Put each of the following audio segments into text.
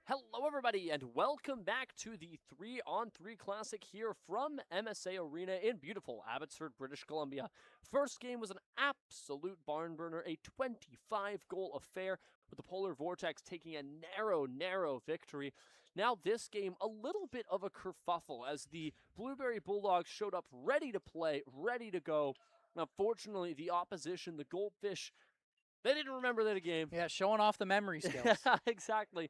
Hello, everybody, and welcome back to the 3-on-3 Classic here from MSA Arena in beautiful Abbotsford, British Columbia. First game was an absolute barn burner, a 25-goal affair, with the Polar Vortex taking a narrow victory. Now this game, a little bit of a kerfuffle, as the Blueberry Bulldogs showed up ready to play, ready to go. Unfortunately, the opposition, the Goldfish, they didn't remember that game. Yeah, showing off the memory skills. Yeah, exactly.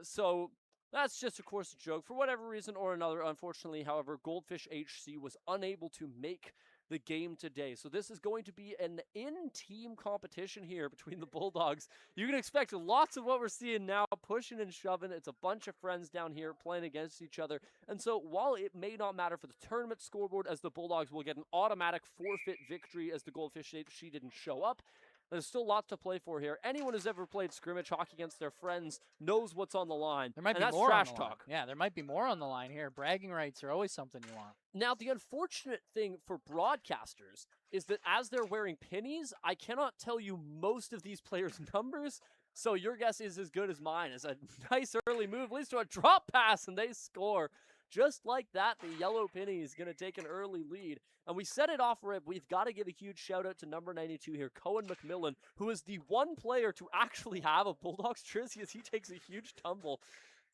So that's just, of course, a joke. For whatever reason or another, unfortunately, however, Goldfish HC was unable to make the game today. So this is going to be an in-team competition here between the Bulldogs. You can expect lots of what we're seeing now, pushing and shoving. It's a bunch of friends down here playing against each other. And so while it may not matter for the tournament scoreboard, as the Bulldogs will get an automatic forfeit victory as the Goldfish HC didn't show up, there's still lots to play for here. Anyone who's ever played scrimmage hockey against their friends knows what's on the line. There might be more trash talk. Yeah, there might be more on the line here. Bragging rights are always something you want. Now, the unfortunate thing for broadcasters is that as they're wearing pennies, I cannot tell you most of these players' numbers, so your guess is as good as mine. As a nice early move leads to a drop pass, and they score. Just like that, the yellow penny is going to take an early lead. And we set it off rip. We've got to give a huge shout out to number 92 here, Cohen McMillan, who is the one player to actually have a Bulldogs jersey as he takes a huge tumble.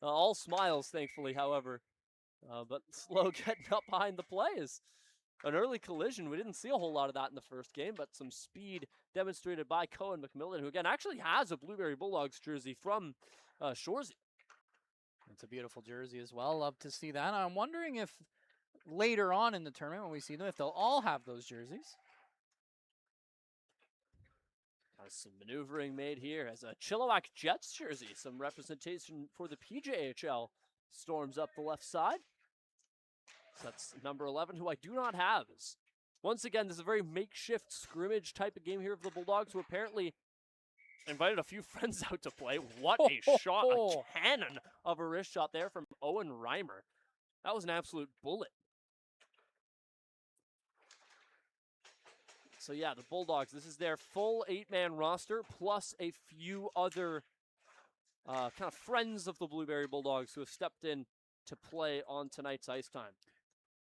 All smiles, thankfully, however. But slow getting up behind the play is an early collision. We didn't see a whole lot of that in the first game, but some speed demonstrated by Cohen McMillan, who again actually has a Blueberry Bulldogs jersey from Shoresy. It's a beautiful jersey as well. Love to see that. I'm wondering if later on in the tournament when we see them, if they'll all have those jerseys. Some maneuvering made here as a Chilliwack Jets jersey. Some representation for the PJHL storms up the left side. So that's number 11, who I do not have. Once again, this is a very makeshift scrimmage type of game here of the Bulldogs, who apparently invited a few friends out to play. What a shot, a cannon of a wrist shot there from Owen Reimer. That was an absolute bullet. So yeah, the Bulldogs, this is their full 8-man roster, plus a few other kind of friends of the Blueberry Bulldogs who have stepped in to play on tonight's ice time.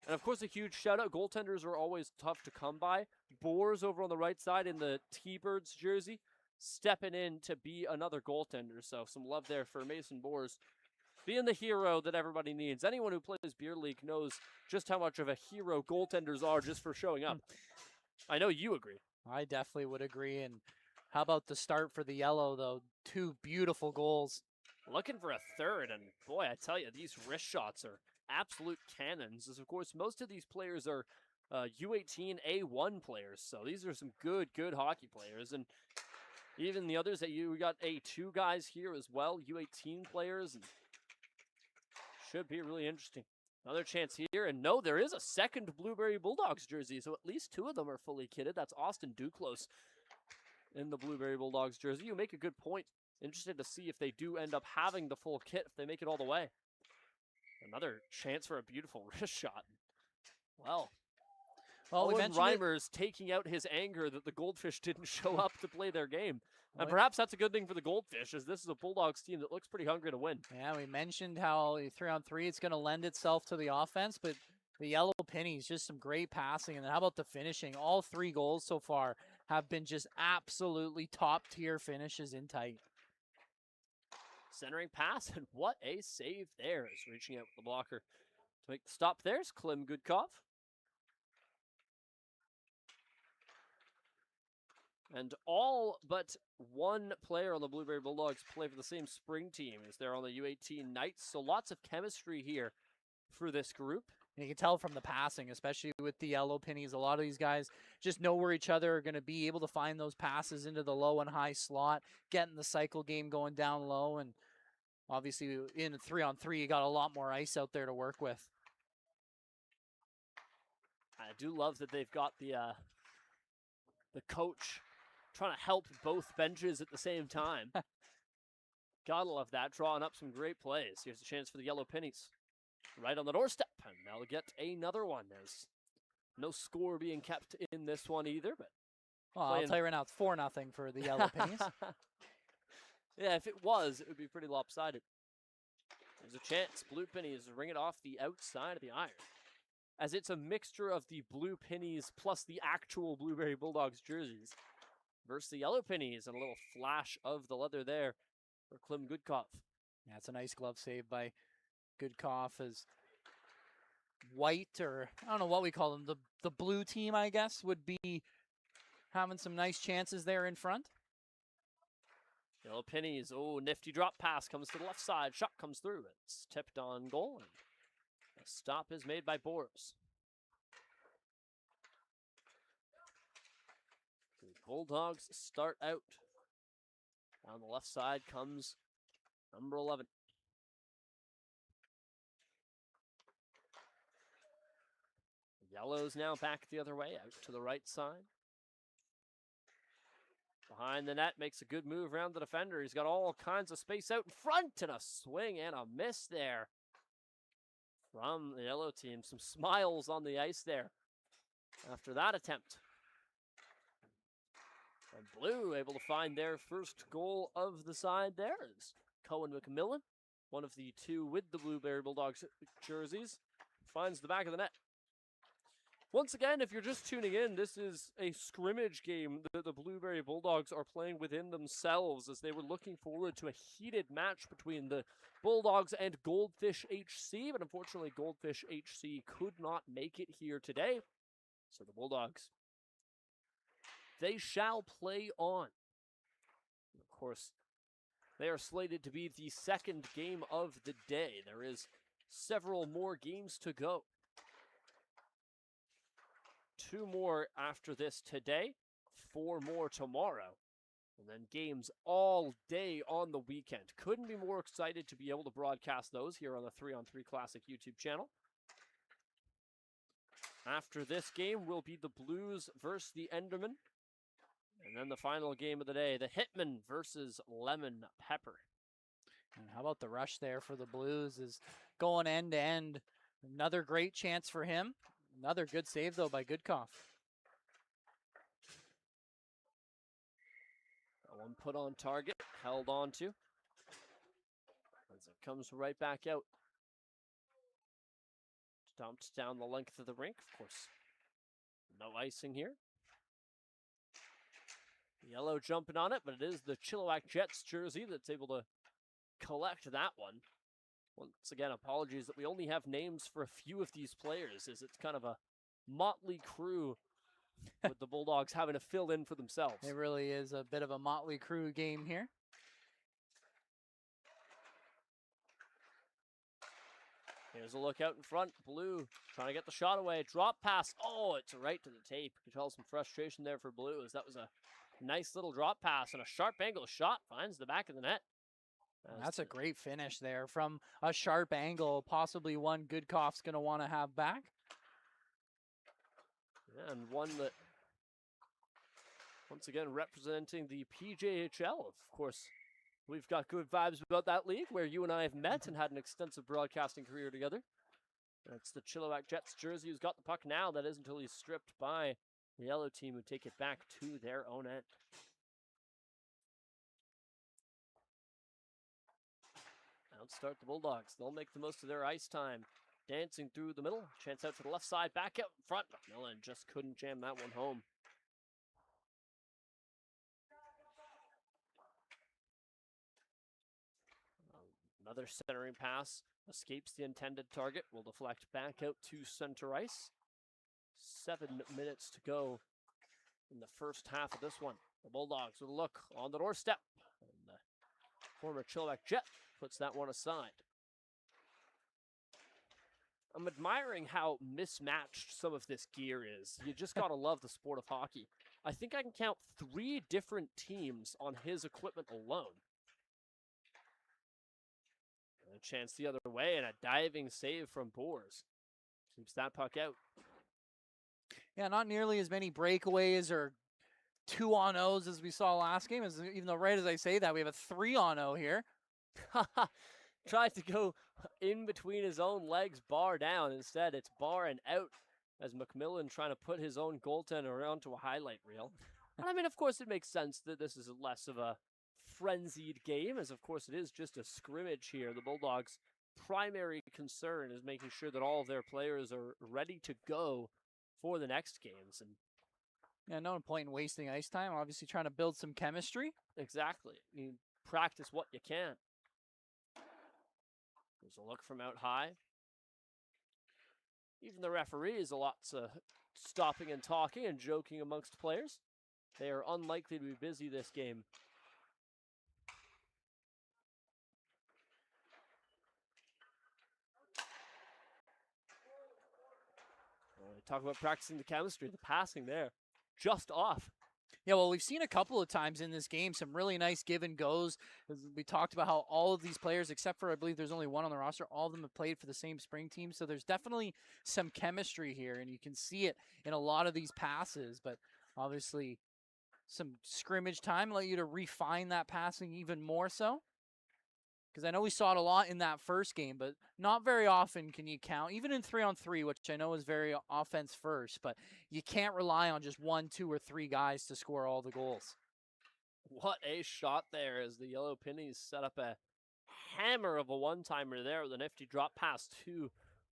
And of course, a huge shout out. Goaltenders are always tough to come by. Boers over on the right side in the T-Birds jersey, stepping in to be another goaltender. So some love there for Mason Boers, being the hero that everybody needs. Anyone who plays Beer League knows just how much of a hero goaltenders are just for showing up. I know you agree. I definitely would agree. And how about the start for the Yellow, though? 2 beautiful goals. Looking for a third, and boy, I tell you, these wrist shots are absolute cannons. As of course, most of these players are U18 A1 players, so these are some good hockey players. And even the others that we got A2 guys here as well, U18 players, and should be really interesting. Another chance here, and no, there is a second Blueberry Bulldogs jersey, so at least 2 of them are fully kitted. That's Austin Duclos in the Blueberry Bulldogs jersey. You make a good point. Interested to see if they do end up having the full kit, if they make it all the way. Another chance for a beautiful wrist shot. Well, Owen Reimer's taking out his anger that the Goldfish didn't show up to play their game. And perhaps that's a good thing for the Goldfish, as this is a Bulldogs team that looks pretty hungry to win. Yeah, we mentioned how 3-on-3, it's going to lend itself to the offense, but the yellow pennies, just some great passing. And how about the finishing? All 3 goals so far have been just absolutely top-tier finishes in tight. Centering pass, and what a save there is reaching out with the blocker. To make the stop, there's Klim Goodkov. And all but one player on the Blueberry Bulldogs play for the same spring team as they're on the U18 Knights. So lots of chemistry here for this group. And you can tell from the passing, especially with the yellow pennies, a lot of these guys just know where each other are going to be able to find those passes into the low and high slot, getting the cycle game going down low. And obviously in a 3-on-3, you got a lot more ice out there to work with. I do love that they've got the coach trying to help both benches at the same time. Gotta love that, drawing up some great plays. Here's a chance for the Yellow Pennies. Right on the doorstep, and they'll get another one. There's no score being kept in this one either, but I'll tell you right now, it's 4-0 for the Yellow Pennies. Yeah, if it was, it would be pretty lopsided. There's a chance. Blue Pennies ring it off the outside of the iron. As it's a mixture of the Blue Pennies plus the actual Blueberry Bulldogs jerseys versus the Yellow Pennies, and a little flash of the leather there for Klim Goodkoff. Yeah, it's a nice glove save by Goodkoff as white, or I don't know what we call them, the blue team, I guess, would be having some nice chances there in front. Yellow Pennies, oh, nifty drop pass comes to the left side. Shot comes through. It's tipped on goal, and a stop is made by Boers. The Bulldogs start out. On the left side comes number 11. Yellow's now back the other way, out to the right side. Behind the net, makes a good move around the defender. He's got all kinds of space out in front, and a swing and a miss there from the Yellow team. Some smiles on the ice there after that attempt. And Blue able to find their first goal of the side there is Cohen McMillan, one of the two with the Blueberry Bulldogs jerseys, finds the back of the net. Once again, if you're just tuning in, this is a scrimmage game that the Blueberry Bulldogs are playing within themselves, as they were looking forward to a heated match between the Bulldogs and Goldfish HC, but unfortunately Goldfish HC could not make it here today. So the Bulldogs, they shall play on. Of course, they are slated to be the second game of the day. There is several more games to go. 2 more after this today, 4 more tomorrow, and then games all day on the weekend. Couldn't be more excited to be able to broadcast those here on the 3on3 Classic YouTube channel. After this game will be the Blues versus the Endermen, and then the final game of the day, the Hitmen versus Lemon Pepper. And how about the rush there for the Blues is going end to end. Another great chance for him. Another good save, though, by Goodkoff. One put on target, held on to, as it comes right back out. Dumped down the length of the rink, of course. No icing here. Yellow jumping on it, but it is the Chilliwack Jets jersey that's able to collect that one. Once again, apologies that we only have names for a few of these players, as it's kind of a motley crew with the Bulldogs having to fill in for themselves. It really is a bit of a motley crew game here. Here's a look out in front. Blue trying to get the shot away. Drop pass. Oh, it's right to the tape. You can tell some frustration there for Blue, as that was a nice little drop pass, and a sharp angle shot finds the back of the net. That's a great finish there from a sharp angle, possibly one Goodkoff's going to want to have back. Yeah, and one that, once again, representing the PJHL. Of course, we've got good vibes about that league, where you and I have met and had an extensive broadcasting career together. That's the Chilliwack Jets jersey who's got the puck now. That is until he's stripped by the Yellow team, who take it back to their own end. Outstart the Bulldogs. They'll make the most of their ice time. Dancing through the middle. Chance out to the left side. Back out in front. McMillan just couldn't jam that one home. Another centering pass. Escapes the intended target. Will deflect back out to center ice. 7 minutes to go in the first half of this one. The Bulldogs with a look on the doorstep. And the former Chilliwack Jet puts that one aside. I'm admiring how mismatched some of this gear is. You just gotta love the sport of hockey. I think I can count 3 different teams on his equipment alone. And a chance the other way, and a diving save from Boers. Keeps that puck out. Yeah, not nearly as many breakaways or 2-on-0s as we saw last game. Even though right as I say that, we have a 3-on-0 here. Tried to go in between his own legs, bar down. Instead, it's bar and out, as McMillan trying to put his own goaltender onto a highlight reel. And I mean, of course, it makes sense that this is less of a frenzied game, as of course it is just a scrimmage here. The Bulldogs primary concern is making sure that all of their players are ready to go for the next games. And yeah, no point in wasting ice time. Obviously, trying to build some chemistry. exactly, you practice what you can. There's a look from out high. Even the referees, a lot stopping and talking and joking amongst players. They are unlikely to be busy this game. Talk about practicing the chemistry, the passing there, just off. Yeah, well, we've seen a couple of times in this game some really nice give and goes. We talked about how all of these players, except for I believe there's only one on the roster, all of them have played for the same spring team. So there's definitely some chemistry here, and you can see it in a lot of these passes. But obviously, some scrimmage time let you to refine that passing even more so. Because I know we saw it a lot in that first game, but not very often can you count, even in 3-on-3, which I know is very offense first, but you can't rely on just 1, 2, or 3 guys to score all the goals. What a shot there as the Yellow Pennies set up a hammer of a one-timer there with a nifty drop pass to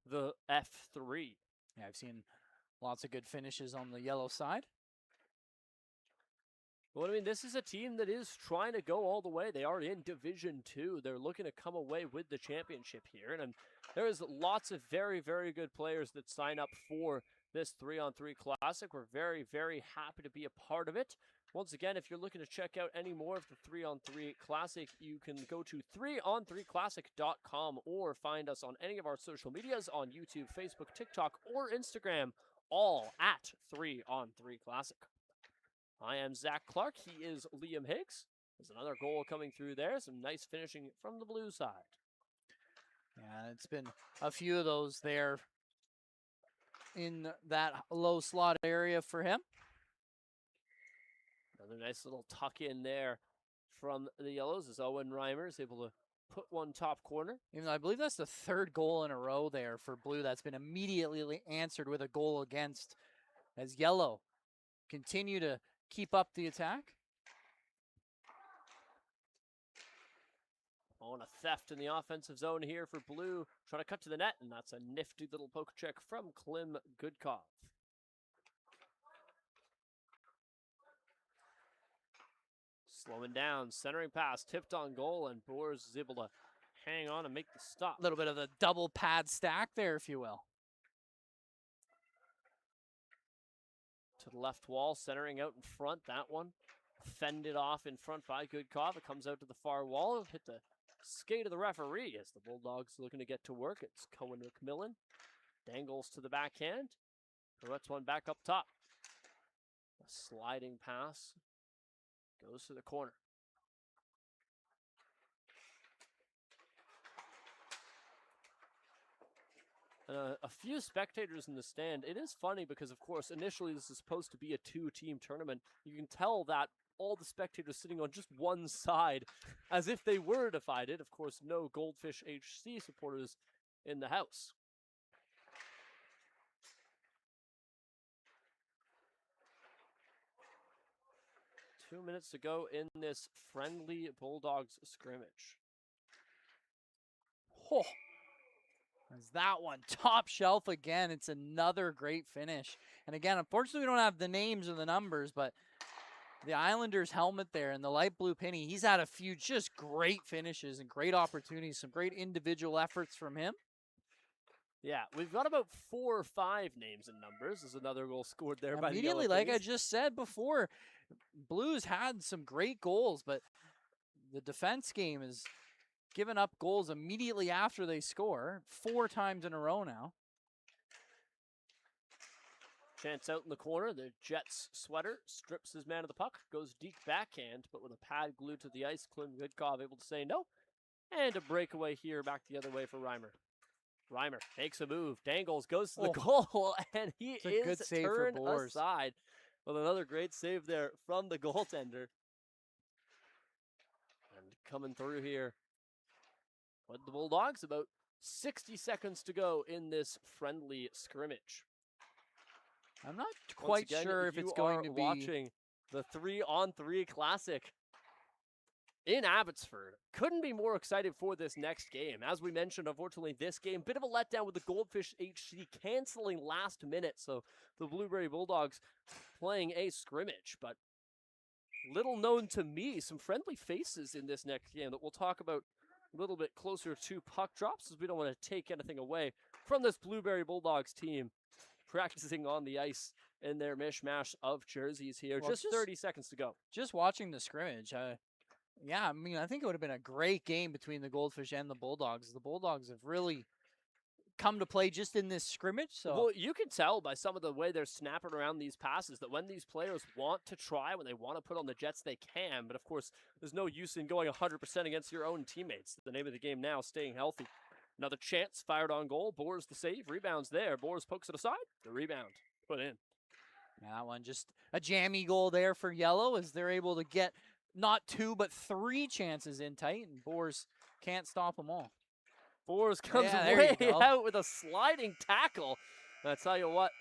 the F3. Yeah, I've seen lots of good finishes on the yellow side. Well, I mean, this is a team that is trying to go all the way. They are in Division 2. They're looking to come away with the championship here. And there is lots of very, very good players that sign up for this 3-on-3 Classic. We're very, very happy to be a part of it. Once again, if you're looking to check out any more of the 3-on-3 Classic, you can go to 3on3classic.com or find us on any of our social medias on YouTube, Facebook, TikTok, or Instagram, all at 3on3 Classic. I am Zach Clark. He is Liam Higgs. There's another goal coming through there. Some nice finishing from the blue side. Yeah, it's been a few of those there in that low slot area for him. Another nice little tuck in there from the Yellows as Owen Reimer is able to put one top corner. Even though I believe that's the third goal in a row there for Blue that's been immediately answered with a goal against, as Yellow continue to keep up the attack. On a theft in the offensive zone here for Blue. Trying to cut to the net, and that's a nifty little poke check from Klim Goodkov. Slowing down, centering pass, tipped on goal, and Boers is able to hang on and make the stop. A little bit of the double pad stack there, if you will. To the left wall, centering out in front. That one fended off in front by Goodkov. It comes out to the far wall, hit the skate of the referee as the Bulldogs looking to get to work. It's Cohen McMillan. Dangles to the backhand. Pirouettes one back up top. A sliding pass. Goes to the corner. A few spectators in the stand. It is funny because, of course, initially this is supposed to be a two-team tournament. You can tell that all the spectators sitting on just one side as if they were divided. Of course, no Goldfish HC supporters in the house. Two minutes to go in this friendly Bulldogs scrimmage. Oh, as that one top shelf again. It's another great finish. And again, unfortunately, we don't have the names or the numbers, but the Islanders helmet there and the light blue penny, he's had a few just great finishes and great opportunities, some great individual efforts from him. Yeah, we've got about 4 or 5 names and numbers. There's another goal scored there by the Yellow Immediately, like I Pennies. just said before, Blues had some great goals, but the defense game is giving up goals immediately after they score, 4 times in a row now. Chance out in the corner. The Jets sweater strips his man of the puck, goes deep backhand, but with a pad glued to the ice, Klim Goodkov able to say no. And a breakaway here back the other way for Reimer. Reimer makes a move, dangles, goes to the goal, and he is turned aside with another great save there from the goaltender. And coming through here with the Bulldogs, about 60 seconds to go in this friendly scrimmage. I'm not quite sure if it's going to be watching the 3-on-3 Classic. in Abbotsford. Couldn't be more excited for this next game. As we mentioned, unfortunately, this game, bit of a letdown with the Goldfish HC canceling last minute. So the Blueberry Bulldogs playing a scrimmage. But little known to me, some friendly faces in this next game that we'll talk about a little bit closer to puck drops, as we don't want to take anything away from this Blueberry Bulldogs team practicing on the ice in their mishmash of jerseys here. Well, just 30 seconds to go. Just watching the scrimmage, yeah, I mean, I think it would have been a great game between the Goldfish and the Bulldogs. The Bulldogs have really come to play just in this scrimmage. So, well, you can tell by some of the way they're snapping around these passes that when these players want to try, when they want to put on the Jets, they can. But of course, there's no use in going 100% against your own teammates. The name of the game now, staying healthy. Another chance fired on goal. Boers the save. Rebounds there. Boers pokes it aside. The rebound put in. That one just a jammy goal there for Yellow as they're able to get not 2 but 3 chances in tight, and Boers can't stop them all. Boers comes way you out with a sliding tackle. And I tell you what,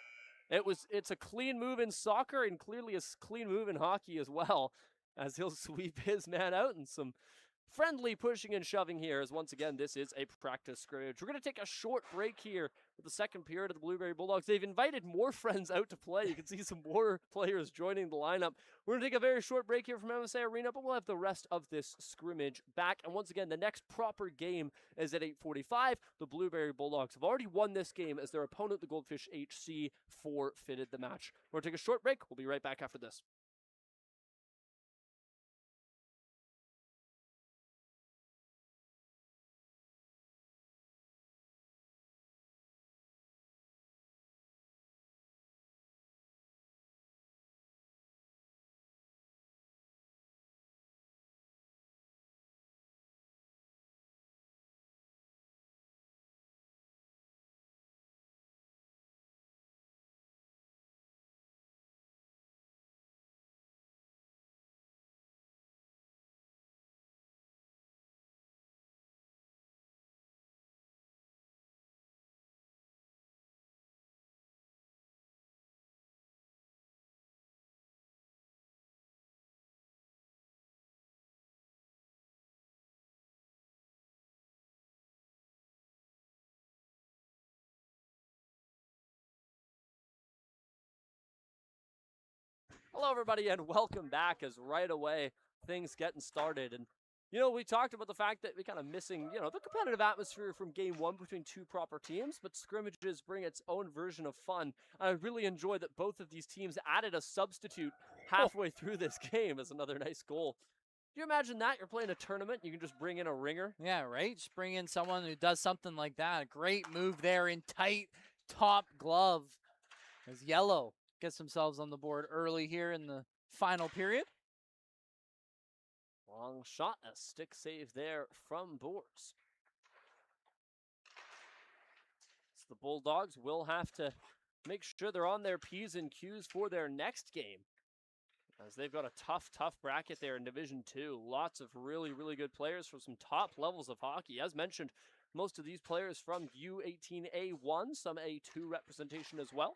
it's a clean move in soccer and clearly a clean move in hockey as well, as he'll sweep his man out, and some friendly pushing and shoving here, as once again, this is a practice scrimmage. We're going to take a short break here with the second period of the Blueberry Bulldogs. They've invited more friends out to play. You can see some more players joining the lineup. We're going to take a very short break here from MSA Arena, but we'll have the rest of this scrimmage back. And once again, the next proper game is at 8:45. The Blueberry Bulldogs have already won this game as their opponent, the Goldfish HC, forfeited the match. We're going to take a short break. We'll be right back after this. Hello, everybody, and welcome back as right away things getting started. And, we talked about the fact that we're kind of missing, the competitive atmosphere from game one between two proper teams, but scrimmages bring its own version of fun. I really enjoy that both of these teams added a substitute halfway through this game as another nice goal. Do you imagine that? You're playing a tournament, you can just bring in a ringer. Yeah, right? Just bring in someone who does something like that. A great move there in tight top glove as Yellow gets themselves on the board early here in the final period. Long shot, a stick save there from Boers. So the Bulldogs will have to make sure they're on their P's and Q's for their next game, as they've got a tough bracket there in Division 2. Lots of really, really good players from some top levels of hockey. As mentioned, most of these players from U18A1, some A2 representation as well.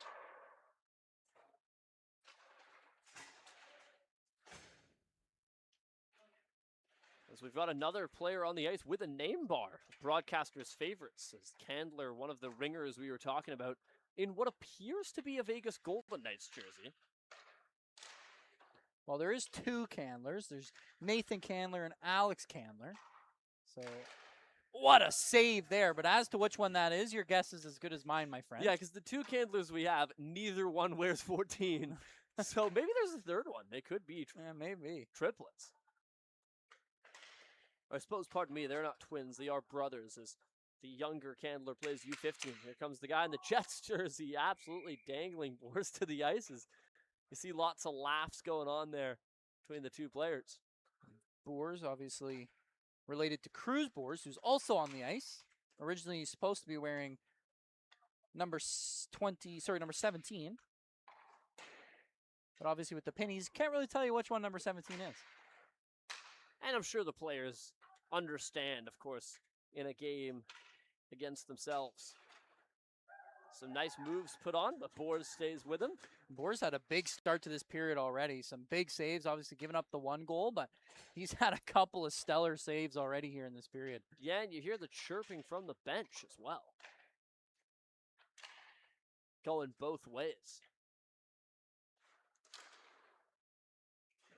As we've got another player on the ice with a name bar, broadcaster's favorites, as Candler, one of the ringers we were talking about, in what appears to be a Vegas Golden Knights jersey. Well, there is 2 Candlers. There's Nathan Candler and Alex Candler. So, what a save there. But as to which one that is, your guess is as good as mine, my friend. Yeah, because the 2 Candlers we have, neither one wears 14. So maybe there's a third one. They could be maybe triplets. I suppose, pardon me, they're not twins. They are brothers, as the younger Candler plays U15. Here comes the guy in the Jets jersey, absolutely dangling Boers to the ice. As you see lots of laughs going on there between the two players. Boers, obviously related to Cruz Boers, who's also on the ice. Originally, he's supposed to be wearing number 17. But obviously with the pennies, can't really tell you which one number 17 is. And I'm sure the players understand, of course, in a game against themselves. Some nice moves put on, but Boers stays with him. Boers had a big start to this period already. Some big saves, obviously giving up the 1 goal, but he's had a couple of stellar saves already here in this period. Yeah, and you hear the chirping from the bench as well. Going both ways.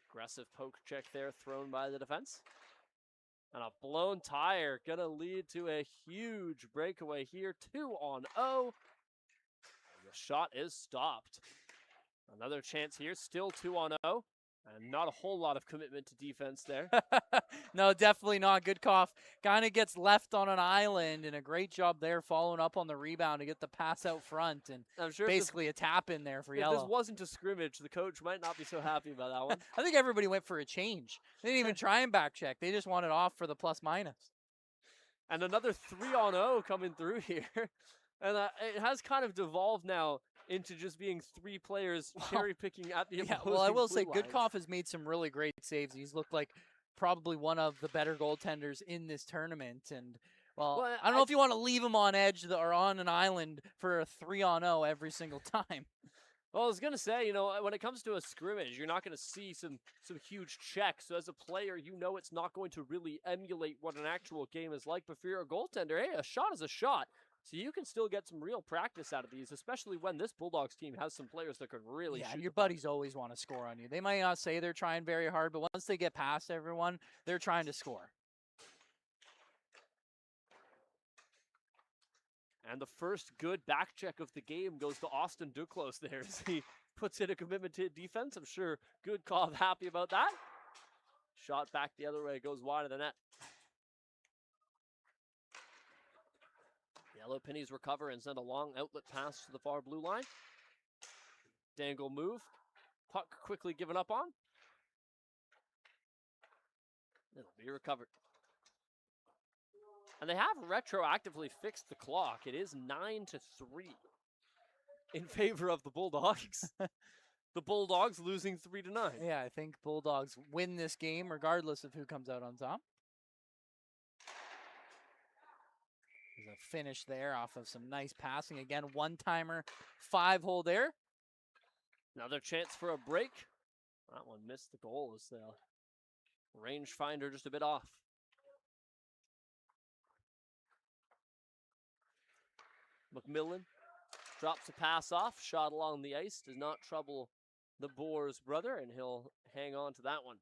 Aggressive poke check there thrown by the defense. And a blown tire gonna lead to a huge breakaway here. 2-0. The shot is stopped. Another chance here, still 2-0. And not a whole lot of commitment to defense there. No, definitely not. Good cough. Kind of gets left on an island, and a great job there following up on the rebound to get the pass out front, and I'm sure basically a tap in there for if yellow. this wasn't a scrimmage, the coach might not be so happy about that one. I think everybody went for a change. They didn't even try and back check. They just wanted off for the plus minus. And another 3-0 coming through here. And it has kind of devolved now into just being 3 players cherry picking at the opposing well, I will blue say lines. Goodkoff has made some really great saves. He's looked like probably one of the better goaltenders in this tournament. And, well I don't know if you want to leave him on edge or on an island for a 3-0 every single time. Well, I was going to say, you know, when it comes to a scrimmage, you're not going to see some huge checks. So as a player, you know it's not going to really emulate what an actual game is like. But for your goaltender, hey, a shot is a shot. So you can still get some real practice out of these, especially when this Bulldogs team has some players that could really shoot. And your buddies always want to score on you. They might not say they're trying very hard, but once they get past everyone, they're trying to score. And the first good back check of the game goes to Austin Duclos there as he puts in a commitment to defense. I'm sure Goodkoff happy about that. Shot back the other way, goes wide of the net. Yellow Pennies recover and send a long outlet pass to the far blue line. Dangle move. Puck quickly given up on. It'll be recovered. And they have retroactively fixed the clock. It is 9-3 in favor of the Bulldogs. The Bulldogs losing 3-9. Yeah, I think Bulldogs win this game regardless of who comes out on top. There's a finish there off of some nice passing. Again, one-timer, 5-hole there. Another chance for a break. That one missed the goal as the rangefinder just a bit off. McMillan drops a pass off. Shot along the ice. Does not trouble the Boers' brother, and he'll hang on to that one.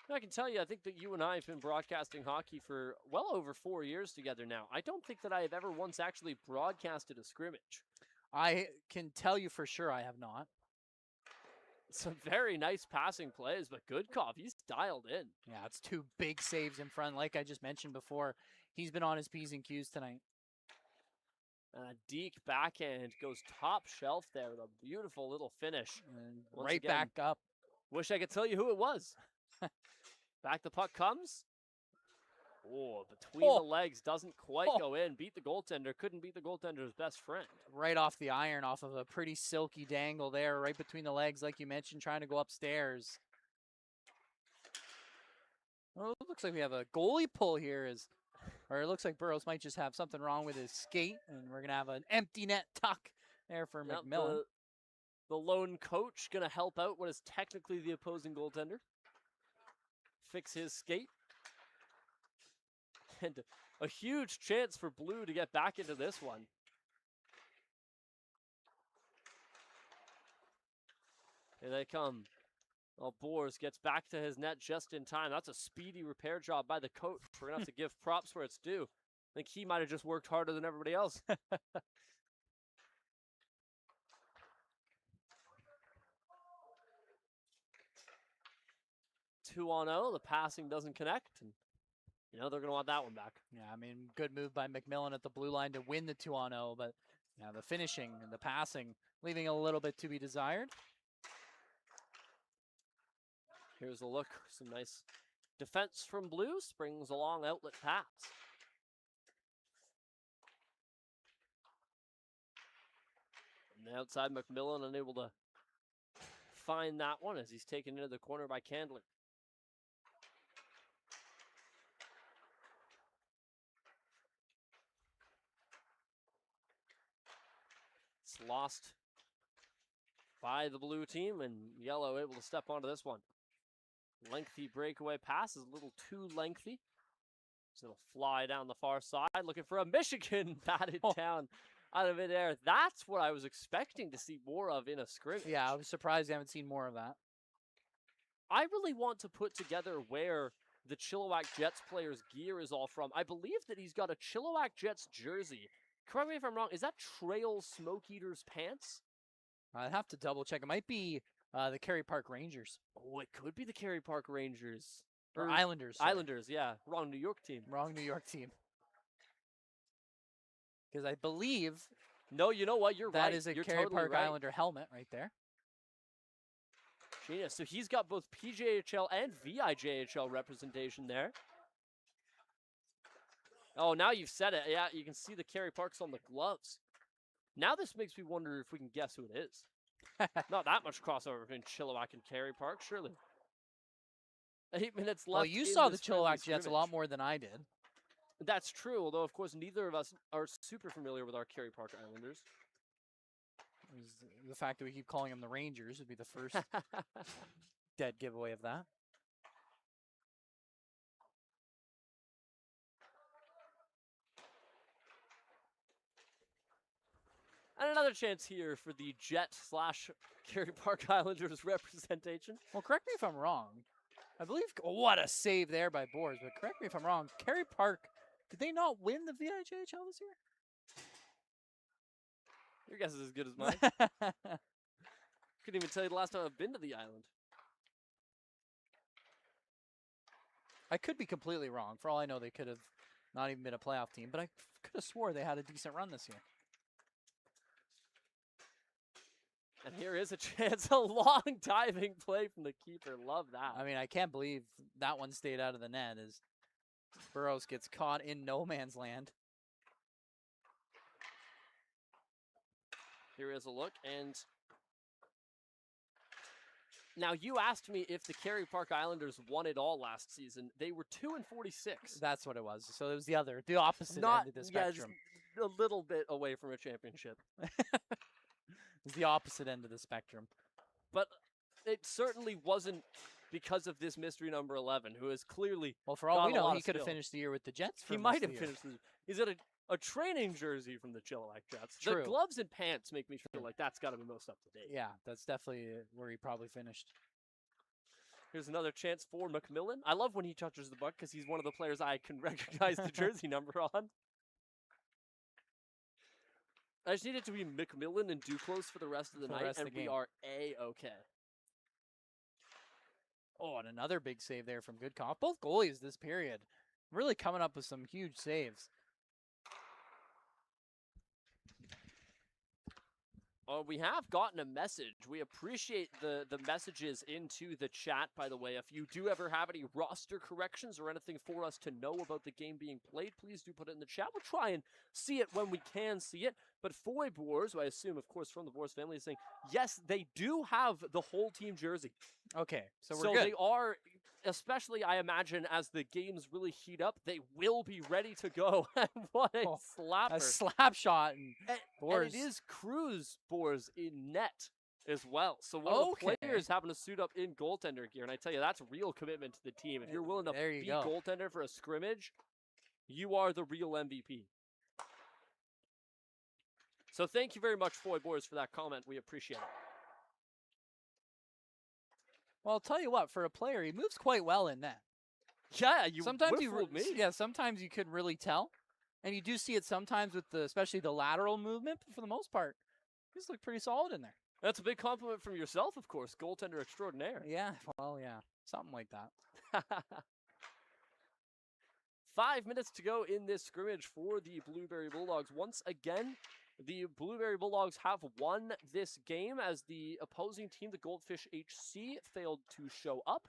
I can tell you, I think that you and I have been broadcasting hockey for well over 4 years together now. I don't think that I have ever once actually broadcasted a scrimmage. I can tell you for sure I have not. Some very nice passing plays, but Goodkoff, he's dialed in. Yeah, it's 2 big saves in front. Like I just mentioned before, he's been on his P's and Q's tonight. Deke backhand goes top shelf there with a beautiful little finish. And Once again, back up. Wish I could tell you who it was. Back the puck comes. Oh, between the legs, doesn't quite go in. Beat the goaltender. Couldn't beat the goaltender's best friend. Right off the iron, off of a pretty silky dangle there, right between the legs, like you mentioned, trying to go upstairs. Well, it looks like we have a goalie pull here, or it looks like Burrows might just have something wrong with his skate, and we're going to have an empty net tuck there for McMillan. The lone coach going to help out what is technically the opposing goaltender. Fix his skate. And a huge chance for Blue to get back into this one. Here they come. Well, Boers gets back to his net just in time. That's a speedy repair job by the coach. We're going to have to give props where it's due. I think he might have just worked harder than everybody else. 2-0. The passing doesn't connect. And, you know, they're going to want that one back. Yeah, I mean, good move by McMillan at the blue line to win the 2-0. But yeah, the finishing and the passing leaving a little bit to be desired. Here's a look. Some nice defense from Blue. Springs a long outlet pass. On the outside, McMillan unable to find that one as he's taken into the corner by Candler. points lost by the blue team, and yellow able to step onto this one. Lengthy breakaway pass is a little too lengthy. So it'll fly down the far side, looking for a Michigan batted down out of midair. That's what I was expecting to see more of in a scrimmage. Yeah, I was surprised I haven't seen more of that. I really want to put together where the Chilliwack Jets player's gear is all from. I believe that he's got a Chilliwack Jets jersey. Correct me if I'm wrong. Is that Trail Smoke Eaters pants? I'd have to double check. It might be the Kerry Park Rangers. Oh, it could be the Kerry Park Rangers. Or Islanders. Sorry. Islanders, yeah. Wrong New York team. Wrong New York team. Because I believe... No, you know what? You're right. That is a You're Kerry totally Park right. Islander helmet right there. Genius. So he's got both PJHL and VIJHL representation there. Oh, now you've said it. Yeah, you can see the Kerry Parks on the gloves. Now this makes me wonder if we can guess who it is. Not that much crossover between Chilliwack and Kerry Park, surely. 8 minutes left. Well, you saw the Chilliwack Jets a lot more than I did. That's true, although, of course, neither of us are super familiar with our Kerry Park Islanders. The fact that we keep calling them the Rangers would be the first dead giveaway of that. And another chance here for the Jet/Kerry Park Islanders representation. Well, correct me if I'm wrong. I believe, what a save there by Boers, but correct me if I'm wrong. Kerry Park, did they not win the VIJHL this year? Your guess is as good as mine. Couldn't even tell you the last time I've been to the island. I could be completely wrong. For all I know, they could have not even been a playoff team, but I could have swore they had a decent run this year. And here is a chance, a long diving play from the keeper. Love that. I mean, I can't believe that one stayed out of the net as Burroughs gets caught in no man's land. Here is a look, and now you asked me if the Kerry Park Islanders won it all last season. They were 2-46. That's what it was. So it was the opposite end of the spectrum. Yeah, a little bit away from a championship. It's the opposite end of the spectrum. But it certainly wasn't because of this mystery number 11, who is clearly well, for all we know, he could have finished the year with the Jets. He might have finished. He's got a training jersey from the Chilliwack Jets. True. The gloves and pants make me feel like that's got to be most up to date. Yeah, that's definitely where he probably finished. Here's another chance for McMillan. I love when he touches the puck because he's one of the players I can recognize the jersey number on. I just need it to be McMillan and Duclos for the rest of the night, and we are A-okay. Oh, and another big save there from Goodcock. Both goalies this period really coming up with some huge saves. We have gotten a message. We appreciate the messages into the chat, by the way. If you do ever have any roster corrections or anything for us to know about the game being played, please do put it in the chat. We'll try and see it when we can see it. But Foy Boers, who I assume, of course, from the Boers family, is saying, yes, they do have the whole team jersey. Okay, so we're good. They are, especially, I imagine, as the games really heat up, they will be ready to go. What a slapper. A slap shot. And it is Cruz Boers in net as well. So one of the players having to suit up in goaltender gear. And I tell you, that's real commitment to the team. If you're willing to be goaltender for a scrimmage, you are the real MVP. So thank you very much, Foy Boers, for that comment. We appreciate it. Well, I'll tell you what, for a player, he moves quite well in net. Yeah, you sometimes fooled me. Yeah, sometimes you couldn't really tell. And you do see it sometimes with especially the lateral movement, but for the most part, he's looked pretty solid in there. That's a big compliment from yourself, of course, goaltender extraordinaire. Yeah, well, yeah, something like that. 5 minutes to go in this scrimmage for the Blueberry Bulldogs. Once again, the Blueberry Bulldogs have won this game as the opposing team, the Goldfish HC, failed to show up.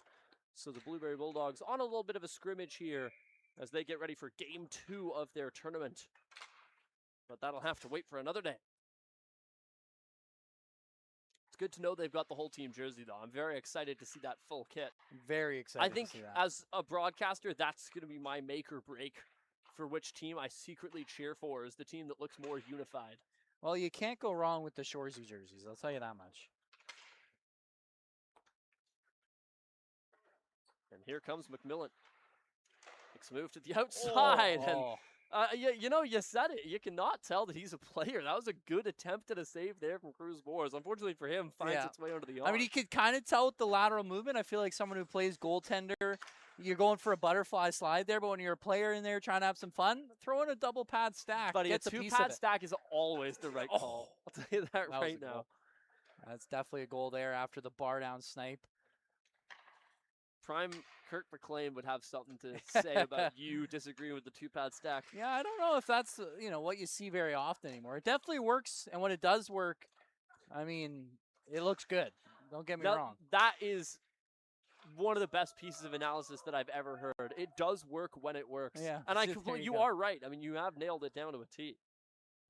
So the Blueberry Bulldogs on a little bit of a scrimmage here as they get ready for Game 2 of their tournament. But that'll have to wait for another day. It's good to know they've got the whole team jersey, though. I'm very excited to see that full kit. I'm very excited to see that. I think as a broadcaster, that's going to be my make or break for which team I secretly cheer for, is the team that looks more unified. Well, you can't go wrong with the Shoresy jerseys. I'll tell you that much. And here comes McMillan. Makes a move to the outside. And you said it. You cannot tell that he's a player. That was a good attempt at a save there from Cruz Boers. Unfortunately for him, finds its way under the arm. I mean, you could kind of tell with the lateral movement. I feel like someone who plays goaltender, you're going for a butterfly slide there, but when you're a player in there trying to have some fun, throw in a double pad stack. Buddy, gets a a piece two-pad of it. stack is always the right call. I'll tell you that right now. Goal. That's definitely a goal there after the bar down snipe. Prime Kirk McLean would have something to say about you disagreeing with the two-pad stack. Yeah, I don't know if that's what you see very often anymore. It definitely works, and when it does work, I mean, it looks good. Don't get me wrong. That is one of the best pieces of analysis that I've ever heard. It does work when it works. Yeah, and you are right. I mean, you have nailed it down to a T.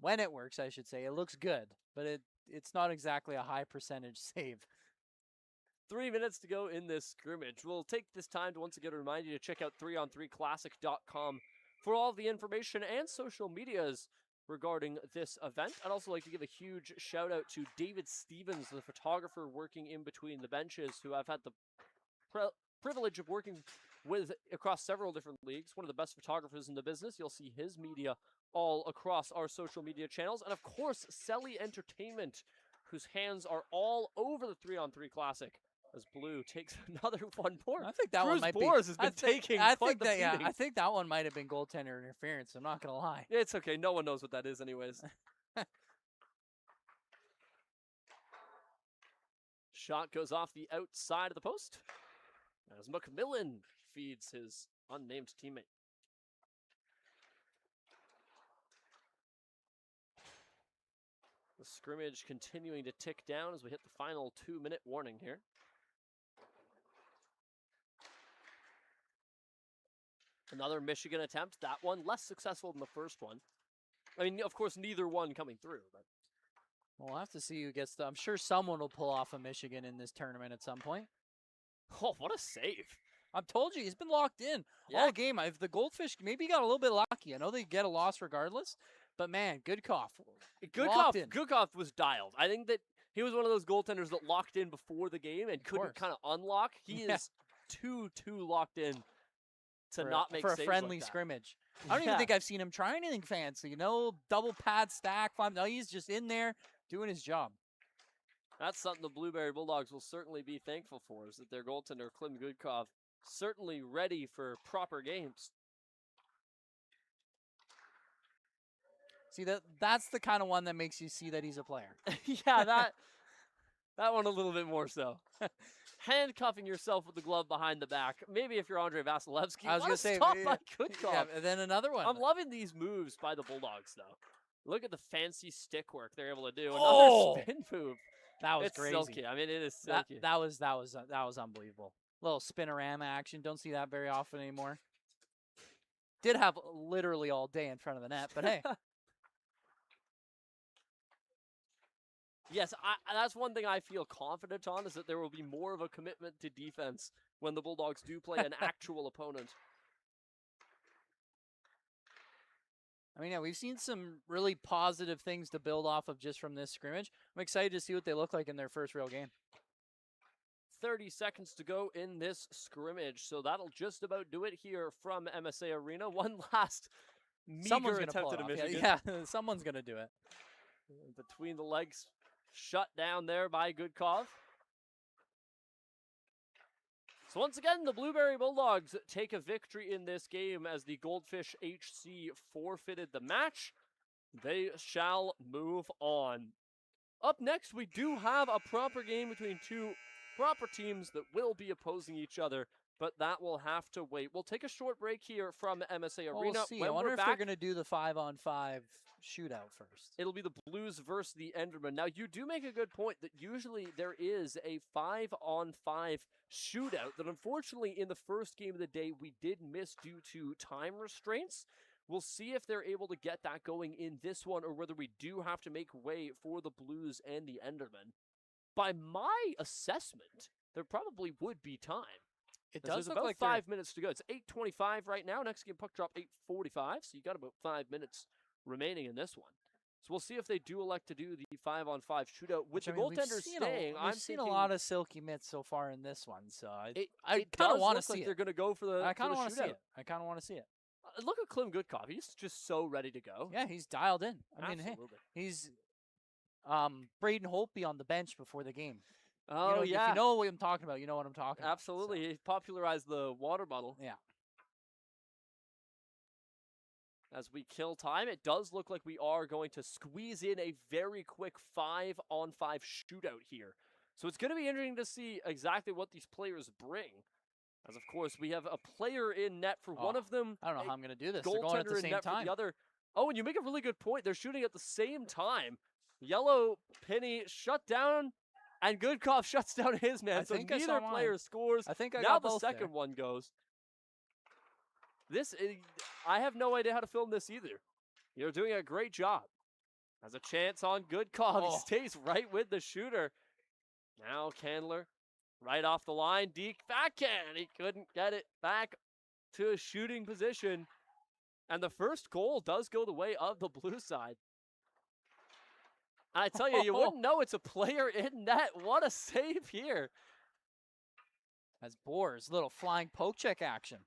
When it works, I should say. It looks good, but it's not exactly a high percentage save. 3 minutes to go in this scrimmage. We'll take this time to once again remind you to check out 3on3classic.com for all the information and social medias regarding this event. I'd also like to give a huge shout out to David Stevens, the photographer working in between the benches, who I've had the privilege of working with across several different leagues. One of the best photographers in the business. You'll see his media all across our social media channels. And of course, Selly Entertainment, whose hands are all over the 3on3 Classic. As Blue takes another 1 point. I think that one might be. Has been taking quite the beating. I think that one might have been goaltender interference. I'm not gonna lie. It's okay. No one knows what that is, anyways. Shot goes off the outside of the post as McMillan feeds his unnamed teammate. The scrimmage continuing to tick down as we hit the final 2-minute warning here. Another Michigan attempt. That one less successful than the first one. I mean, of course, neither one coming through. But we'll have to see who gets I'm sure someone will pull off a Michigan in this tournament at some point. Oh, what a save. I've told you, he's been locked in all game. The Goldfish maybe got a little bit lucky. I know they get a loss regardless, but man, Goodcoff. Goodcoff was dialed. I think that he was one of those goaltenders that locked in before the game and couldn't kind of unlock. He is too locked in to not make for a saves friendly like scrimmage. I don't even think I've seen him try anything fancy. Double pad stack. No, he's just in there doing his job. That's something the Blueberry Bulldogs will certainly be thankful for, is that their goaltender, Klim Goodcoff, certainly ready for proper games. See, that's the kind of one that makes you see that he's a player. Yeah, that one a little bit more so. Handcuffing yourself with the glove behind the back. Maybe if you're Andre Vasilevsky. I was going to say, stop by Goodcoff. Yeah, and then another one. I'm loving these moves by the Bulldogs, though. Look at the fancy stick work they're able to do. Another spin move. That was crazy. Silky. I mean, it is silky. That was unbelievable. Little spinorama action. Don't see that very often anymore. Did have literally all day in front of the net, but hey. Yes, that's one thing I feel confident on, is that there will be more of a commitment to defense when the Bulldogs do play an actual opponent. I mean, yeah, we've seen some really positive things to build off of just from this scrimmage. I'm excited to see what they look like in their first real game. 30 seconds to go in this scrimmage, so that'll just about do it here from MSA Arena. One last meager attempt at a Michigan. Yeah, someone's going to do it. Between the legs, shut down there by Goodcoff. So once again, the Blueberry Bulldogs take a victory in this game as the Goldfish HC forfeited the match. They shall move on. Up next, we do have a proper game between two proper teams that will be opposing each other, but that will have to wait. We'll take a short break here from MSA Arena. We'll see. I wonder if they're going to do the 5-on-5 shootout first. It'll be the Blues versus the Endermen. Now, you do make a good point that usually there is a 5-on-5 shootout that unfortunately in the first game of the day we did miss due to time restraints. We'll see if they're able to get that going in this one, or whether we do have to make way for the Blues and the Endermen. By my assessment, there probably would be time. It does look look about like 5 minutes to go. It's 8:25 right now. Next game puck drop 8:45, so you got about 5 minutes remaining in this one. So we'll see if they do elect to do the 5-on-5 shootout with Which, the goaltender staying. We've seen a lot of silky mitts so far in this one, so I kind of want to see like it. they're going to go for the. I kind of want to see it. I kind of want to see it. Look at Klim Goodkoff. He's just so ready to go. Yeah, he's dialed in. I mean, hey, he's Braden Holtby on the bench before the game. Oh, yeah. If you know what I'm talking about, you know what I'm talking about. Absolutely. He popularized the water bottle. Yeah. As we kill time, it does look like we are going to squeeze in a very quick 5-on-5 shootout here. So it's going to be interesting to see exactly what these players bring. As, of course, we have a player in net for one of them. I don't know how I'm going to do this. They're going at the same time. For the other. Oh, and you make a really good point. They're shooting at the same time. Yellow, Penny, shut down, and Goodkoff shuts down his man. So neither player scores. I think I now got the both second there. one goes. I have no idea how to film this either. You're doing a great job. Has a chance on Goodkoff. He stays right with the shooter. Now Candler, right off the line. Deke backhand. He couldn't get it back to a shooting position. And the first goal does go the way of the blue side. And I tell you, you wouldn't know it's a player in net. What a save here. As Boers, little flying poke check action.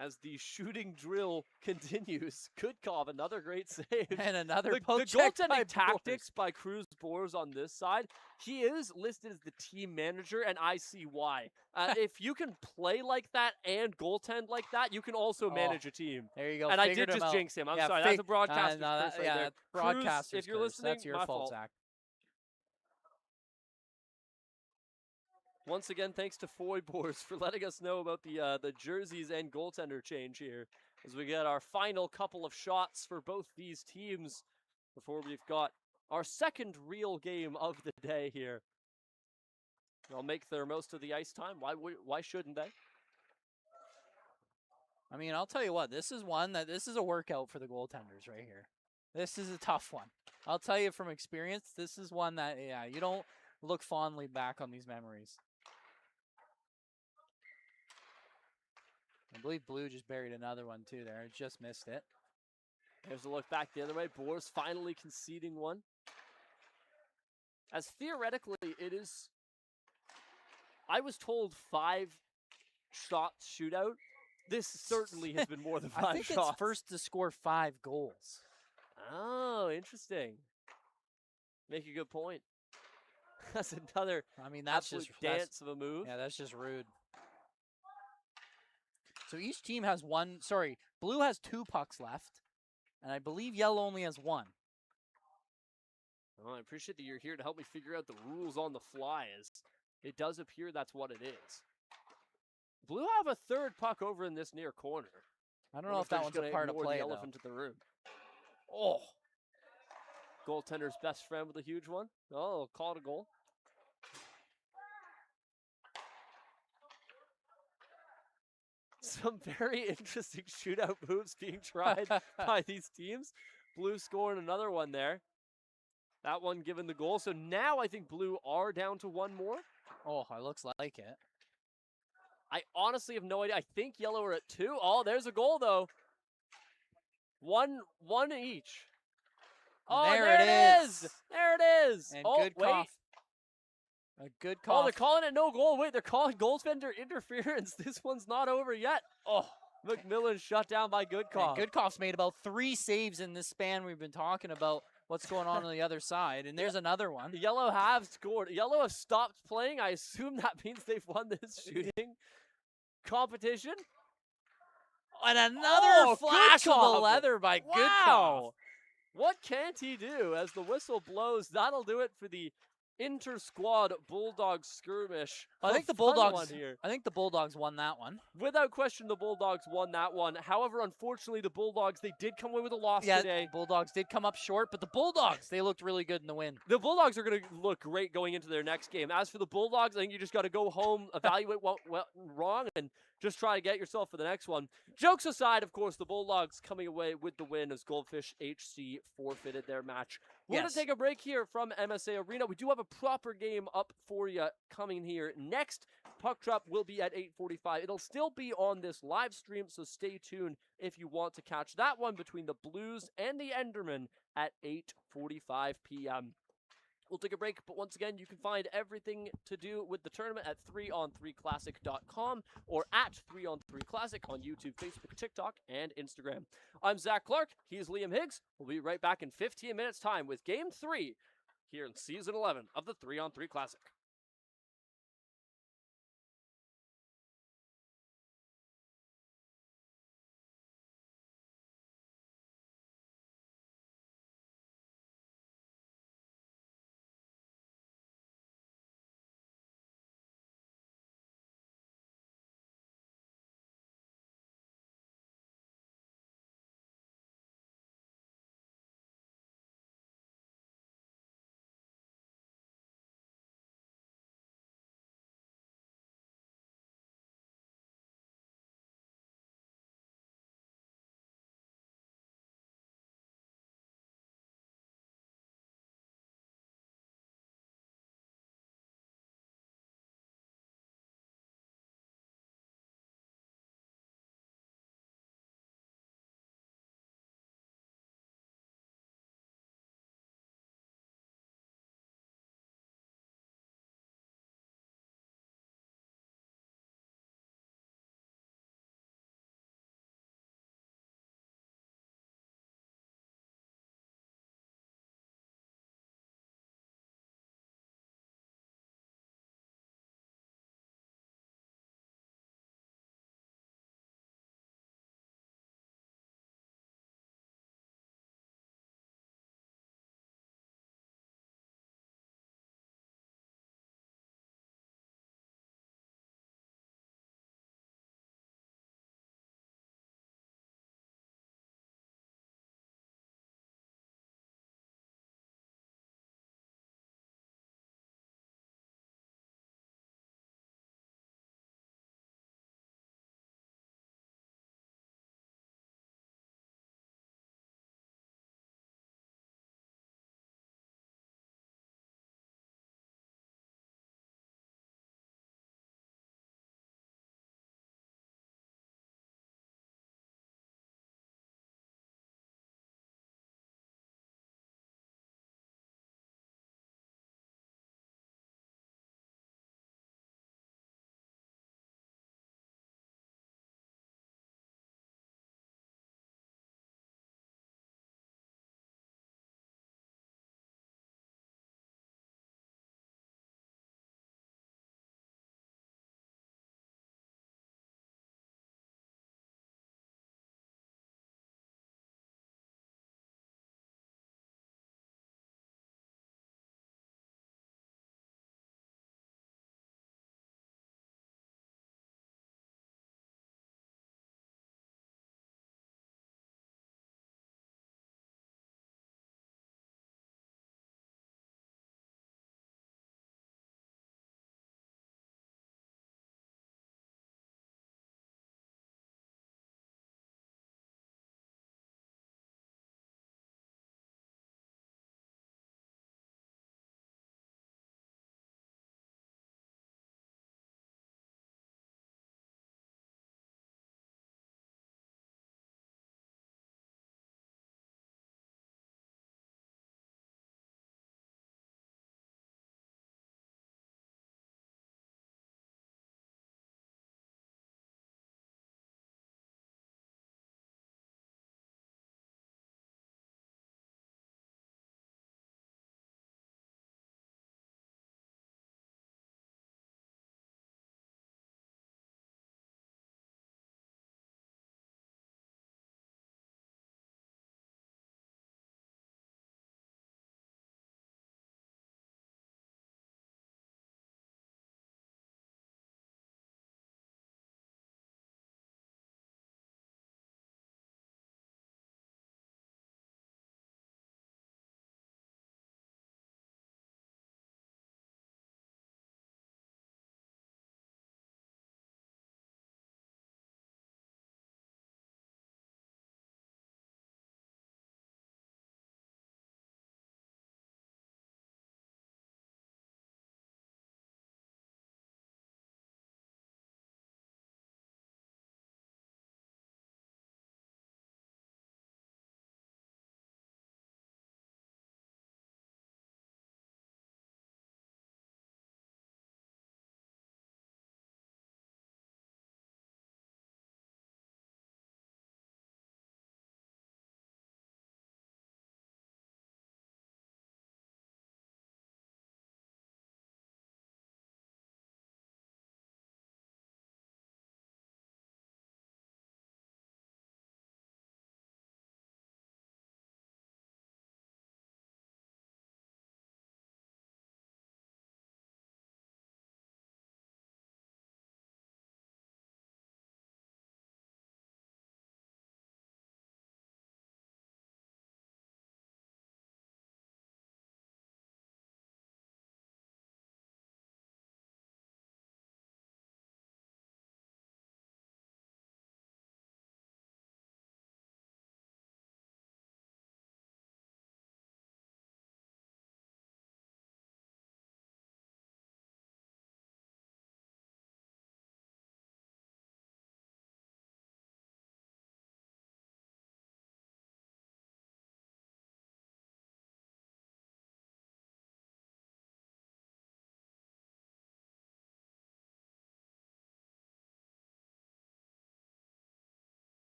As the shooting drill continues, Goodkoff, another great save. And another poke check. The goaltending tactics by Cruz Boers on this side, he is listed as the team manager, and I see why. If you can play like that and goaltend like that, you can also manage a team. There you go. And I did just jinx him. I'm sorry. That's a broadcaster's curse right there. Broadcaster's Cruz, if you're listening, that's your fault, Zach. Once again, thanks to Foy Boers for letting us know about the jerseys and goaltender change here as we get our final couple of shots for both these teams before we've got our second real game of the day here. They'll make their most of the ice time. Why shouldn't they? I mean, I'll tell you what, this is a workout for the goaltenders right here. This is a tough one. I'll tell you from experience, this is one that, yeah, you don't look fondly back on these memories. I believe Blue just buried another one too there. I just missed it. There's a look back the other way. Boers finally conceding one. As theoretically, it is... I was told 5 shots shootout. This certainly has been more than 5 shots. I think it's first to score 5 goals. Oh, interesting. Make a good point. That's another that's just dance of a move. Yeah, that's just rude. So each team has Blue has 2 pucks left, and I believe Yellow only has 1. Well, I appreciate that you're here to help me figure out the rules on the fly, as it does appear that's what it is. Blue have a 3rd puck over in this near corner. I don't know if that one's a part of play, the elephant in the room. Oh! Goaltender's best friend with a huge one. Oh, call it a goal. Some very interesting shootout moves being tried by these teams. Blue scoring another one there. That one given the goal. So now I think Blue are down to 1 more. Oh, it looks like it. I honestly have no idea. I think Yellow are at 2. Oh, there's a goal, though. One each. Oh, there it is. There it is. And oh, Goodkoff. A good call. Oh, they're calling it no goal. Wait, they're calling goaltender interference. This one's not over yet. Oh, McMillan shut down by Goodkoff. And Goodkoff's made about 3 saves in this span. We've been talking about what's going on the other side, and there's another one. Yellow have scored. Yellow have stopped playing. I assume that means they've won this shooting competition. And another flash of the leather by Goodkoff. What can't he do? As the whistle blows, that'll do it for the inter-squad Bulldogs skirmish. I think the Bulldogs won that one. Without question, the Bulldogs won that one. However, unfortunately, the Bulldogs, they did come away with a loss today. Bulldogs did come up short, but the Bulldogs, they looked really good in the win. The Bulldogs are going to look great going into their next game. As for the Bulldogs, I think you just got to go home, evaluate what went wrong, and just try to get yourself for the next one. Jokes aside, of course, the Bulldogs coming away with the win as Goldfish HC forfeited their match. We're going to take a break here from MSA Arena. We do have a proper game up for you coming here next. puck drop will be at 8:45. It'll still be on this live stream, so stay tuned if you want to catch that one between the Blues and the Endermen at 8:45 p.m. We'll take a break, but once again, you can find everything to do with the tournament at 3on3classic.com or at 3on3classic on YouTube, Facebook, TikTok, and Instagram. I'm Zach Clark. He's Liam Higgs. We'll be right back in 15 minutes' time with Game 3 here in Season 11 of the 3on3 Classic.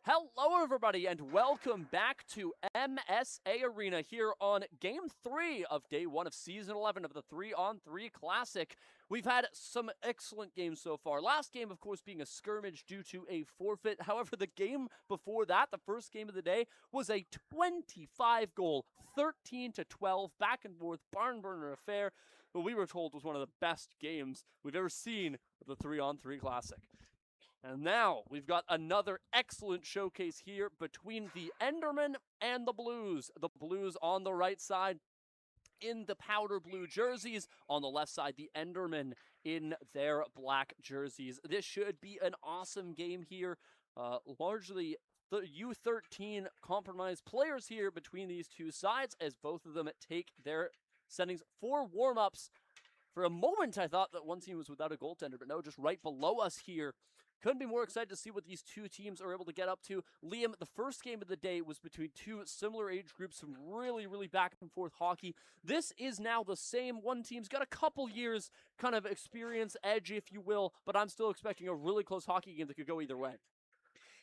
Hello, everybody, and welcome back to MSA Arena here on Game 3 of Day 1 of Season 11 of the 3-on-3 Classic. We've had some excellent games so far. Last game, of course, being a skirmish due to a forfeit. However, the game before that, the first game of the day, was a 25-goal, 13-12, back-and-forth barn-burner affair that we were told was one of the best games we've ever seen of the 3-on-3 Classic. And now we've got another excellent showcase here between the Endermen and the Blues. The Blues on the right side in the powder blue jerseys. On the left side, the Endermen in their black jerseys. This should be an awesome game here. Largely the U13 compromised players here between these two sides as both of them take their settings for warm-ups. For a moment, I thought that one team was without a goaltender, but no, just right below us here. Couldn't be more excited to see what these two teams are able to get up to. Liam, the first game of the day was between two similar age groups, some really back and forth hockey. This is now the same. One team's got a couple years kind of experience edge, if you will, but I'm still expecting a really close hockey game that could go either way.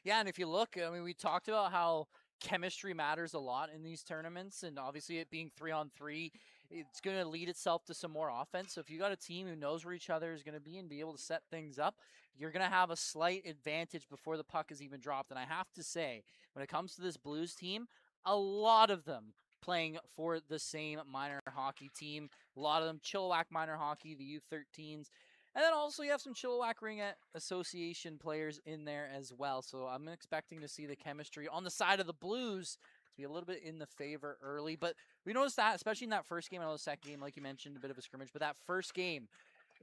Yeah, and if you look, I mean, we talked about how chemistry matters a lot in these tournaments, and obviously it being 3-on-3, it's going to lead itself to some more offense. So if you got a team who knows where each other is going to be and be able to set things up, you're going to have a slight advantage before the puck is even dropped. And I have to say, when it comes to this Blues team, a lot of them playing for the same minor hockey team. A lot of them Chilliwack minor hockey, the U13s. And then also you have some Chilliwack Ringette Association players in there as well. So I'm expecting to see the chemistry on the side of the Blues to be a little bit in the favor early. But we noticed that, especially in that first game. I know the second game, like you mentioned, a bit of a scrimmage. But that first game,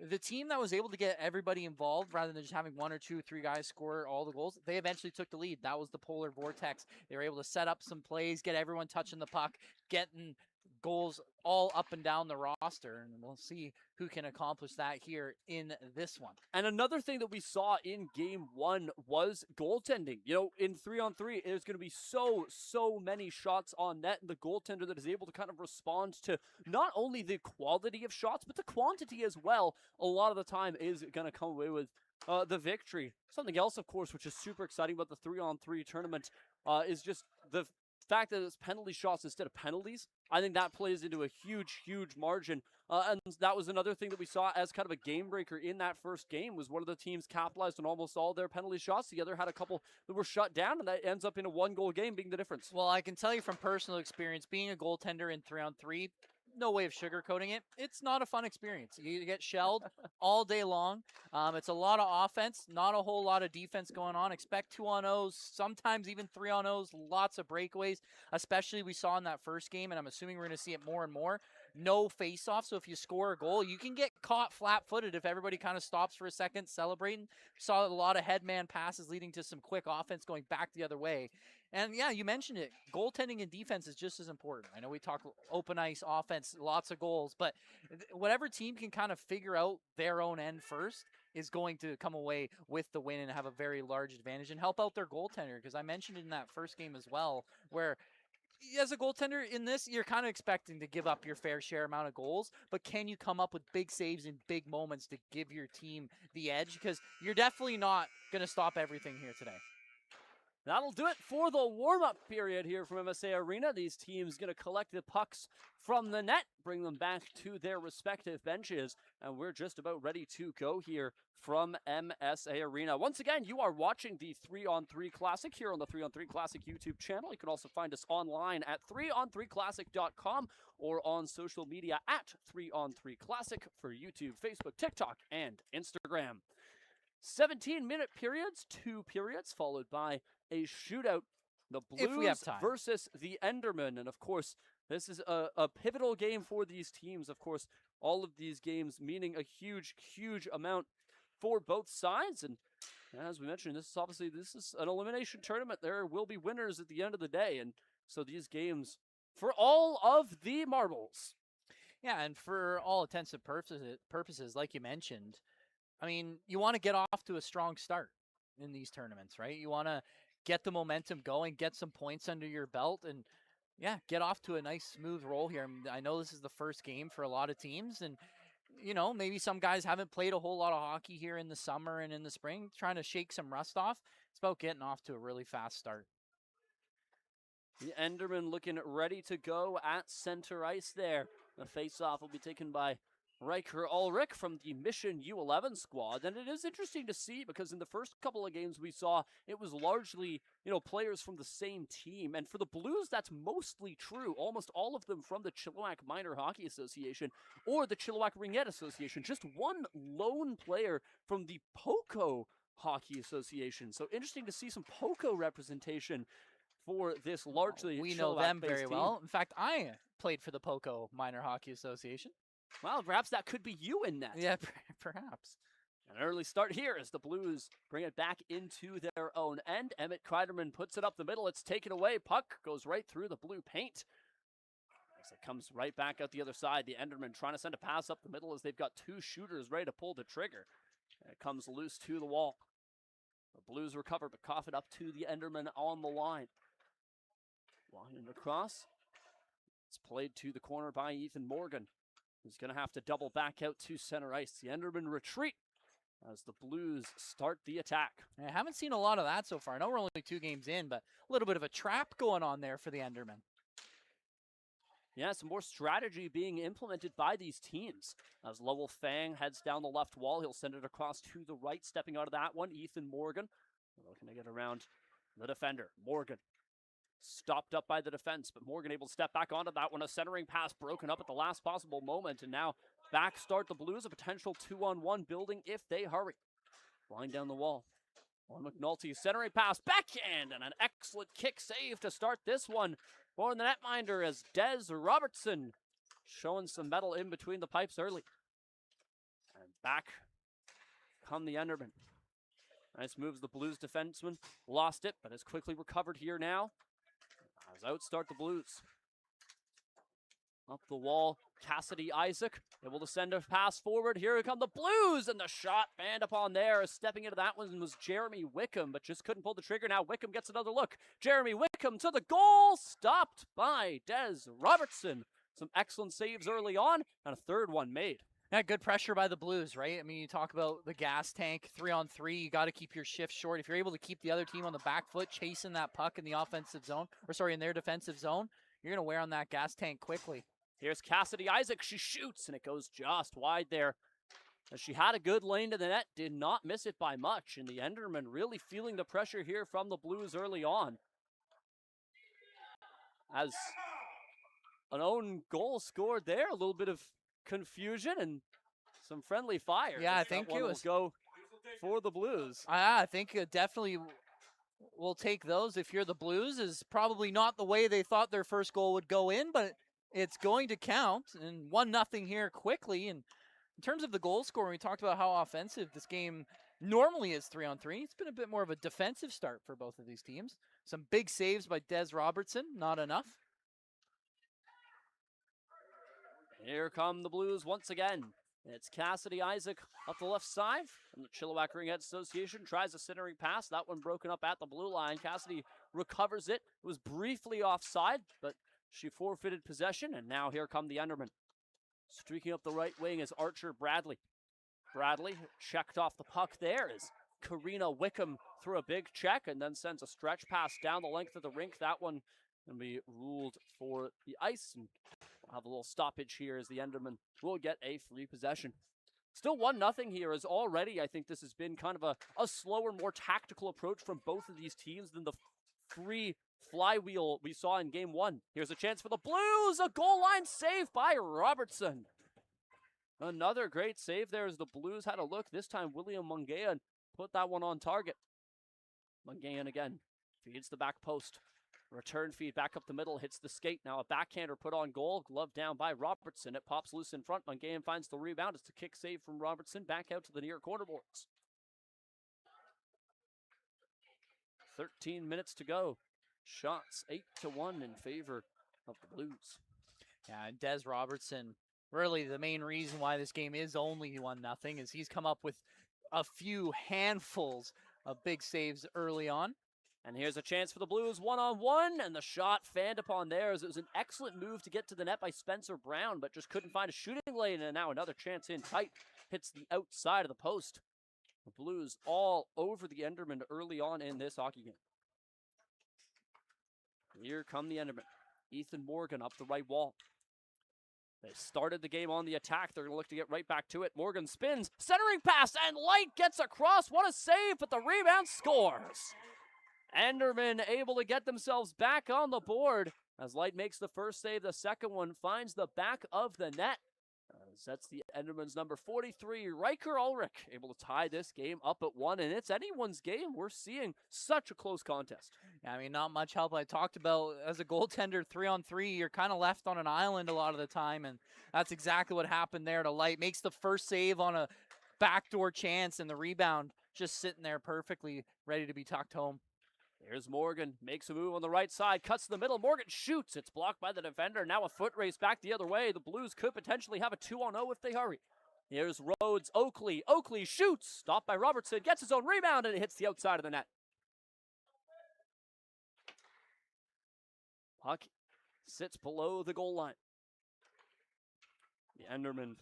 the team that was able to get everybody involved rather than just having 1 or 2 or 3 guys score all the goals, they eventually took the lead. That was the Polar Vortex. They were able to set up some plays, get everyone touching the puck, getting goals all up and down the roster, and we'll see who can accomplish that here in this one. And another thing that we saw in game 1 was goaltending. You know, in 3-on-3, there's going to be so many shots on net, and the goaltender that is able to kind of respond to not only the quality of shots, but the quantity as well, a lot of the time is going to come away with the victory. Something else, of course, which is super exciting about the 3-on-3 tournament is just the fact that it's penalty shots instead of penalties. I think that plays into a huge margin. And that was another thing that we saw as kind of a game breaker in that first game, was one of the teams capitalized on almost all their penalty shots. The other had a couple that were shut down, and that ends up in a 1-goal game being the difference. Well, I can tell you from personal experience, being a goaltender in 3-on-3, no way of sugarcoating it. It's not a fun experience. You get shelled all day long. It's a lot of offense, not a whole lot of defense going on. Expect 2-on-0s, sometimes even 3-on-0s, lots of breakaways, especially we saw in that first game, and I'm assuming we're going to see it more and more. No face-off, so if you score a goal, you can get caught flat-footed if everybody kind of stops for a second celebrating. Saw a lot of headman passes leading to some quick offense going back the other way. And yeah, you mentioned it. Goaltending and defense is just as important. I know we talk open ice offense, lots of goals, but whatever team can kind of figure out their own end first is going to come away with the win and have a very large advantage and help out their goaltender. Because I mentioned it in that first game as well, where as a goaltender in this, you're kind of expecting to give up your fair share amount of goals, but can you come up with big saves in big moments to give your team the edge? Because you're definitely not going to stop everything here today. That'll do it for the warm-up period here from MSA Arena. These teams going to collect the pucks from the net, bring them back to their respective benches, and we're just about ready to go here from MSA Arena. Once again, you are watching the 3-on-3 Classic here on the 3-on-3 Classic YouTube channel. You can also find us online at 3on3classic.com or on social media at 3on3 Classic for YouTube, Facebook, TikTok, and Instagram. 17-minute periods, 2 periods, followed by a shootout. The Blues versus the Endermen. And of course, this is a pivotal game for these teams. Of course, all of these games meaning a huge amount for both sides. And as we mentioned, this is an elimination tournament. There will be winners at the end of the day. And so these games, for all of the marbles. Yeah, and for all intents and purposes, like you mentioned, I mean, you want to get off to a strong start in these tournaments, right? You want to get the momentum going, get some points under your belt, and yeah, get off to a nice smooth roll here. I know this is the first game for a lot of teams, and you know, maybe some guys haven't played a whole lot of hockey here in the summer and in the spring, trying to shake some rust off. It's about getting off to a really fast start. The Enderman looking ready to go at center ice there. The face-off will be taken by Riker Ulrich from the Mission U11 squad. And it is interesting to see because in the first couple of games we saw, it was largely, players from the same team. And for the Blues, that's mostly true. Almost all of them from the Chilliwack Minor Hockey Association or the Chilliwack Ringette Association. Just one lone player from the Poco Hockey Association. So interesting to see some Poco representation for this largely we know them very team. well. In fact, I played for the Poco Minor Hockey Association. Well, perhaps that could be you in that. Yeah, perhaps. An early start here as the Blues bring it back into their own end. Emmett Kreiderman puts it up the middle. It's taken away. Puck goes right through the blue paint. As it comes right back out the other side. The Enderman trying to send a pass up the middle as they've got two shooters ready to pull the trigger. And it comes loose to the wall. The Blues recover, but cough it up to the Enderman on the line. Line across. It's played to the corner by Ethan Morgan, who's going to have to double back out to center ice. The Enderman retreat as the Blues start the attack. I haven't seen a lot of that so far. I know we're only 2 games in, but a little bit of a trap going on there for the Enderman. Yeah, some more strategy being implemented by these teams. As Lowell Fang heads down the left wall, he'll send it across to the right. Stepping out of that one, Ethan Morgan. Looking to get around the defender. Morgan stopped up by the defense, but Morgan able to step back onto that one. A centering pass broken up at the last possible moment, and now back start the Blues. A potential 2-on-1 building if they hurry. Flying down the wall. On McNulty, centering pass, backhand, and an excellent kick save to start this one for the netminder as Des Robertson showing some metal in between the pipes early. And back come the Enderman. Nice moves the Blues defenseman. Lost it, but has quickly recovered here now. As outstart the Blues. Up the wall, Cassidy Isaac able to send a pass forward. Here come the Blues, and the shot banned upon there. Stepping into that one was Jeremy Wickham, but just couldn't pull the trigger. Now Wickham gets another look. Jeremy Wickham to the goal, stopped by Des Robertson. Some excellent saves early on, and a third one made. Yeah, good pressure by the Blues, right? I mean, you talk about the gas tank, 3-on-3. You got to keep your shift short. If you're able to keep the other team on the back foot, chasing that puck in the offensive zone, in their defensive zone, you're going to wear on that gas tank quickly. Here's Cassidy Isaac. She shoots, and it goes just wide there. As she had a good lane to the net, did not miss it by much. And the Enderman really feeling the pressure here from the Blues early on. As an own goal scored there, a little bit of confusion and some friendly fire. Yeah, I think it was go for the Blues. I think it definitely will take those. If you're the Blues, is probably not the way they thought their first goal would go in, but it's going to count. And 1-0 here quickly. And in terms of the goal scoring, we talked about how offensive this game normally is 3-on-3. It's been a bit more of a defensive start for both of these teams. Some big saves by Des Robertson, not enough. Here come the Blues once again. It's Cassidy Isaac up the left side from the Chilliwack Ringette Association. Tries a centering pass. That one broken up at the blue line. Cassidy recovers it. It was briefly offside, but she forfeited possession. And now here come the Endermen. Streaking up the right wing is Archer Bradley. Bradley checked off the puck there as Karina Wickham threw a big check and then sends a stretch pass down the length of the rink. That one going to be ruled for the ice. And we'll have a little stoppage here as the Enderman will get a free possession. Still 1-0 here, as already I think this has been kind of a slower, more tactical approach from both of these teams than the free flywheel we saw in game 1. Here's a chance for the Blues, a goal line save by Robertson. Another great save there as the Blues had a look. This time William Mungayan put that one on target. Mungayan again feeds the back post. Return feed back up the middle, hits the skate. Now a backhander put on goal, glove down by Robertson. It pops loose in front. Mungayan finds the rebound. It's a kick save from Robertson, back out to the near corner boards. 13 minutes to go. Shots 8-1 in favor of the Blues. Yeah, and Des Robertson, really the main reason why this game is only 1-0 is he's come up with a few handfuls of big saves early on. And here's a chance for the Blues, 1-on-1, and the shot fanned upon there as it was an excellent move to get to the net by Spencer Brown, but just couldn't find a shooting lane, and now another chance in tight. Hits the outside of the post. The Blues all over the Enderman early on in this hockey game. Here come the Endermen. Ethan Morgan up the right wall. They started the game on the attack. They're going to look to get right back to it. Morgan spins, centering pass, and Light gets across. What a save, but the rebound scores. Enderman able to get themselves back on the board as Light makes the first save. The second one finds the back of the net. That's the Enderman's number 43, Riker Ulrich, able to tie this game up at 1, and it's anyone's game. We're seeing such a close contest. Yeah, I mean, not much help. I talked about as a goaltender 3-on-3, you're kind of left on an island a lot of the time, and that's exactly what happened there to Light. Makes the first save on a backdoor chance, and the rebound just sitting there perfectly ready to be tucked home. Here's Morgan, makes a move on the right side, cuts to the middle. Morgan shoots. It's blocked by the defender. Now a foot race back the other way. The Blues could potentially have a 2-on-0 if they hurry. Here's Rhodes, Oakley. Oakley shoots. Stopped by Robertson. Gets his own rebound, and it hits the outside of the net. Puck sits below the goal line. The Enderman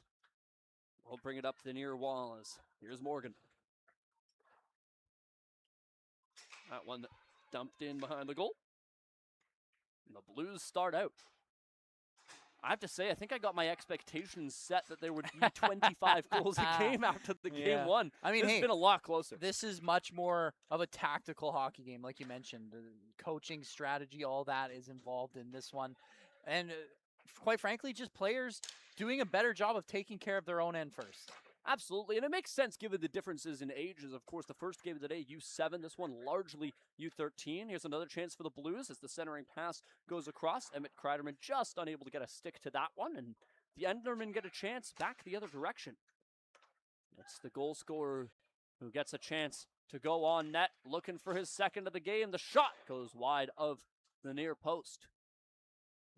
will bring it up to the near wall. Here's Morgan. That one dumped in behind the goal. And the Blues start out. I have to say, I think I got my expectations set that there would be 25 goals a game after the game one. I mean, it's been a lot closer. This is much more of a tactical hockey game, like you mentioned. The coaching strategy, all that is involved in this one. And quite frankly, just players doing a better job of taking care of their own end first. Absolutely, and it makes sense given the differences in ages. Of course, the first game of the day, U7, this one largely U13. Here's another chance for the Blues as the centering pass goes across. Emmett Kreiderman just unable to get a stick to that one, and the Endermen get a chance back the other direction. It's the goal scorer who gets a chance to go on net, looking for his second of the game. The shot goes wide of the near post.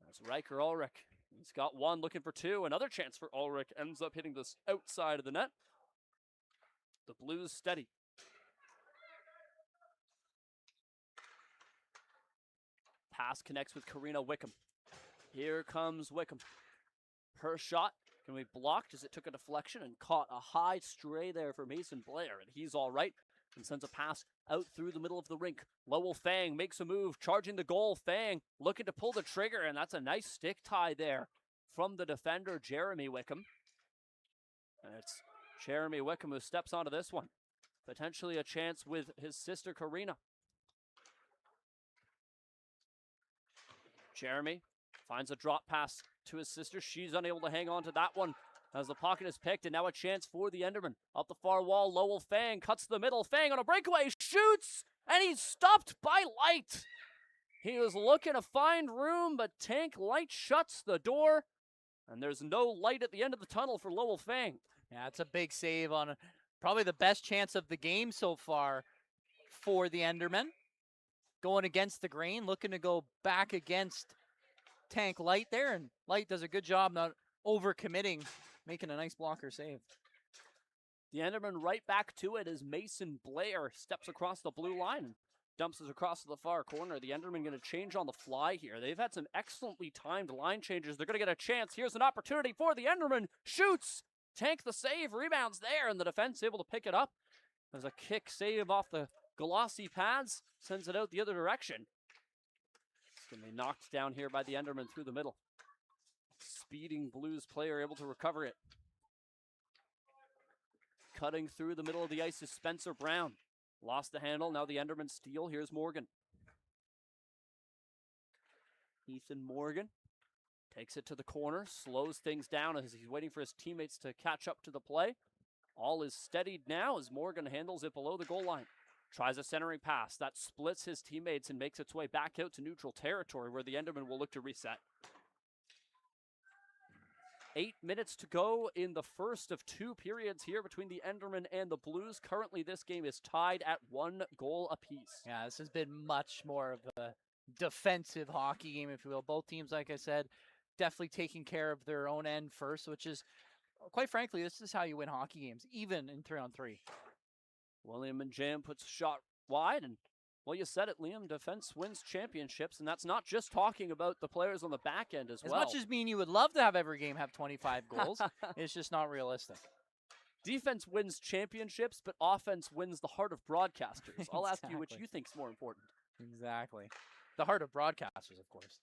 That's Riker Ulrich. He's got one, looking for two. Another chance for Ulrich, ends up hitting this outside of the net. The Blues steady. Pass connects with Karina Wickham. Here comes Wickham. Her shot can be blocked as it took a deflection and caught a high stray there for Mason Blair, and he's all right and sends a pass out through the middle of the rink. Lowell Fang makes a move, charging the goal. Fang looking to pull the trigger, and that's a nice stick tie there from the defender, Jeremy Wickham. And it's Jeremy Wickham who steps onto this one. Potentially a chance with his sister, Karina. Jeremy finds a drop pass to his sister. She's unable to hang on to that one as the pocket is picked, and now a chance for the Enderman. Up the far wall, Lowell Fang cuts to the middle. Fang on a breakaway, shoots, and he's stopped by Light. He was looking to find room, but Tank Light shuts the door, and there's no light at the end of the tunnel for Lowell Fang. Yeah, it's a big save on probably the best chance of the game so far for the Endermen. Going against the grain, looking to go back against Tank Light there, and Light does a good job not overcommitting, making a nice blocker save. The Enderman right back to it as Mason Blair steps across the blue line and dumps it across to the far corner. The Enderman going to change on the fly here. They've had some excellently timed line changes. They're going to get a chance. Here's an opportunity for the Enderman. Shoots. Tank the save. Rebounds there, and the defense able to pick it up. There's a kick save off the glossy pads. Sends it out the other direction. It's going to be knocked down here by the Enderman through the middle. Speeding Blues player able to recover it. Cutting through the middle of the ice is Spencer Brown. Lost the handle, now the Enderman steal. Here's Morgan. Ethan Morgan takes it to the corner, slows things down as he's waiting for his teammates to catch up to the play. All is steadied now as Morgan handles it below the goal line. Tries a centering pass. That splits his teammates and makes its way back out to neutral territory where the Enderman will look to reset. 8 minutes to go in the first of two periods here between the Enderman and the Blues. Currently, this game is tied at 1 goal apiece. Yeah, this has been much more of a defensive hockey game, if you will. Both teams, like I said, definitely taking care of their own end first, which is, quite frankly, this is how you win hockey games, even in 3-on-3. William and Jam puts a shot wide, and well, you said it, Liam. Defense wins championships, and that's not just talking about the players on the back end as well. As much as me and you would love to have every game have 25 goals, it's just not realistic. Defense wins championships, but offense wins the heart of broadcasters. I'll ask you which Exactly. you think's more important. Exactly. The heart of broadcasters, of course.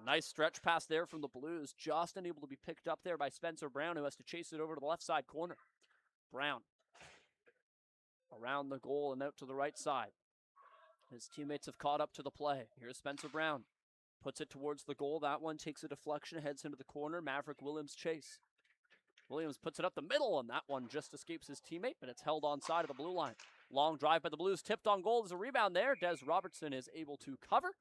Nice stretch pass there from the Blues, just unable to be picked up there by Spencer Brown, who has to chase it over to the left side corner. Brown around the goal and out to the right side. His teammates have caught up to the play. Here's Spencer Brown. Puts it towards the goal. That one takes a deflection, heads into the corner. Maverick Williams chase. Williams puts it up the middle, and that one just escapes his teammate, but it's held onside of the blue line. Long drive by the Blues, tipped on goal. There's a rebound there. Des Robertson is able to cover.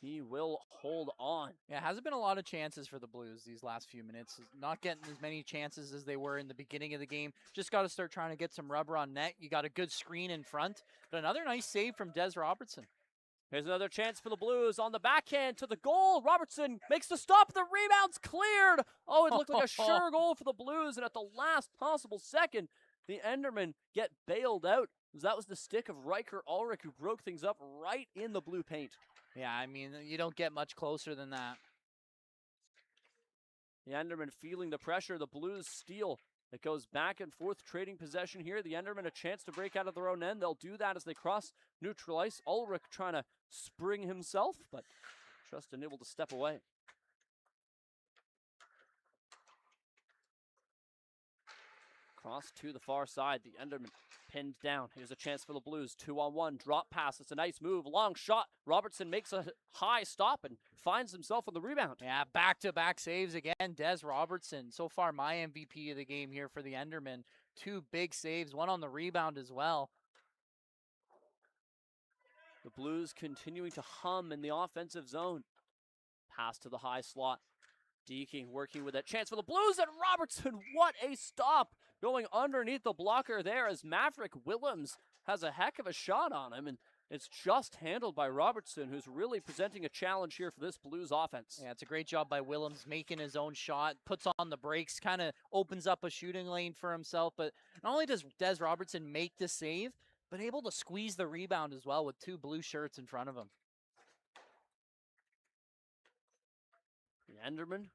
He will hold on. Yeah, hasn't been a lot of chances for the Blues these last few minutes. Not getting as many chances as they were in the beginning of the game. Just got to start trying to get some rubber on net. You got a good screen in front, but another nice save from Des Robertson. Here's another chance for the Blues on the backhand to the goal. Robertson makes the stop. The rebound's cleared. Oh, it looked like a sure goal for the Blues, and at the last possible second, the Endermen get bailed out. That was the stick of Riker Ulrich, who broke things up right in the blue paint. Yeah, I mean, you don't get much closer than that. The Endermen feeling the pressure. The Blues steal. It goes back and forth, trading possession here. The Endermen a chance to break out of their own end. They'll do that as they cross neutral ice. Ulrich trying to spring himself, but just unable to step away. Cross to the far side. The Endermen pinned down. Here's a chance for the Blues. 2-on-1. Drop pass. It's a nice move. Long shot. Robertson makes a high stop and finds himself on the rebound. Yeah, back-to-back saves again. Des Robertson. So far, my MVP of the game here for the Endermen. 2 big saves. One on the rebound as well. The Blues continuing to hum in the offensive zone. Pass to the high slot. Deaking working with that chance for the Blues, and Robertson, what a stop! Going underneath the blocker there as Maverick Williams has a heck of a shot on him, and it's just handled by Robertson, who's really presenting a challenge here for this Blues offense. Yeah, it's a great job by Williams making his own shot, puts on the brakes, kind of opens up a shooting lane for himself, but not only does Des Robertson make the save, but able to squeeze the rebound as well with 2 blue shirts in front of him. The Endermen,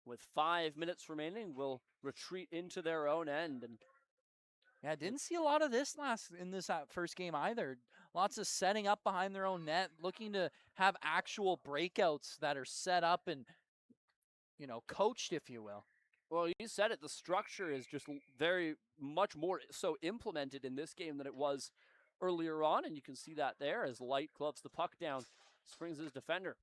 with 5 minutes remaining, will retreat into their own end. And yeah, didn't see a lot of this in this first game either. Lots of setting up behind their own net, looking to have actual breakouts that are set up and, you know, coached, if you will. Well, you said it. The structure is just very much more so implemented in this game than it was earlier on, and you can see that there as Light gloves the puck down, springs his defender.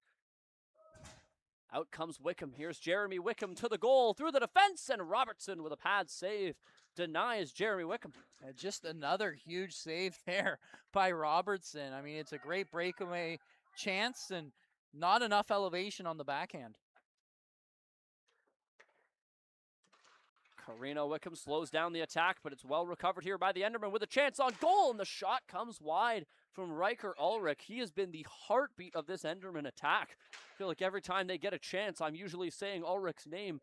Out comes Wickham. Here's Jeremy Wickham to the goal through the defense, and Robertson with a pad save denies Jeremy Wickham. And just another huge save there by Robertson. I mean, it's a great breakaway chance and not enough elevation on the backhand. Karina Wickham slows down the attack, but it's well recovered here by the Enderman with a chance on goal, and the shot comes wide from Riker Ulrich. He has been the heartbeat of this Enderman attack. I feel like every time they get a chance, I'm usually saying Ulrich's name.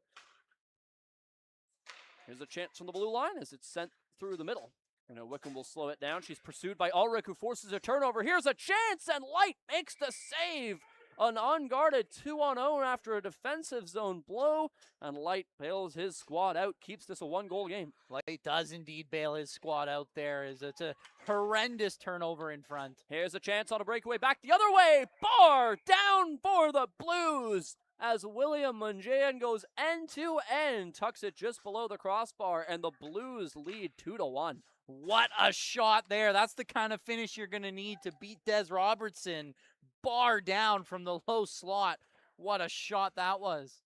Here's a chance from the blue line as it's sent through the middle. Wickham will slow it down. She's pursued by Ulrich, who forces a turnover. Here's a chance, and Light makes the save. An unguarded 2-on-0 after a defensive zone blow, and Light bails his squad out, keeps this a 1-goal game. Light does indeed bail his squad out there, as it's a horrendous turnover in front. Here's a chance on a breakaway back the other way. Bar down for the Blues as William Munjayan goes end-to-end, tucks it just below the crossbar, and the Blues lead 2-1. What a shot there. That's the kind of finish you're going to need to beat Des Robertson. Bar down from the low slot. What a shot that was.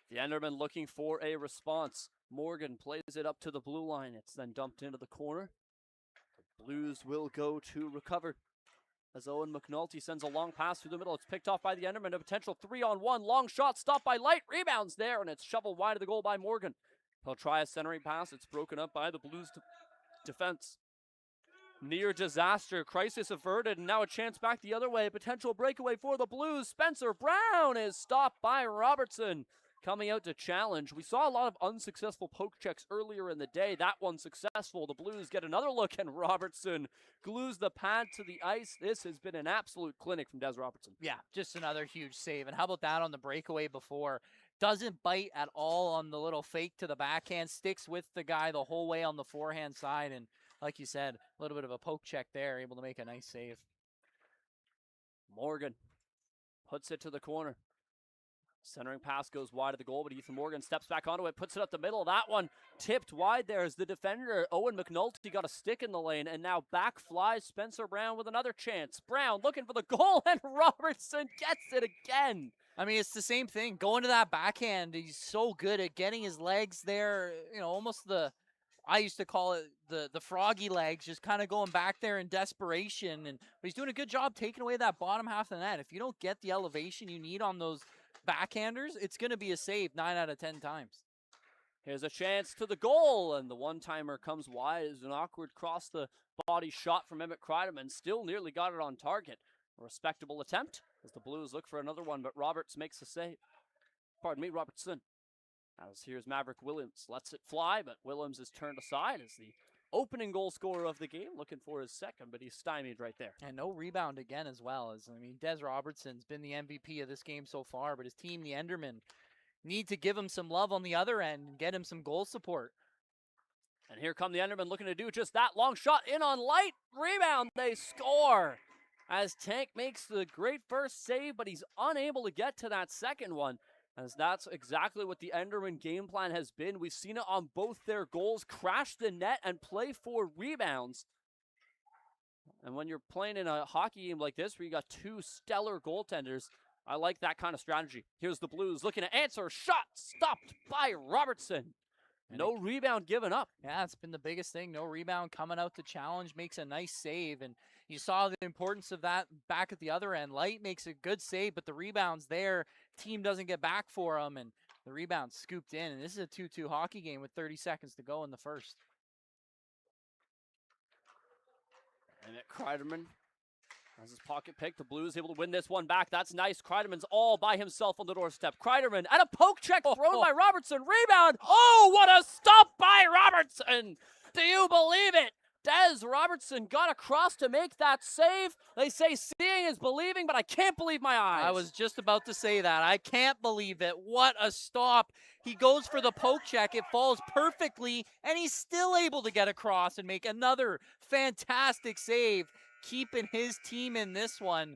The Enderman looking for a response. Morgan plays it up to the blue line. It's then dumped into the corner. The Blues will go to recover as Owen McNulty sends a long pass through the middle. It's picked off by the Enderman. A potential 3-on-1. Long shot stopped by Light. Rebounds there, and it's shoveled wide of the goal by Morgan. He'll try a centering pass. It's broken up by the Blues defense. Near disaster, crisis averted, and now a chance back the other way. Potential breakaway for the Blues. Spencer Brown is stopped by Robertson, coming out to challenge. We saw a lot of unsuccessful poke checks earlier in the day. That one successful. The Blues get another look, and Robertson glues the pad to the ice. This has been an absolute clinic from Des Robertson. Yeah, just another huge save. And how about that on the breakaway before? doesn't bite at all on the little fake to the backhand, sticks with the guy the whole way on the forehand side, and like you said, a little bit of a poke check there, able to make a nice save. Morgan puts it to the corner. Centering pass goes wide of the goal, but Ethan Morgan steps back onto it, puts it up the middle. That one tipped wide there as the defender, Owen McNulty, got a stick in the lane, and now back flies Spencer Brown with another chance. Brown looking for the goal, and Robertson gets it again. I mean, it's the same thing. Going to that backhand, he's so good at getting his legs there, almost I used to call it the froggy legs, just kind of going back there in desperation. But he's doing a good job taking away that bottom half of the net. If you don't get the elevation you need on those backhanders, it's going to be a save 9 out of 10 times. Here's a chance to the goal, and the one-timer comes wide as an awkward cross-the-body shot from Emmett Kreideman. Still nearly got it on target. A respectable attempt as the Blues look for another one, but Roberts makes a save. Robertson. As here's Maverick Williams. Lets it fly, but Williams is turned aside as the opening goal scorer of the game, looking for his second, but he's stymied right there. And no rebound again as well. Des Robertson's been the MVP of this game so far, but his team, the Endermen, need to give him some love on the other end and get him some goal support. And here come the Endermen looking to do just that. Long shot in on light. Rebound. They score. As Tank makes the great first save, but he's unable to get to that second one. As that's exactly what the Enderman game plan has been. We've seen it on both their goals. Crash the net and play for rebounds. And when you're playing in a hockey game like this where you got two stellar goaltenders, I like that kind of strategy. Here's the Blues looking to answer. Shot stopped by Robertson. No rebound given up. Yeah, it's been the biggest thing. No rebound coming out to challenge, makes a nice save. And you saw the importance of that back at the other end. Light makes a good save, but the rebound's there. Team doesn't get back for him, and the rebound scooped in. And this is a 2-2 hockey game with 30 seconds to go in the first. And at Kreideman has his pocket pick. The Blues able to win this one back. That's nice. Kreideman's all by himself on the doorstep. Kreideman and a poke check thrown by Robertson. Rebound. Oh, what a stop by Robertson. Do you believe it? Des Robertson got across to make that save. They say seeing is believing, but I can't believe my eyes. I was just about to say that. I can't believe it. What a stop. He goes for the poke check. It falls perfectly, and he's still able to get across and make another fantastic save, keeping his team in this one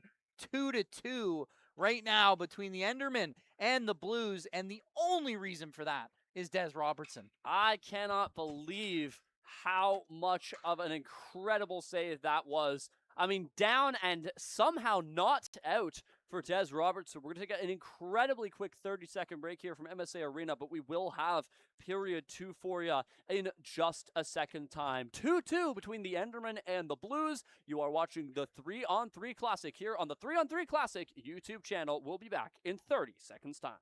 2-2 right now between the Endermen and the Blues, and the only reason for that is Des Robertson. I cannot believe how much of an incredible save that was. I mean, down and somehow not out for Des Robertson. We're going to take an incredibly quick 30-second break here from MSA Arena, but we will have period 2 for you in just a second time. 2-2 between the Endermen and the Blues. You are watching the 3-on-3 Classic here on the 3-on-3 Classic YouTube channel. We'll be back in 30 seconds time.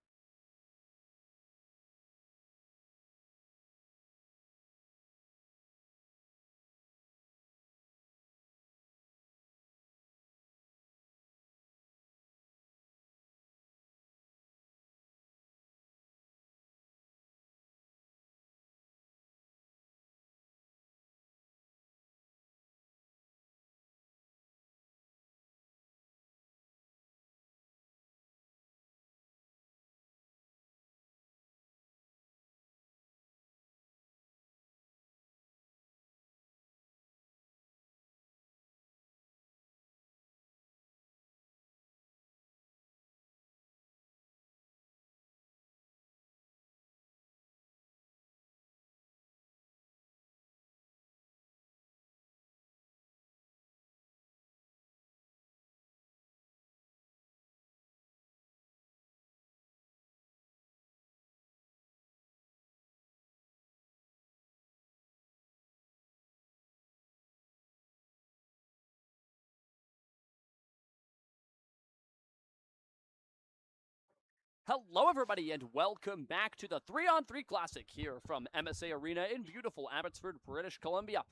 Hello, everybody, and welcome back to the 3-on-3 Classic here from MSA Arena in beautiful Abbotsford, British Columbia.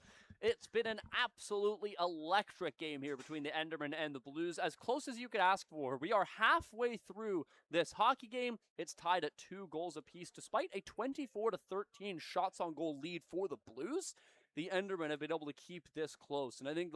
It's been an absolutely electric game here between the Endermen and the Blues, as close as you could ask for. We are halfway through this hockey game. It's tied at 2 goals apiece, despite a 24-13 shots on goal lead for the Blues. the Endermen have been able to keep this close. And I think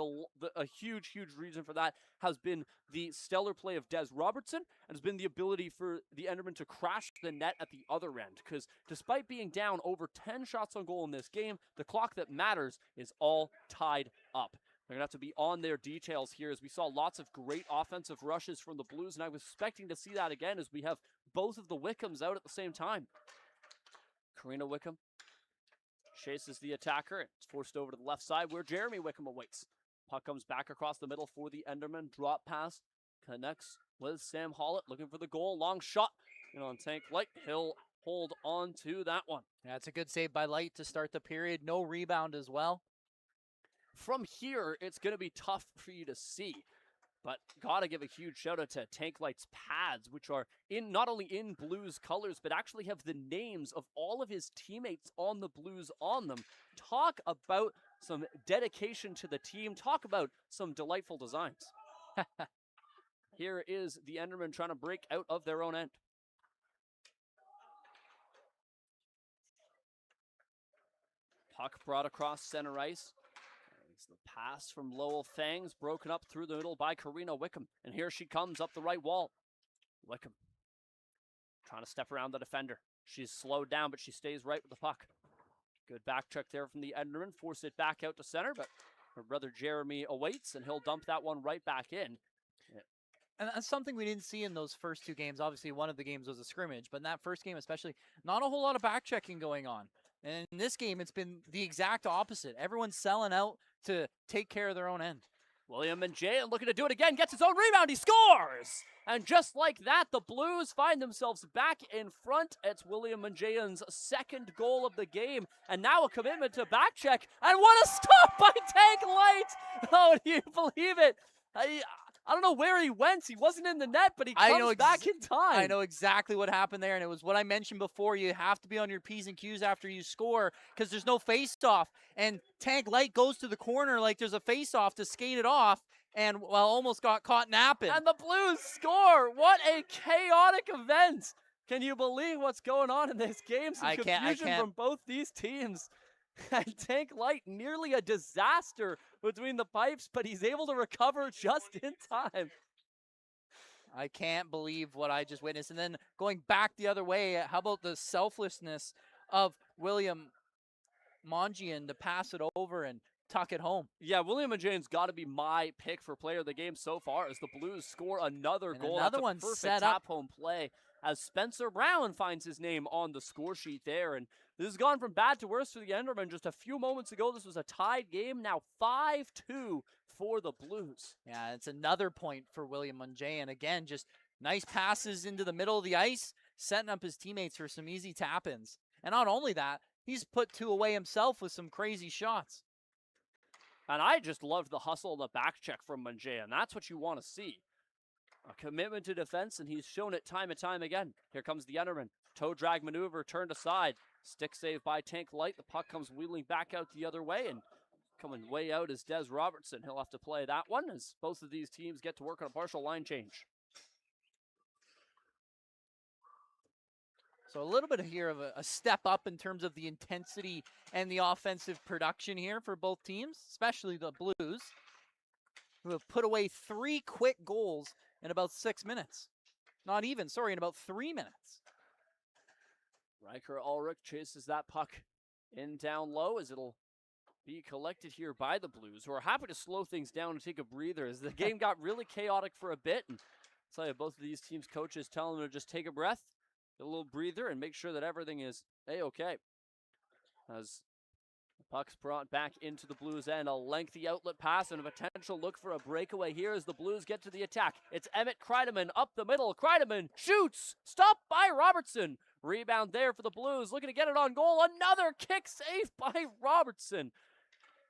a huge reason for that has been the stellar play of Des Robertson, and has been the ability for the Endermen to crash the net at the other end. Because despite being down over 10 shots on goal in this game, the clock that matters is all tied up. They're going to have to be on their details here, as we saw lots of great offensive rushes from the Blues, and I was expecting to see that again as we have both of the Wickhams out at the same time. Karina Wickham chases the attacker. It's forced over to the left side where Jeremy Wickham awaits. Puck comes back across the middle for the Enderman. Drop pass connects with Sam Hollett, looking for the goal. Long shot on Tank Light. He'll hold on to that one. Yeah, it's a good save by Light to start the period. No rebound as well. From here, it's going to be tough for you to see. But gotta give a huge shout out to Tank Light's pads, which are not only in Blues colors, but actually have the names of all of his teammates on the Blues on them. Talk about some dedication to the team. Talk about some delightful designs. Here is the Enderman trying to break out of their own end. Puck brought across center ice. The pass from Lowell Fangs, broken up through the middle by Karina Wickham. And here she comes up the right wall. Wickham trying to step around the defender. She's slowed down, but she stays right with the puck. Good back check there from the Enderman. Force it back out to center, but her brother Jeremy awaits, and he'll dump that one right back in. Yeah. And that's something we didn't see in those first two games. Obviously, one of the games was a scrimmage, but in that first game especially, not a whole lot of back checking going on. And in this game, it's been the exact opposite. Everyone's selling out to take care of their own end. William Manjayan looking to do it again, gets his own rebound, he scores! And just like that, the Blues find themselves back in front. It's William Manjayan's second goal of the game, and now a commitment to back check, and what a stop by Tank Light! Oh, do you believe it? I don't know where he went. He wasn't in the net, but he comes back in time. I know exactly what happened there, and it was what I mentioned before. You have to be on your P's and Q's after you score because there's no face-off. And Tank Light goes to the corner like there's a face-off to skate it off, and almost got caught napping. And the Blues score. What a chaotic event. Can you believe what's going on in this game? Some confusion from both these teams. And Tank Light, nearly a disaster between the pipes, but he's able to recover just in time. I can't believe what I just witnessed. And then going back the other way, how about the selflessness of William Manjayan to pass it over and tuck it home? Yeah, William Manjayan's got to be my pick for player of the game so far, as the Blues score another goal. Another one perfect set tap up. Home play, as Spencer Brown finds his name on the score sheet there. And this has gone from bad to worse for the Endermen. Just a few moments ago, this was a tied game. Now 5-2 for the Blues. Yeah, it's another point for William Manjayan. Again, just nice passes into the middle of the ice, setting up his teammates for some easy tap-ins. And not only that, he's put two away himself with some crazy shots. And I just loved the hustle and the back check from Manjayan. That's what you want to see. A commitment to defense, and he's shown it time and time again. Here comes the Enderman. Toe drag maneuver, turned aside. Stick save by Tank Light. The puck comes wheeling back out the other way, and coming way out is Des Robertson. He'll have to play that one as both of these teams get to work on a partial line change. So a little bit here of a step up in terms of the intensity and the offensive production here for both teams, especially the Blues, who have put away 3 quick goals in about 6 minutes. Not even, sorry, in about 3 minutes. Riker Ulrich chases that puck in down low, as it'll be collected here by the Blues, who are happy to slow things down and take a breather, as the game got really chaotic for a bit. And I'll tell you, both of these teams' coaches telling them to just take a breath, get a little breather, and make sure that everything is A-okay. As the puck's brought back into the Blues end, a lengthy outlet pass and a potential look for a breakaway here as the Blues get to the attack. It's Emmett Kreideman up the middle. Kreideman shoots, stopped by Robertson. Rebound there for the Blues, looking to get it on goal. Another kick save by Robertson.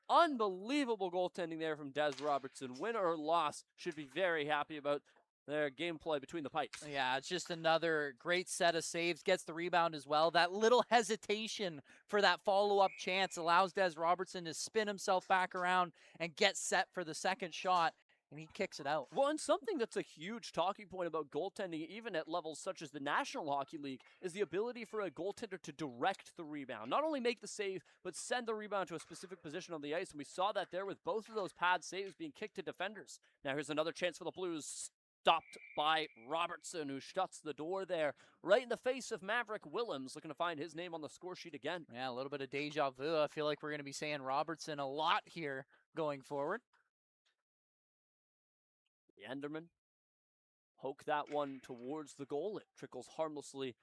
Unbelievable goaltending there from Des Robertson. Win or loss, should be very happy about their gameplay between the pipes. Yeah, it's just another great set of saves. Gets the rebound as well. That little hesitation for that follow-up chance allows Des Robertson to spin himself back around and get set for the second shot. and he kicks it out. Well, and something that's a huge talking point about goaltending, even at levels such as the National Hockey League, is the ability for a goaltender to direct the rebound. Not only make the save, but send the rebound to a specific position on the ice. And we saw that there with both of those pad saves being kicked to defenders. Now here's another chance for the Blues. Stopped by Robertson, who shuts the door there, right in the face of Maverick Willems, looking to find his name on the score sheet again. Yeah, a little bit of deja vu. I feel like we're going to be saying Robertson a lot here going forward. The Enderman poke that one towards the goal. It trickles harmlessly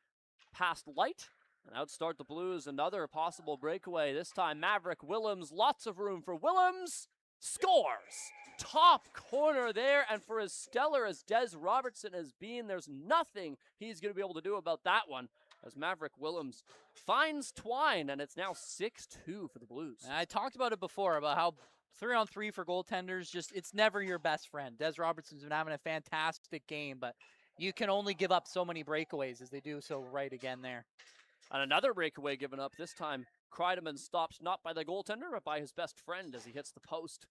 past Light. And outstart the Blues. Another possible breakaway. This time Maverick Willems. Lots of room for Willems. Scores! Top corner there. And for as stellar as Des Robertson has been, there's nothing he's going to be able to do about that one. As Maverick Willems finds Twine. And it's now 6-2 for the Blues. And I talked about it before, about how 3-on-3 for goaltenders, it's never your best friend. Des Robertson's been having a fantastic game, but you can only give up so many breakaways as they do so right again there. And another breakaway given up, this time Kreideman stopped not by the goaltender, but by his best friend as he hits the post.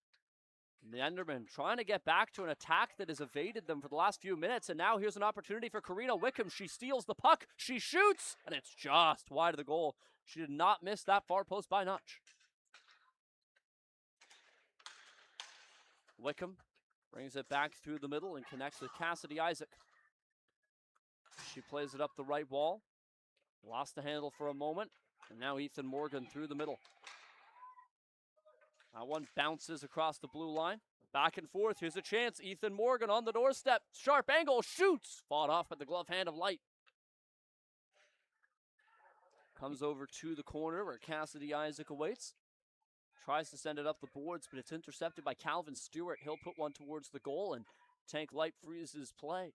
And the Enderman trying to get back to an attack that has evaded them for the last few minutes, and now here's an opportunity for Karina Wickham. She steals the puck, she shoots, and it's just wide of the goal. She did not miss that far post by much. Wickham brings it back through the middle and connects with Cassidy Isaac. She plays it up the right wall. Lost the handle for a moment. And now Ethan Morgan through the middle. That one bounces across the blue line. Back and forth. Here's a chance. Ethan Morgan on the doorstep. Sharp angle. Shoots. Fought off at the glove hand of Light. Comes over to the corner where Cassidy Isaac awaits. Tries to send it up the boards, but it's intercepted by Calvin Stewart. He'll put one towards the goal, and Tank Light freezes play.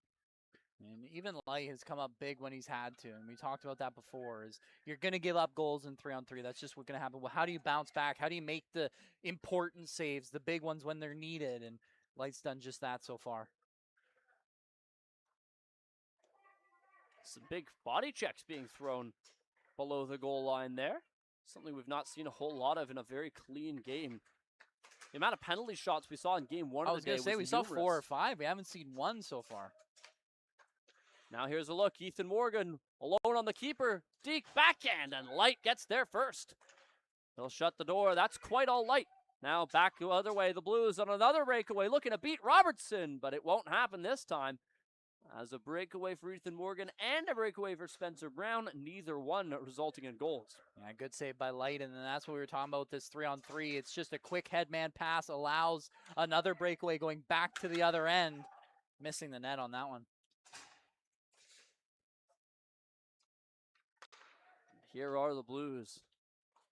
And even Light has come up big when he's had to, and we talked about that before, is you're going to give up goals in 3-on-3. That's just what's going to happen. Well, how do you bounce back? How do you make the important saves, the big ones when they're needed? And Light's done just that so far. Some big body checks being thrown below the goal line there. Something we've not seen a whole lot of in a very clean game. The amount of penalty shots we saw in game one of the day was we saw numerous. 4 or 5. We haven't seen one so far. Now here's a look. Ethan Morgan alone on the keeper. Deke backhand, and Light gets there first. He'll shut the door. That's quite all Light. Now back the other way. The Blues on another breakaway looking to beat Robertson, but it won't happen this time. As a breakaway for Ethan Morgan and a breakaway for Spencer Brown, neither one resulting in goals. Yeah, good save by Light, and then that's what we were talking about with this 3-on-3. It's just a quick headman pass, allows another breakaway going back to the other end. Missing the net on that one. Here are the Blues.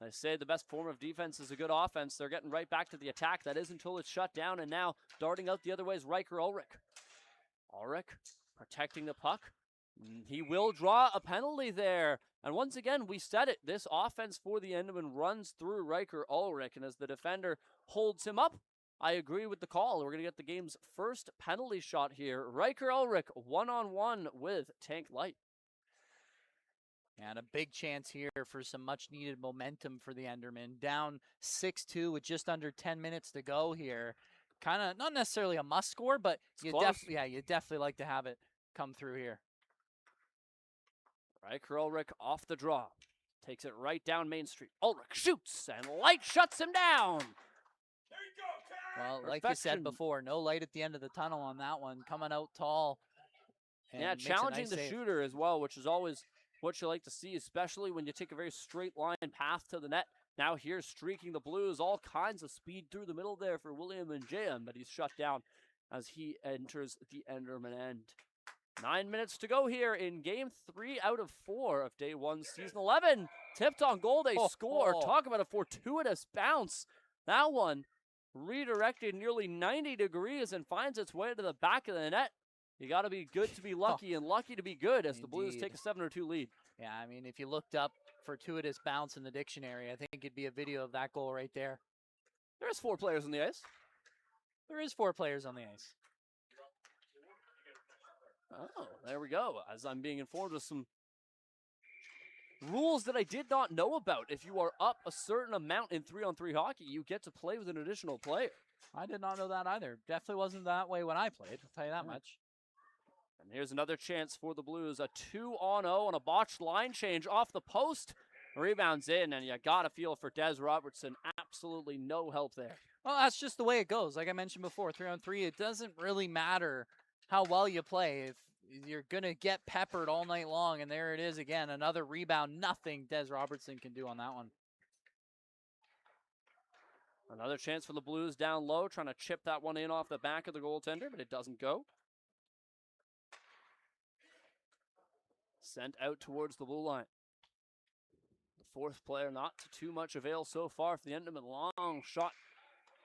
I say the best form of defense is a good offense. They're getting right back to the attack. That is until it's shut down, and now darting out the other way is Riker Ulrich. Ulrich protecting the puck. He will draw a penalty there. And once again, we said it. This offense for the Enderman runs through Riker Ulrich. And as the defender holds him up, I agree with the call. We're going to get the game's first penalty shot here. Riker Ulrich one-on-one with Tank Light. And a big chance here for some much-needed momentum for the Enderman. Down 6-2 with just under 10 minutes to go here. Kind of not necessarily a must score, but you definitely like to have it come through here. Riker Ulrich off the draw. Takes it right down Main Street. Ulrich shoots, and Light shuts him down. There you go, well, like you said before, no light at the end of the tunnel on that one. Coming out tall. Yeah, challenging the shooter as well, which is always what you like to see, especially when you take a very straight line path to the net. Now here streaking the Blues, all kinds of speed through the middle there for William and J.M., but he's shut down as he enters the Enderman end. 9 minutes to go here in game 3 out of 4 of day 1, season 11. Tipped on goal, they score. Talk about a fortuitous bounce. That one redirected nearly 90 degrees and finds its way to the back of the net. You got to be good to be lucky and lucky to be good as the Blues take a 7-2 lead. Yeah, I mean, if you looked up fortuitous bounce in the dictionary, I think it'd be a video of that goal right there. There's 4 players on the ice. There is 4 players on the ice. Oh, there we go. As I'm being informed of some rules that I did not know about. If you are up a certain amount in 3-on-3 hockey, you get to play with an additional player. I did not know that either. Definitely wasn't that way when I played, I'll tell you that Yeah. much. And here's another chance for the Blues. A 2-on-0 on a botched line change off the post. Rebounds in, and you got to feel for Des Robertson. Absolutely no help there. Well, that's just the way it goes. Like I mentioned before, 3-on-3, it doesn't really matter how well you play. If you're going to get peppered all night long, and there it is again, another rebound. Nothing Des Robertson can do on that one. Another chance for the Blues down low, trying to chip that one in off the back of the goaltender, but it doesn't go. Sent out towards the blue line. The fourth player not to too much avail so far for the Enderman. Long shot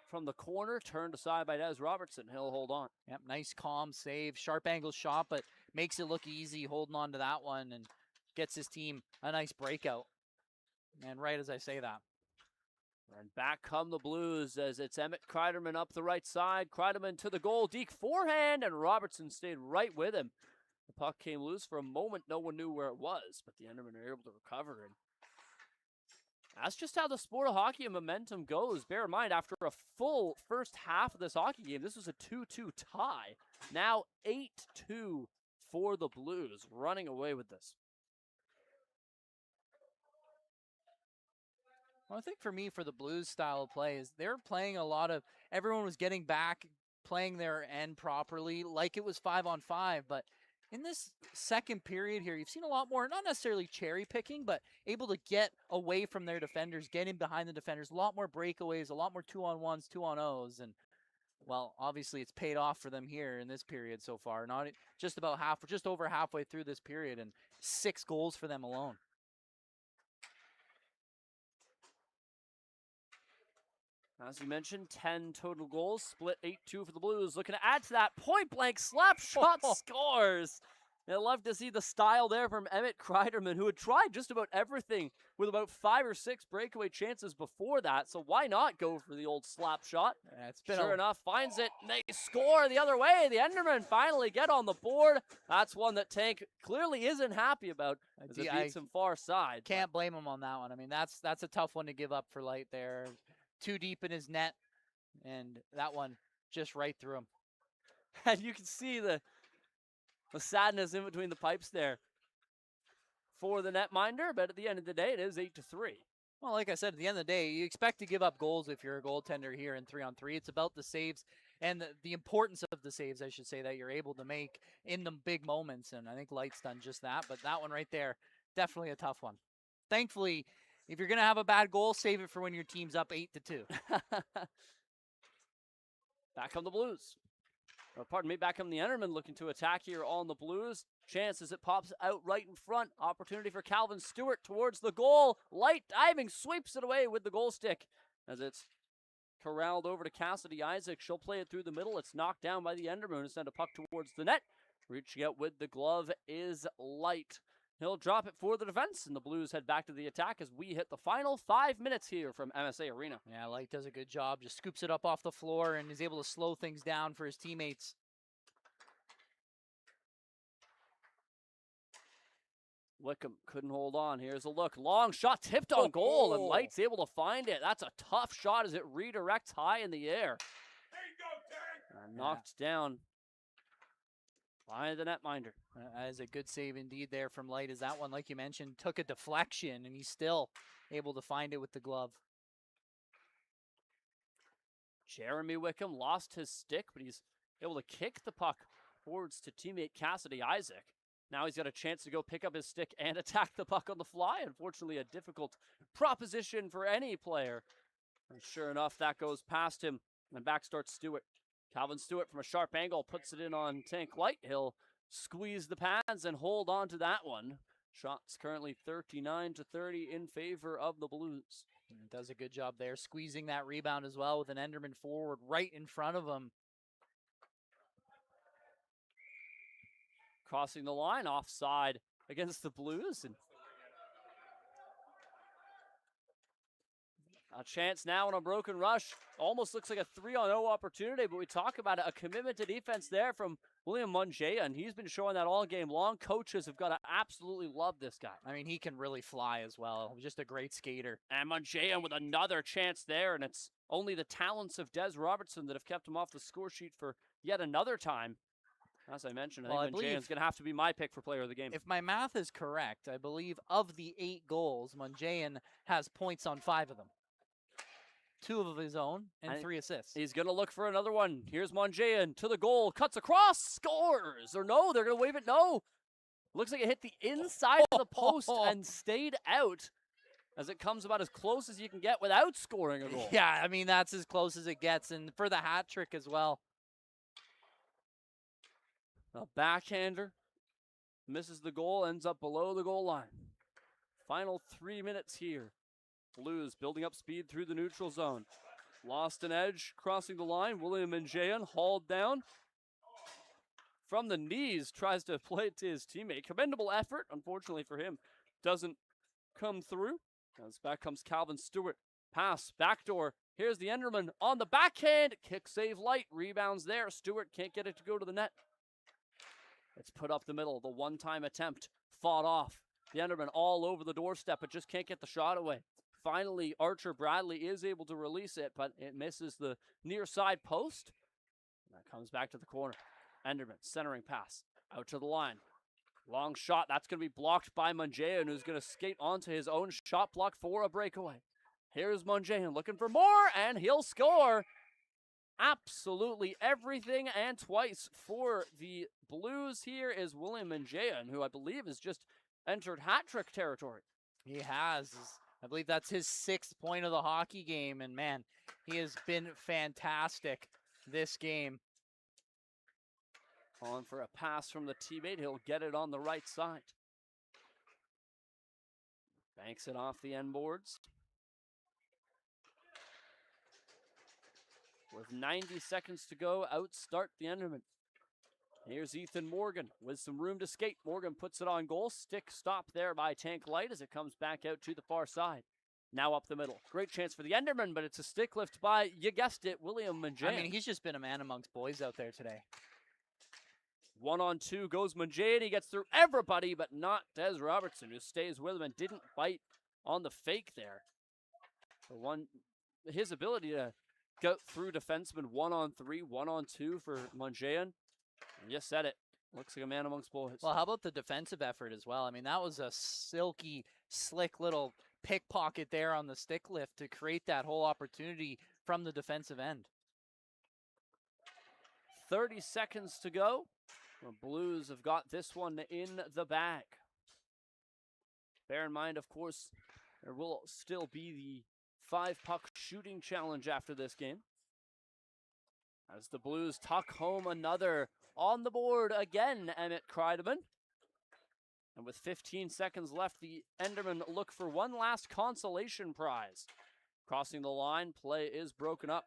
from the corner, turned aside by Des Robertson. He'll hold on. Yep, nice calm save, sharp angle shot, but makes it look easy holding on to that one and gets his team a nice breakout. And right as I say that. And back come the Blues as it's Emmett Kreiderman up the right side. Kreiderman to the goal, Deke forehand, and Robertson stayed right with him. The puck came loose for a moment. No one knew where it was, but the Endermen are able to recover. And that's just how the sport of hockey and momentum goes. Bear in mind, after a full first half of this hockey game, this was a 2-2 tie. Now 8-2 for the Blues, running away with this. Well, I think for me, for the Blues style of play, is they're playing a lot of, everyone was getting back, playing their end properly, like it was 5-on-5, but in this second period here, you've seen a lot more, not necessarily cherry picking, but able to get away from their defenders, get in behind the defenders, a lot more breakaways, a lot more 2-on-1s, 2-on-0s, and well, obviously it's paid off for them here in this period so far. Not just about just over halfway through this period, and 6 goals for them alone. As you mentioned, 10 total goals, split 8-2 for the Blues. Looking to add to that, point-blank slap shot scores. I love to see the style there from Emmett Kreiderman, who had tried just about everything with about 5 or 6 breakaway chances before that. So why not go for the old slap shot? Sure enough, finds it. And they score the other way. The Endermen finally get on the board. That's one that Tank clearly isn't happy about as it beats him far side. Can't blame him on that one. I mean, that's a tough one to give up for Light there. Too deep in his net, and that one just right through him. And you can see the sadness in between the pipes there for the netminder, but at the end of the day, it is 8-3. Well, like I said, at the end of the day, you expect to give up goals if you're a goaltender here in 3-on-3. It's about the saves and the importance of the saves, I should say, that you're able to make in the big moments, and I think Light's done just that, but that one right there, definitely a tough one. Thankfully, if you're going to have a bad goal, save it for when your team's up 8-2. Back on the Blues. Or pardon me, back on the Endermen looking to attack here on the Blues. Chance as it pops out right in front. Opportunity for Calvin Stewart towards the goal. Light diving, sweeps it away with the goal stick as it's corralled over to Cassidy Isaac. She'll play it through the middle. It's knocked down by the Endermen and send a puck towards the net. Reaching out with the glove is Light. He'll drop it for the defense, and the Blues head back to the attack as we hit the final 5 minutes here from MSA Arena. Yeah, Light does a good job. Just scoops it up off the floor and is able to slow things down for his teammates. Wickham couldn't hold on. Here's a look. Long shot tipped on goal, and Light's able to find it. That's a tough shot as it redirects high in the air. And knocked down by the netminder. That is a good save indeed there from Light, as that one, like you mentioned, took a deflection, and he's still able to find it with the glove. Jeremy Wickham lost his stick, but he's able to kick the puck forwards to teammate Cassidy Isaac. Now he's got a chance to go pick up his stick and attack the puck on the fly. Unfortunately, a difficult proposition for any player. And sure enough, that goes past him, and back starts Stewart. Calvin Stewart from a sharp angle puts it in on Tank Light. He'll squeeze the pads and hold on to that one. Shots currently 39-30 in favor of the Blues. And does a good job there, squeezing that rebound as well with an Enderman forward right in front of him. Crossing the line, offside against the Blues. And a chance now on a broken rush. Almost looks like a 3-on-0 opportunity, but we talk about it. A commitment to defense there from William Munjea, and he's been showing that all game long. Coaches have got to absolutely love this guy. I mean, he can really fly as well. Just a great skater. And Munjea with another chance there, and it's only the talents of Des Robertson that have kept him off the score sheet for yet another time. As I mentioned, I think Munjayan's going to have to be my pick for player of the game. If my math is correct, I believe of the 8 goals, Munjayan has points on 5 of them. 2 of his own and 3 assists. He's going to look for another one. Here's Munjayan to the goal, cuts across, scores! Or no, they're going to wave it no. Looks like it hit the inside of the post and stayed out as it comes about as close as you can get without scoring a goal. Yeah, I mean, that's as close as it gets, and for the hat trick as well. A backhander misses the goal, ends up below the goal line. Final 3 minutes here. Blues building up speed through the neutral zone. Lost an edge, crossing the line. William Munjayan hauled down. From the knees, tries to play it to his teammate. Commendable effort, unfortunately for him, doesn't come through. As back comes Calvin Stewart. Pass, backdoor. Here's the Enderman on the backhand. Kick save light, rebounds there. Stewart can't get it to go to the net. It's put up the middle, the one-time attempt, fought off. The Enderman all over the doorstep, but just can't get the shot away. Finally, Archer Bradley is able to release it, but it misses the near side post. And that comes back to the corner. Enderman, centering pass, out to the line. Long shot, that's going to be blocked by Munjayan, who's going to skate onto his own shot block for a breakaway. Here's Munjayan looking for more, and he'll score. Absolutely everything and twice for the Blues here is William Munjayan, who I believe has just entered hat-trick territory. He has. I believe that's his 6th point of the hockey game, and man, he has been fantastic this game. On for a pass from the teammate. He'll get it on the right side. Banks it off the end boards. With 90 seconds to go, outstart the Enderman. Here's Ethan Morgan with some room to skate. Morgan puts it on goal. Stick stop there by Tank Light as it comes back out to the far side. Now up the middle. Great chance for the Enderman, but it's a stick lift by, you guessed it, William Munjayan. I mean, he's just been a man amongst boys out there today. 1-on-2 goes Munjayan. He gets through everybody, but not Des Robertson, who stays with him and didn't bite on the fake there. His ability to go through defensemen 1-on-3, 1-on-2 for Munjayan. You said it. Looks like a man amongst boys. Well, how about the defensive effort as well? I mean, that was a silky, slick little pickpocket there on the stick lift to create that whole opportunity from the defensive end. 30 seconds to go. The Blues have got this one in the bag. Bear in mind, of course, there will still be the 5-puck shooting challenge after this game. As the Blues tuck home another on the board again, Emmett Kreideman. And with 15 seconds left, the Endermen look for one last consolation prize. Crossing the line, play is broken up.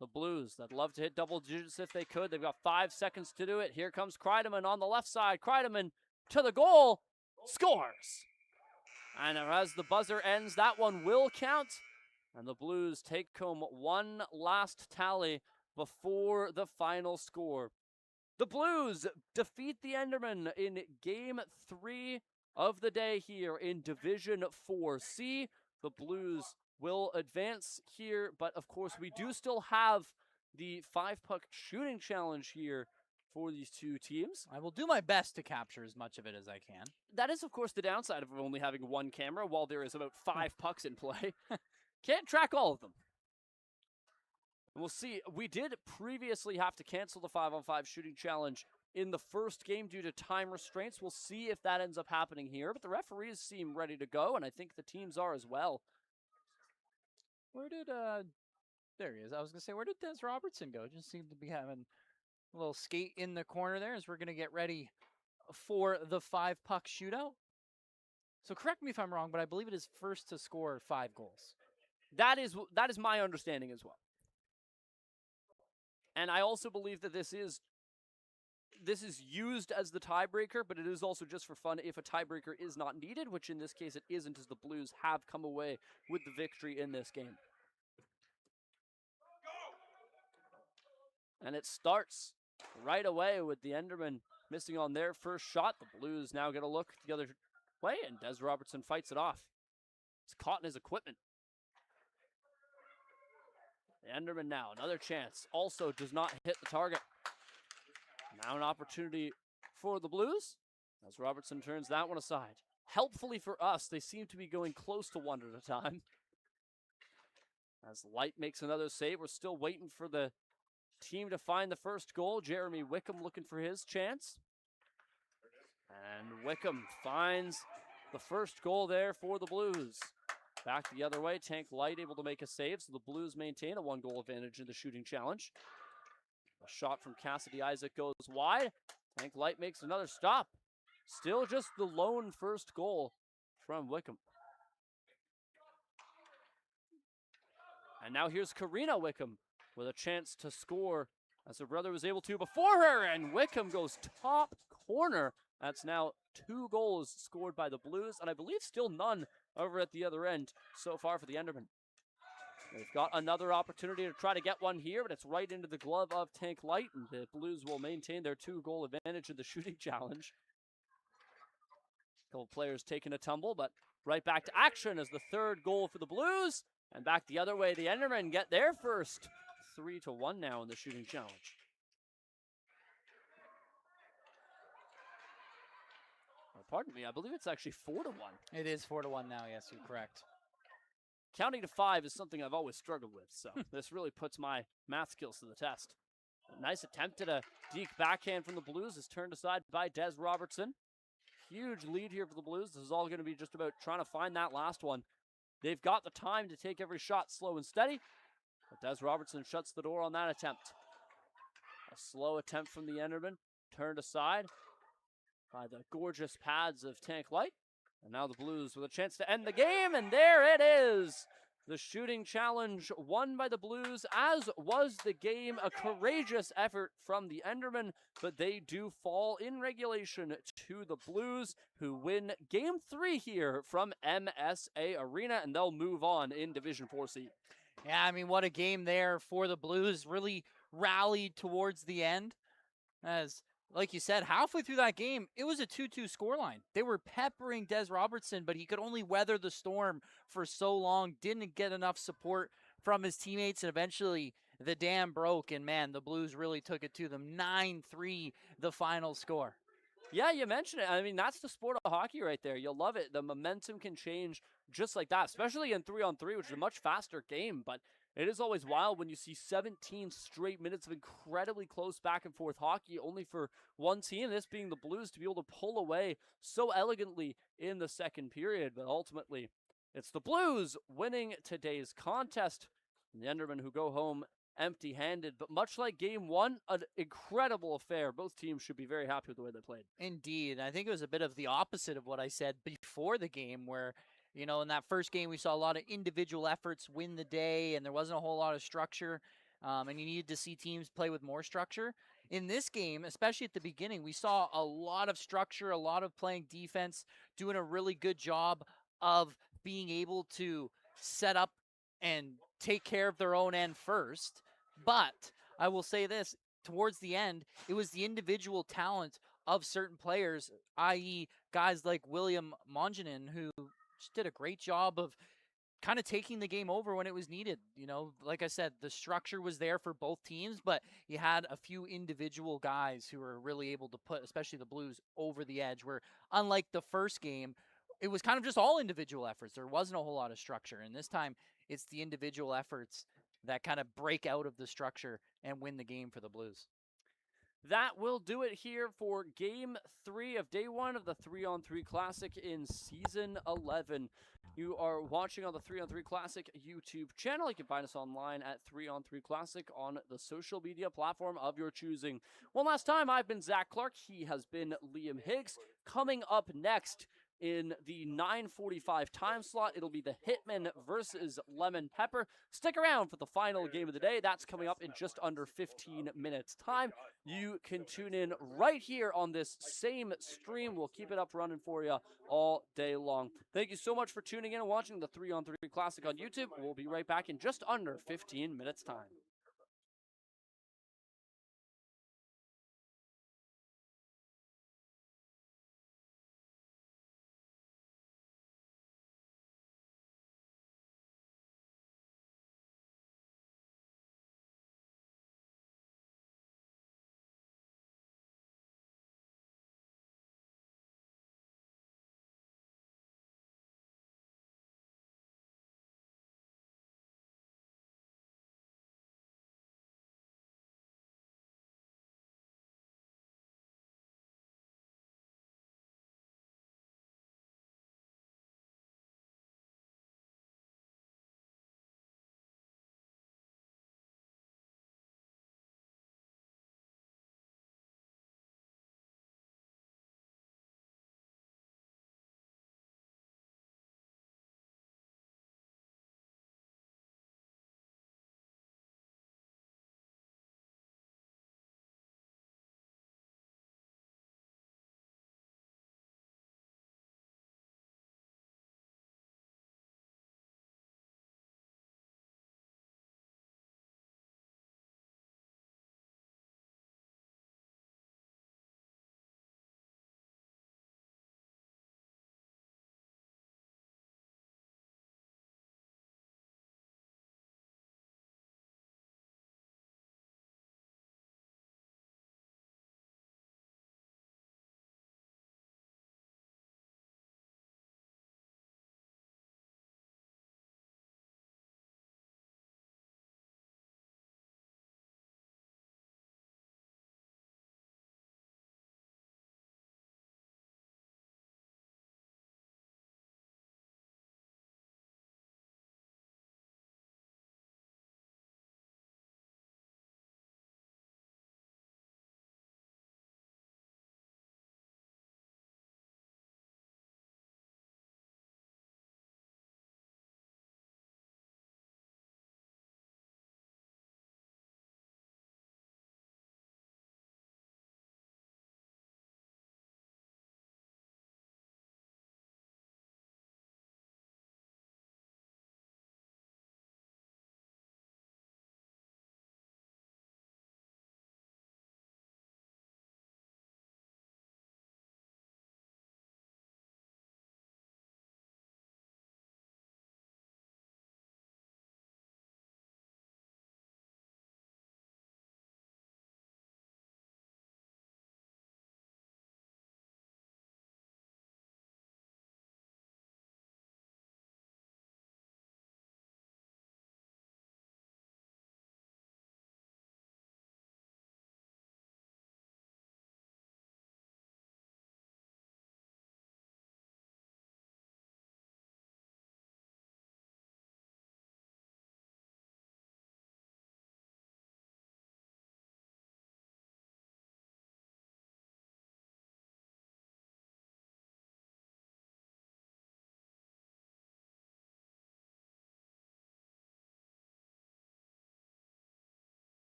The Blues, that'd love to hit double digits if they could. They've got 5 seconds to do it. Here comes Kreideman on the left side. Kreideman to the goal, scores. And as the buzzer ends, that one will count. And the Blues take home one last tally before the final score. The Blues defeat the Endermen in Game 3 of the day here in Division 4C. The Blues will advance here, but of course we do still have the 5-puck shooting challenge here for these two teams. I will do my best to capture as much of it as I can. That is, of course, the downside of only having one camera while there is about 5 pucks in play. Can't track all of them. And we'll see. We did previously have to cancel the 5-on-5 shooting challenge in the first game due to time restraints. We'll see if that ends up happening here, but the referees seem ready to go, and I think the teams are as well. Where did, there he is. I was going to say, where did Des Robertson go? Just seemed to be having a little skate in the corner there as we're going to get ready for the 5-puck shootout. So correct me if I'm wrong, but I believe it is first to score 5 goals. That is my understanding as well. And I also believe that this is used as the tiebreaker, but it is also just for fun if a tiebreaker is not needed, which in this case it isn't, as the Blues have come away with the victory in this game. And it starts right away with the Endermen missing on their first shot. The Blues now get a look the other way, and Des Robertson fights it off. He's caught in his equipment. The Enderman now, another chance. Also does not hit the target. Now an opportunity for the Blues as Robertson turns that one aside. Helpfully for us, they seem to be going close to one at a time. As Light makes another save, we're still waiting for the team to find the first goal. Jeremy Wickham looking for his chance. And Wickham finds the first goal there for the Blues. Back the other way, Tank Light able to make a save, so the Blues maintain a 1-goal advantage in the shooting challenge. A shot from Cassidy Isaac goes wide. Tank Light makes another stop. Still just the lone first goal from Wickham. And now here's Karina Wickham with a chance to score as her brother was able to before her, and Wickham goes top corner. That's now 2 goals scored by the Blues, and I believe still none over at the other end so far for the Endermen. They've got another opportunity to try to get one here, but it's right into the glove of Tank Light, and the Blues will maintain their 2-goal advantage in the shooting challenge. A couple players taking a tumble, but right back to action as the 3rd goal for the Blues. And back the other way, the Endermen get their first. 3-1 now in the shooting challenge. Pardon me, I believe it's actually 4-1. It is 4-1 now, yes, you're correct. Counting to 5 is something I've always struggled with, so this really puts my math skills to the test. A nice attempt at a deep backhand from the Blues is turned aside by Des Robertson. Huge lead here for the Blues. This is all going to be just about trying to find that last one. They've got the time to take every shot slow and steady, but Des Robertson shuts the door on that attempt. A slow attempt from the Enderman, turned aside by the gorgeous pads of Tank Light. And now the Blues with a chance to end the game, and there it is. The shooting challenge won by the Blues, as was the game. A courageous effort from the Endermen, but they do fall in regulation to the Blues, who win Game 3 here from MSA Arena, and they'll move on in Division 4C. Yeah, I mean, what a game there for the Blues. Really rallied towards the end. As, like you said, halfway through that game, it was a 2-2 scoreline. They were peppering Des Robertson, but he could only weather the storm for so long, didn't get enough support from his teammates, and eventually the dam broke, and man, the Blues really took it to them. 9-3, the final score. Yeah, you mentioned it. I mean, that's the sport of hockey right there. You'll love it. The momentum can change just like that, especially in 3-on-3, which is a much faster game, but it is always wild when you see 17 straight minutes of incredibly close back and forth hockey, only for one team, this being the Blues, to be able to pull away so elegantly in the second period. But ultimately, it's the Blues winning today's contest. And the Endermen who go home empty-handed. But much like Game 1, an incredible affair. Both teams should be very happy with the way they played. Indeed. I think it was a bit of the opposite of what I said before the game, where you know, in that first game, we saw a lot of individual efforts win the day, and there wasn't a whole lot of structure, and you needed to see teams play with more structure. In this game, especially at the beginning, we saw a lot of structure, a lot of playing defense, doing a really good job of being able to set up and take care of their own end first. But I will say this, towards the end, it was the individual talent of certain players, i.e. guys like William Monjanin, who just did a great job of kind of taking the game over when it was needed. You know, like I said, the structure was there for both teams, but you had a few individual guys who were really able to put, especially the Blues, over the edge, where unlike the first game, it was kind of just all individual efforts. There wasn't a whole lot of structure. And this time, it's the individual efforts that kind of break out of the structure and win the game for the Blues. That will do it here for Game 3 of Day 1 of the 3-on-3 Classic in Season 11. You are watching on the 3-on-3 Classic YouTube channel. You can find us online at 3-on-3 Classic on the social media platform of your choosing. One last time, I've been Zach Clark. He has been Liam Higgs. Coming up next in the 9:45 time slot, it'll be the Hitmen versus Lemon Pepper. Stick around for the final game of the day. That's coming up in just under 15 minutes time. You can tune in right here on this same stream. We'll keep it up running for you all day long. Thank you so much for tuning in and watching the 3-on-3 Classic on YouTube. We'll be right back in just under 15 minutes time.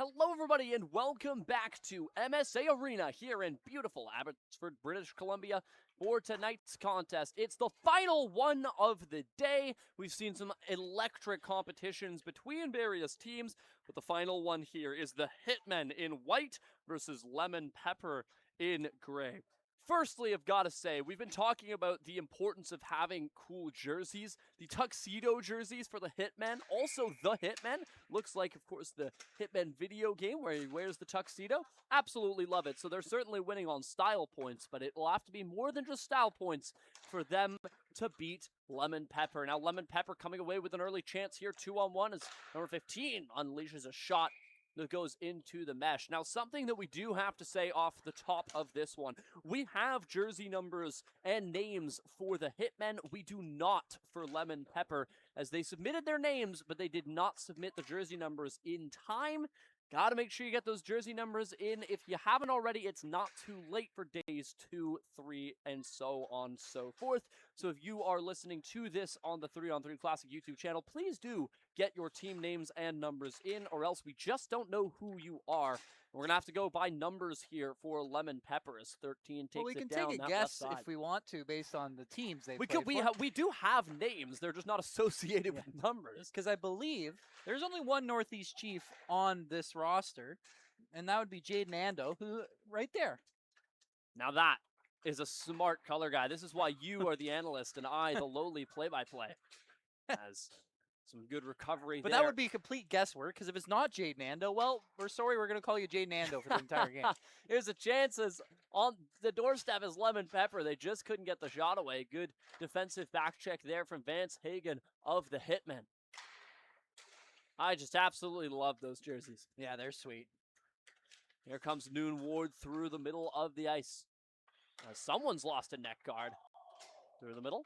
Hello, everybody, and welcome back to MSA Arena here in beautiful Abbotsford, British Columbia for tonight's contest. It's the final one of the day. We've seen some electric competitions between various teams, but the final one here is the Hitmen in white versus Lemon Pepper in gray. Firstly, I've got to say, we've been talking about the importance of having cool jerseys. The tuxedo jerseys for the Hitmen, also the Hitmen. Looks like, of course, the Hitmen video game where he wears the tuxedo. Absolutely love it. So they're certainly winning on style points, but it will have to be more than just style points for them to beat Lemon Pepper. Now, Lemon Pepper coming away with an early chance here, 2-on-1 as number 15 unleashes a shot that goes into the mesh. Now, something that we do have to say off the top of this one, we have jersey numbers and names for the Hitmen. We do not for Lemon Pepper, as they submitted their names, but they did not submit the jersey numbers in time. Got to make sure you get those jersey numbers in. If you haven't already, it's not too late for days 2, 3, and so on and so forth. So if you are listening to this on the 3on3 Classic YouTube channel, please do get your team names and numbers in, or else we just don't know who you are. We're going to have to go by numbers here for Lemon Pepper as 13 takes it down. Well, we can take a guess if we want to based on the teams they've played for. We do have names. They're just not associated with numbers. Because I believe there's only one Northeast Chief on this roster, and that would be Jaden Ando, who right there. Now that is a smart color guy. This is why you are the analyst and I the lowly play-by-play. As some good recovery But there. that would be complete guesswork, because if it's not Jaden Ando, well, we're sorry, we're going to call you Jaden Ando for the entire game. Here's a chance as on the doorstep is Lemon Pepper. They just couldn't get the shot away. Good defensive back check there from Vance Hagen of the Hitmen. I just absolutely love those jerseys. Yeah, they're sweet. Here comes Noon Ward through the middle of the ice. Someone's lost a neck guard through the middle.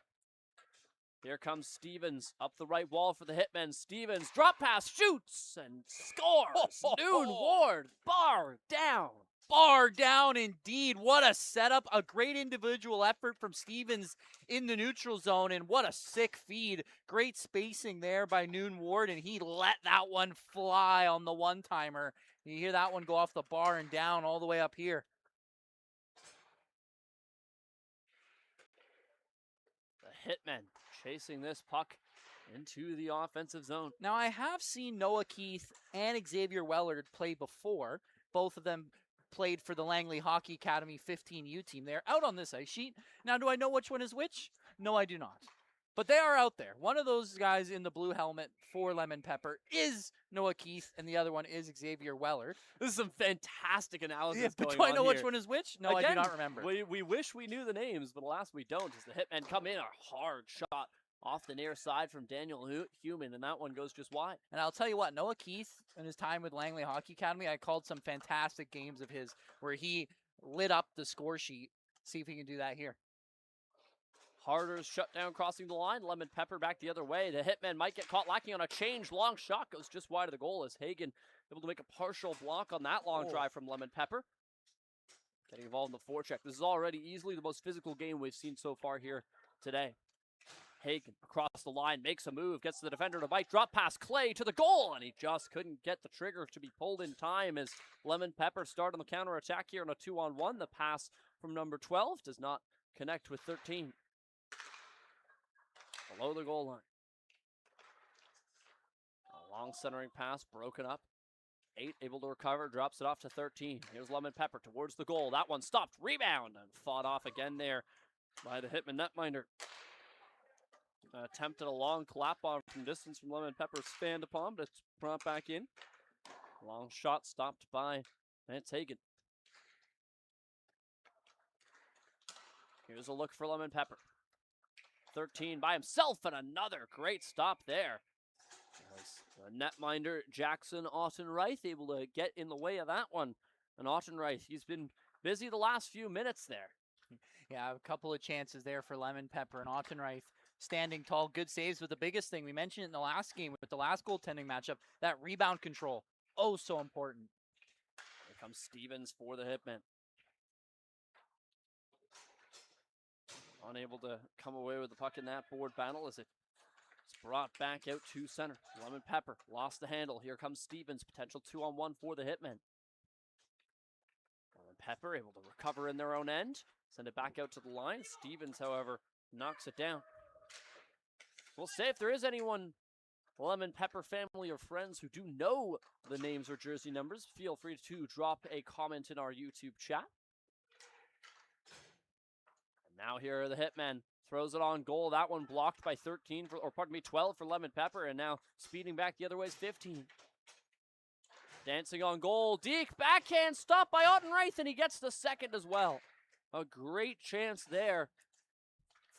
Here comes Stevens up the right wall for the Hitmen. Stevens, drop pass, shoots, and scores. Noon Ward, bar down. Bar down indeed. What a setup. A great individual effort from Stevens in the neutral zone, and what a sick feed. Great spacing there by Noon Ward, and he let that one fly on the one-timer. You hear that one go off the bar and down all the way up here. The Hitmen chasing this puck into the offensive zone. Now, I have seen Noah Keith and Xavier Wellard play before. Both of them played for the Langley Hockey Academy 15U team. They're out on this ice sheet. Now, do I know which one is which? No, I do not. But they are out there. One of those guys in the blue helmet for Lemon Pepper is Noah Keith, and the other one is Xavier Wellard. This is some fantastic analysis but going do I know on which here. one is which? No, Again, I do not remember. We wish we knew the names, but alas, we don't. As the Hitmen come in, a hard shot off the near side from Daniel Human, and that one goes just wide. And I'll tell you what, Noah Keith, in his time with Langley Hockey Academy, I called some fantastic games of his where he lit up the score sheet. See if he can do that here. Harder's shut down crossing the line. Lemon Pepper back the other way. The Hitmen might get caught lacking on a change. Long shot goes just wide of the goal as Hagen able to make a partial block on that long drive from Lemon Pepper. Getting involved in the forecheck. This is already easily the most physical game we've seen so far here today. Hagen across the line, makes a move, gets the defender to bite, drop pass Clay to the goal, and he just couldn't get the trigger to be pulled in time as Lemon Pepper start on the counter-attack here on a 2-on-1. The pass from number 12 does not connect with 13. Below the goal line. A long centering pass, broken up. 8 able to recover, drops it off to 13. Here's Lemon Pepper towards the goal. That one stopped, rebound, and fought off again there by the Hitman netminder. Attempted a long clap on from distance from Lemon Pepper, spanned upon, but it's brought back in. Long shot stopped by Vance Hagen. Here's a look for Lemon Pepper. 13 by himself, and another great stop there. As the netminder Jackson Ottenreith able to get in the way of that one. And Ottenreith, he's been busy the last few minutes there. Yeah, a couple of chances there for Lemon Pepper, and Ottenreith standing tall, good saves. But the biggest thing, we mentioned it in the last game with the last goaltending matchup, that rebound control. Oh, so important. Here comes Stevens for the Hitmen. Unable to come away with the puck in that board battle as it It's brought back out to center. Lemon Pepper lost the handle. Here comes Stevens. Potential 2-on-1 for the Hitmen. Lemon Pepper able to recover in their own end. Send it back out to the line. Stevens, however, knocks it down. We'll say if there is anyone, Lemon Pepper family or friends who do know the names or jersey numbers, feel free to drop a comment in our YouTube chat. And now here are the Hitmen. Throws it on goal. That one blocked by 12 for Lemon Pepper, and now speeding back the other way is 15. Dancing on goal. Deke backhand stopped by Ottenreich, and he gets the second as well. A great chance there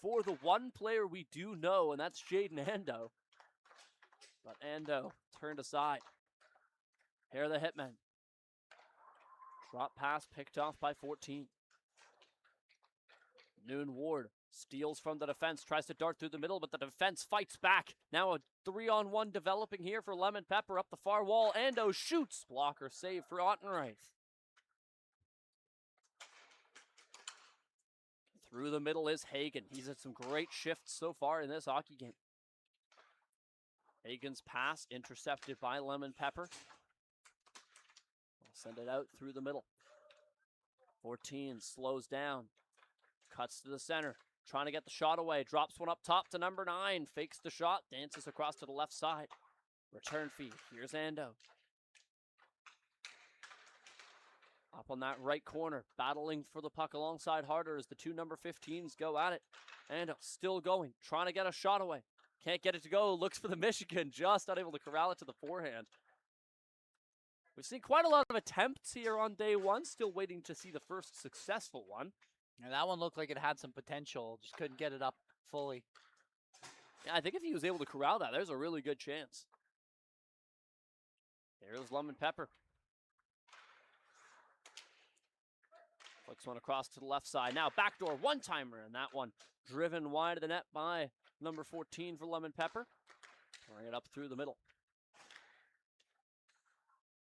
for the one player we do know, and that's Jaden Ando. But Ando turned aside. Here are the Hitmen. Drop pass picked off by 14. Noon Ward steals from the defense, tries to dart through the middle, but the defense fights back. Now a 3-on-1 developing here for Lemon Pepper up the far wall. Ando shoots. Blocker save for Ottenreich. Through the middle is Hagen. He's had some great shifts so far in this hockey game. Hagen's pass intercepted by Lemon Pepper. We'll send it out through the middle. 14 slows down. Cuts to the center. Trying to get the shot away. Drops one up top to number 9. Fakes the shot. Dances across to the left side. Return feed. Here's Ando. Up on that right corner. Battling for the puck alongside Harder as the two number 15s go at it. Ando still going. Trying to get a shot away. Can't get it to go. Looks for the Michigan. Just unable to corral it to the forehand. We've seen quite a lot of attempts here on day one. Still waiting to see the first successful one. Yeah, that one looked like it had some potential. Just couldn't get it up fully. Yeah, I think if he was able to corral that, there's a really good chance. Here's Lemon Pepper. Flicks one across to the left side. Now backdoor one-timer, and that one driven wide of the net by number 14 for Lemon Pepper. Bring it up through the middle.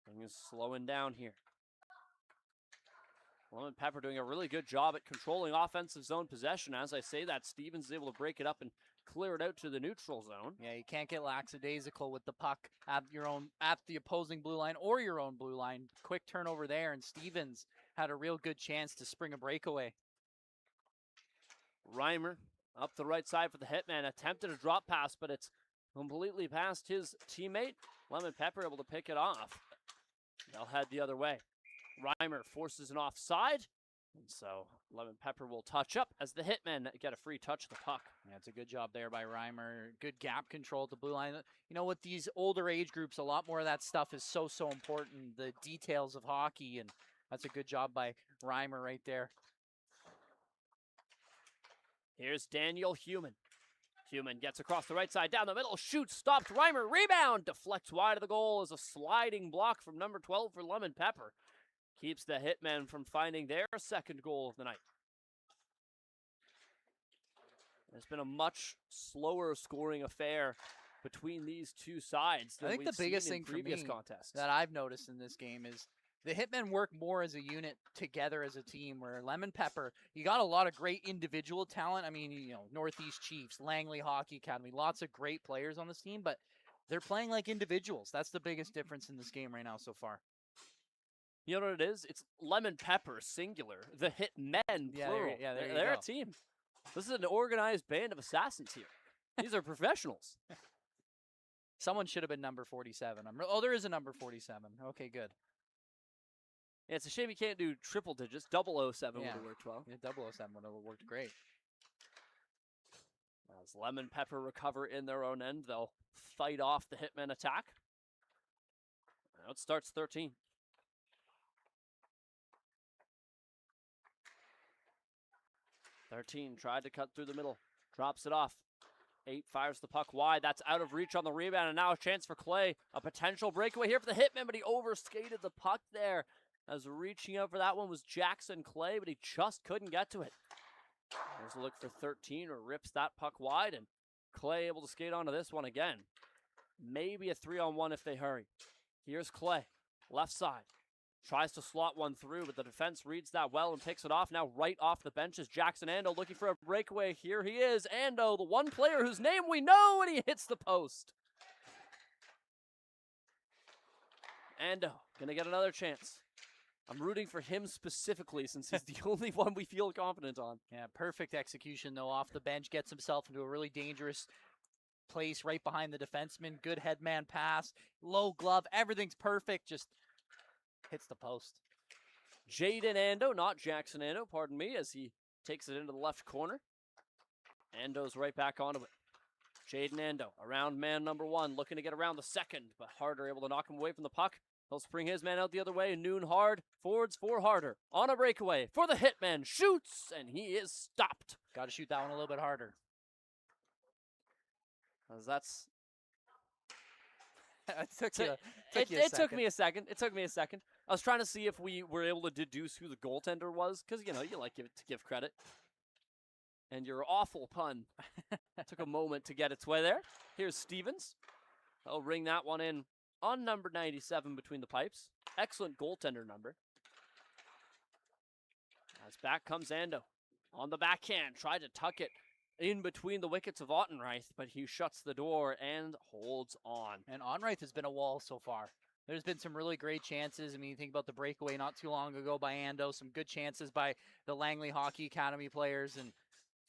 Things slowing down here. Lemon Pepper doing a really good job at controlling offensive zone possession. As I say that, Stevens is able to break it up and clear it out to the neutral zone. Yeah, you can't get lackadaisical with the puck at the opposing blue line or your own blue line. Quick turnover there, and Stevens had a real good chance to spring a breakaway. Reimer up the right side for the Hitman. Attempted a drop pass, but it's completely past his teammate. Lemon Pepper able to pick it off. They'll head the other way. Reimer forces an offside, and so Lemon Pepper will touch up as the Hitmen get a free touch of the puck. Yeah, it's a good job there by Reimer. Good gap control at the blue line. You know, with these older age groups, a lot more of that stuff is so important. The details of hockey, and that's a good job by Reimer right there. Here's Daniel Human. Human gets across the right side, down the middle, shoots, stopped, Reimer, rebound, deflects wide of the goal as a sliding block from number 12 for Lemon Pepper. Keeps the Hitmen from finding their second goal of the night. It's been a much slower scoring affair between these two sides than I think the biggest thing for me contests. that I've noticed in this game is the Hitmen work more as a unit together as a team, where Lemon Pepper, you got a lot of great individual talent. I mean, you know, Northeast Chiefs, Langley Hockey Academy, lots of great players on this team, but they're playing like individuals. That's the biggest difference in this game right now so far. You know what it is? It's Lemon Pepper, singular. The Hitmen, plural. They're a team. This is an organized band of assassins here. These are professionals. Someone should have been number 47. Oh, there is a number 47. Okay, good. Yeah, it's a shame you can't do triple digits. 007 would have worked well. Yeah, 007 would have worked great. As Lemon Pepper recover in their own end, they'll fight off the Hitmen attack. Now it starts 13. Tried to cut through the middle. Drops it off. 8 fires the puck wide. That's out of reach on the rebound. And now a chance for Clay. A potential breakaway here for the Hitmen, but he overskated the puck there. As reaching out for that one was Jackson Clay, but he just couldn't get to it. There's a look for 13, or rips that puck wide, and Clay able to skate onto this one again. Maybe a 3-on-1 if they hurry. Here's Clay. Left side. Tries to slot one through, but the defense reads that well and picks it off. Now right off the bench is Jackson Ando looking for a breakaway. Here he is, Ando, the one player whose name we know, and he hits the post. Ando, gonna get another chance. I'm rooting for him specifically since he's the only one we feel confident on. Yeah, perfect execution, though, off the bench. Gets himself into a really dangerous place right behind the defenseman. Good headman pass, low glove, everything's perfect. Just hits the post. Jaden Ando, not Jackson Ando, pardon me, as he takes it into the left corner. Ando's right back onto it. Jaden Ando, around man number one, looking to get around the second, but Harder able to knock him away from the puck. He'll spring his man out the other way, Noon hard, forwards for Harder. On a breakaway for the Hitman, shoots, and he is stopped. Got to shoot that one a little bit harder. As that's... It took me a second. It took me a second. I was trying to see if we were able to deduce who the goaltender was, because, you know, you like to give credit. And your awful pun took a moment to get its way there. Here's Stevens. He'll ring that one in on number 97 between the pipes. Excellent goaltender number. As back comes Ando. On the backhand, tried to tuck it in between the wickets of Ottenreich, but he shuts the door and holds on. And Ottenreich has been a wall so far. There's been some really great chances. I mean, you think about the breakaway not too long ago by Ando, some good chances by the Langley Hockey Academy players, and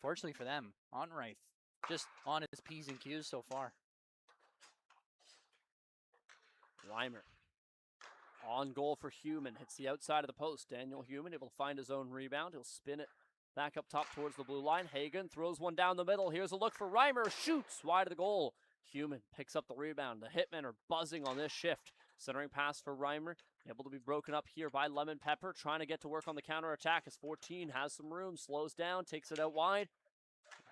fortunately for them, Ottenreich just on his P's and Q's so far. Reimer on goal for Human, hits the outside of the post. Daniel Human able to find his own rebound. He'll spin it back up top towards the blue line. Hagen throws one down the middle. Here's a look for Reimer. Shoots wide of the goal. Human picks up the rebound. The Hitmen are buzzing on this shift. Centering pass for Reimer. Able to be broken up here by Lemon Pepper. Trying to get to work on the counterattack as 14 has some room. Slows down. Takes it out wide.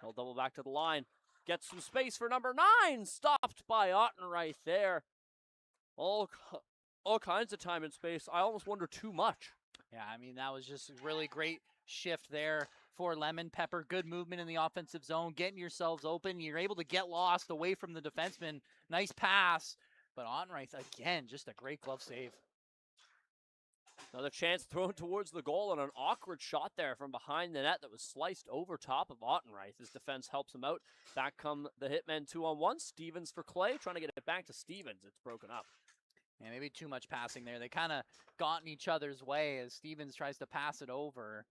He'll double back to the line. Gets some space for number 9. Stopped by Ottenreich there. All kinds of time and space. I almost wonder too much. Yeah, I mean, that was just a really great shift there for Lemon Pepper. Good movement in the offensive zone, getting yourselves open. You're able to get lost away from the defenseman. Nice pass, but Ottenreich, again, just a great glove save. Another chance thrown towards the goal and an awkward shot there from behind the net that was sliced over top of Ottenreich. His defense helps him out. Back come the Hitmen 2-on-1. Stevens for Clay, trying to get it back to Stevens. It's broken up. Yeah, maybe too much passing there. They kind of got in each other's way as Stevens tries to pass it over.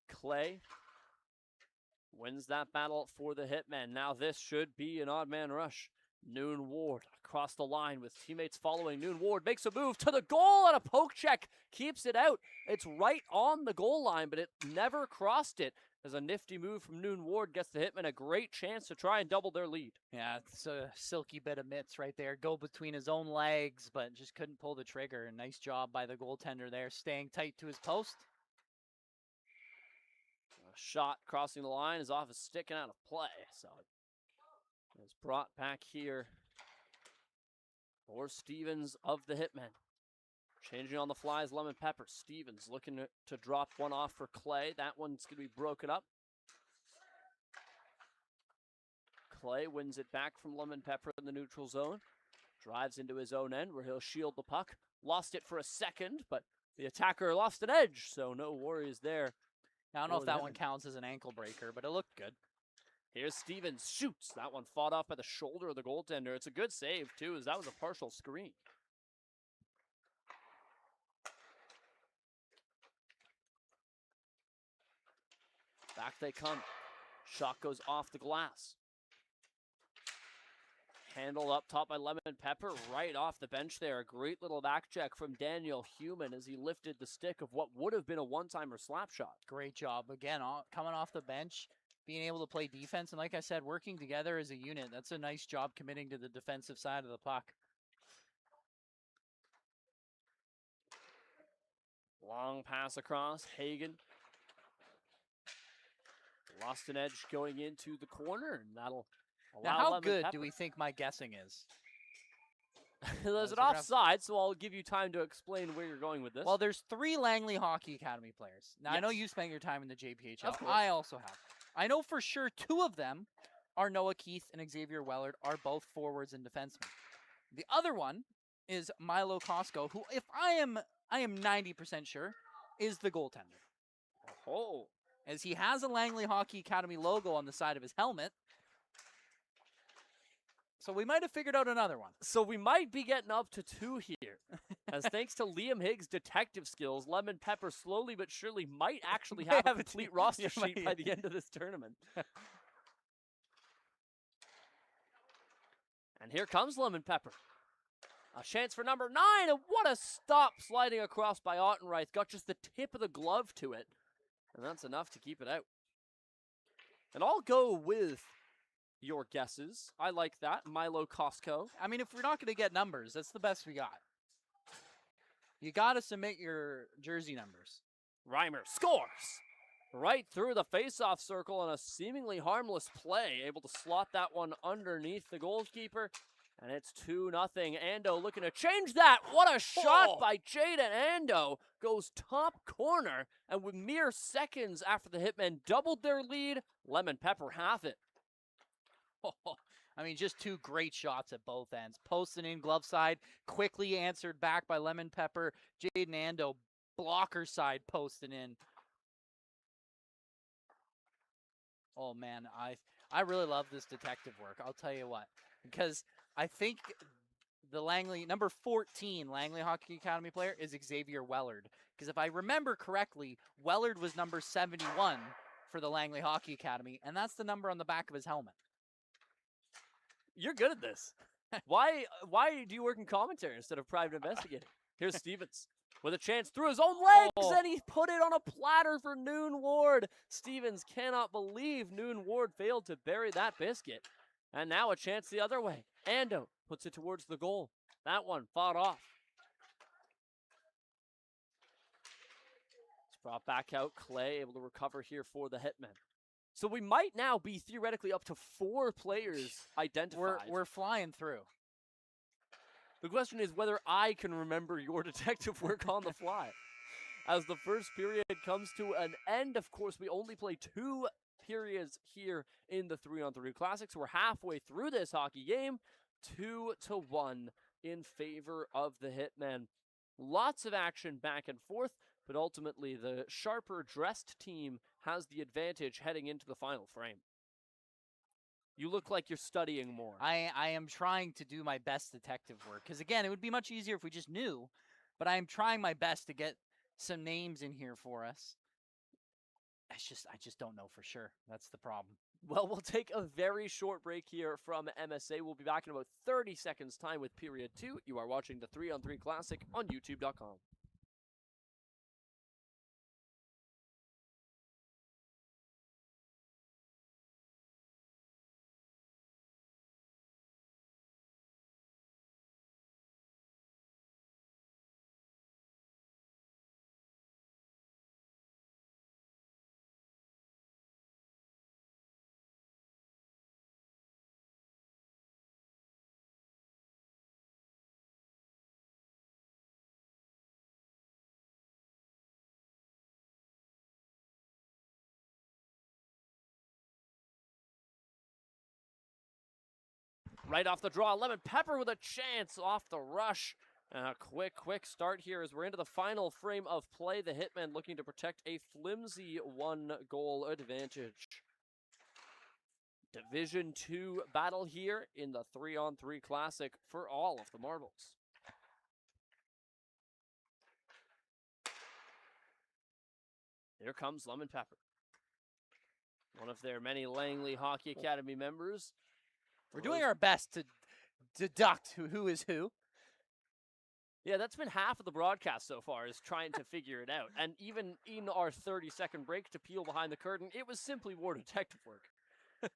Clay wins that battle for the Hitmen. Now this should be an odd man rush. Noon Ward across the line with teammates following. Noon Ward makes a move to the goal and a poke check. Keeps it out. It's right on the goal line, but it never crossed it. As a nifty move from Noon Ward gets the Hitmen a great chance to try and double their lead. Yeah, it's a silky bit of mitts right there. Go between his own legs, but just couldn't pull the trigger. Nice job by the goaltender there, staying tight to his post. A shot crossing the line is off his stick and out of play. So it's brought back here for Stevens of the Hitmen. Changing on the fly is Lemon Pepper. Stevens looking to drop one off for Clay. That one's going to be broken up. Clay wins it back from Lemon Pepper in the neutral zone. Drives into his own end where he'll shield the puck. Lost it for a second, but the attacker lost an edge, so no worries there. Now, I don't know if that one counts as an ankle breaker, but it looked good. Here's Stevens. Shoots. That one fought off by the shoulder of the goaltender. It's a good save, too, as that was a partial screen. Back they come. Shot goes off the glass. Handle up top by Lemon Pepper, right off the bench there. A great little back check from Daniel Human as he lifted the stick of what would have been a one-timer slap shot. Great job. Again, coming off the bench, being able to play defense, and like I said, working together as a unit. That's a nice job committing to the defensive side of the puck. Long pass across. Hagen lost an edge going into the corner, and that'll allow now, how Lemon good Pepper. do we think my guessing is? There's an offside, so I'll give you time to explain where you're going with this. Well, there's 3 Langley Hockey Academy players. Now, I know Yes. you spent your time in the JPHL. Of course. I also have. I know for sure 2 of them are Noah Keith and Xavier Wellard are both forwards and defensemen. The other one is Milo Costco, who, if I am 90% sure, is the goaltender. Oh. As he has a Langley Hockey Academy logo on the side of his helmet. So we might have figured out another one. So we might be getting up to 2 here. As thanks to Liam Higgs' detective skills, Lemon Pepper slowly but surely might actually have a complete roster sheet by the end of this tournament. And here comes Lemon Pepper. A chance for number 9, and what a stop sliding across by Ottenreith. Got just the tip of the glove to it, and that's enough to keep it out. And I'll go with your guesses. I like that. Milo Costco. I mean, if we're not going to get numbers, that's the best we got. You got to submit your jersey numbers. Reimer scores right through the face-off circle on a seemingly harmless play. Able to slot that one underneath the goalkeeper. And it's 2-0. Ando looking to change that. What a shot by Jaden Ando. Goes top corner. And with mere seconds after the Hitmen doubled their lead, Lemon Pepper have it. I mean, just 2 great shots at both ends. Posted in glove side, quickly answered back by Lemon Pepper. Jaden Ando, blocker side, posted in. Oh, man, I really love this detective work. I'll tell you what. Because I think the Langley, number 14 Langley Hockey Academy player is Xavier Wellard. Because if I remember correctly, Wellard was number 71 for the Langley Hockey Academy, and that's the number on the back of his helmet. You're good at this. Why do you work in commentary instead of private investigating? Here's Stevens with a chance through his own legs, and he put it on a platter for Noon Ward. Stevens cannot believe Noon Ward failed to bury that biscuit. And now a chance the other way. Ando puts it towards the goal. That one fought off. It's brought back out. Clay able to recover here for the Hitmen. So we might now be theoretically up to 4 players identified. We're flying through. The question is whether I can remember your detective work on the fly. As the first period comes to an end, of course, we only play 2 periods here in the 3-on-3 Classics. We're halfway through this hockey game, 2-1 in favor of the Hitmen. Lots of action back and forth, but ultimately the sharper dressed team has the advantage heading into the final frame. You look like you're studying more. I am trying to do my best detective work. Because again, it would be much easier if we just knew, but I am trying my best to get some names in here for us. I just don't know for sure. That's the problem. Well, we'll take a very short break here from MSA. We'll be back in about 30 seconds time with period 2. You are watching the 3-on-3 Classic on YouTube.com. Right off the draw, Lemon Pepper with a chance off the rush. A quick start here as we're into the final frame of play. The Hitmen looking to protect a flimsy 1-goal advantage. Division 2 battle here in the 3-on-3 Classic for all of the marbles. Here comes Lemon Pepper. One of their many Langley Hockey Academy members. We're doing our best to deduct who is who. Yeah, that's been half of the broadcast so far, is trying to figure it out. And even in our 30-second break to peel behind the curtain, it was simply more detective work. And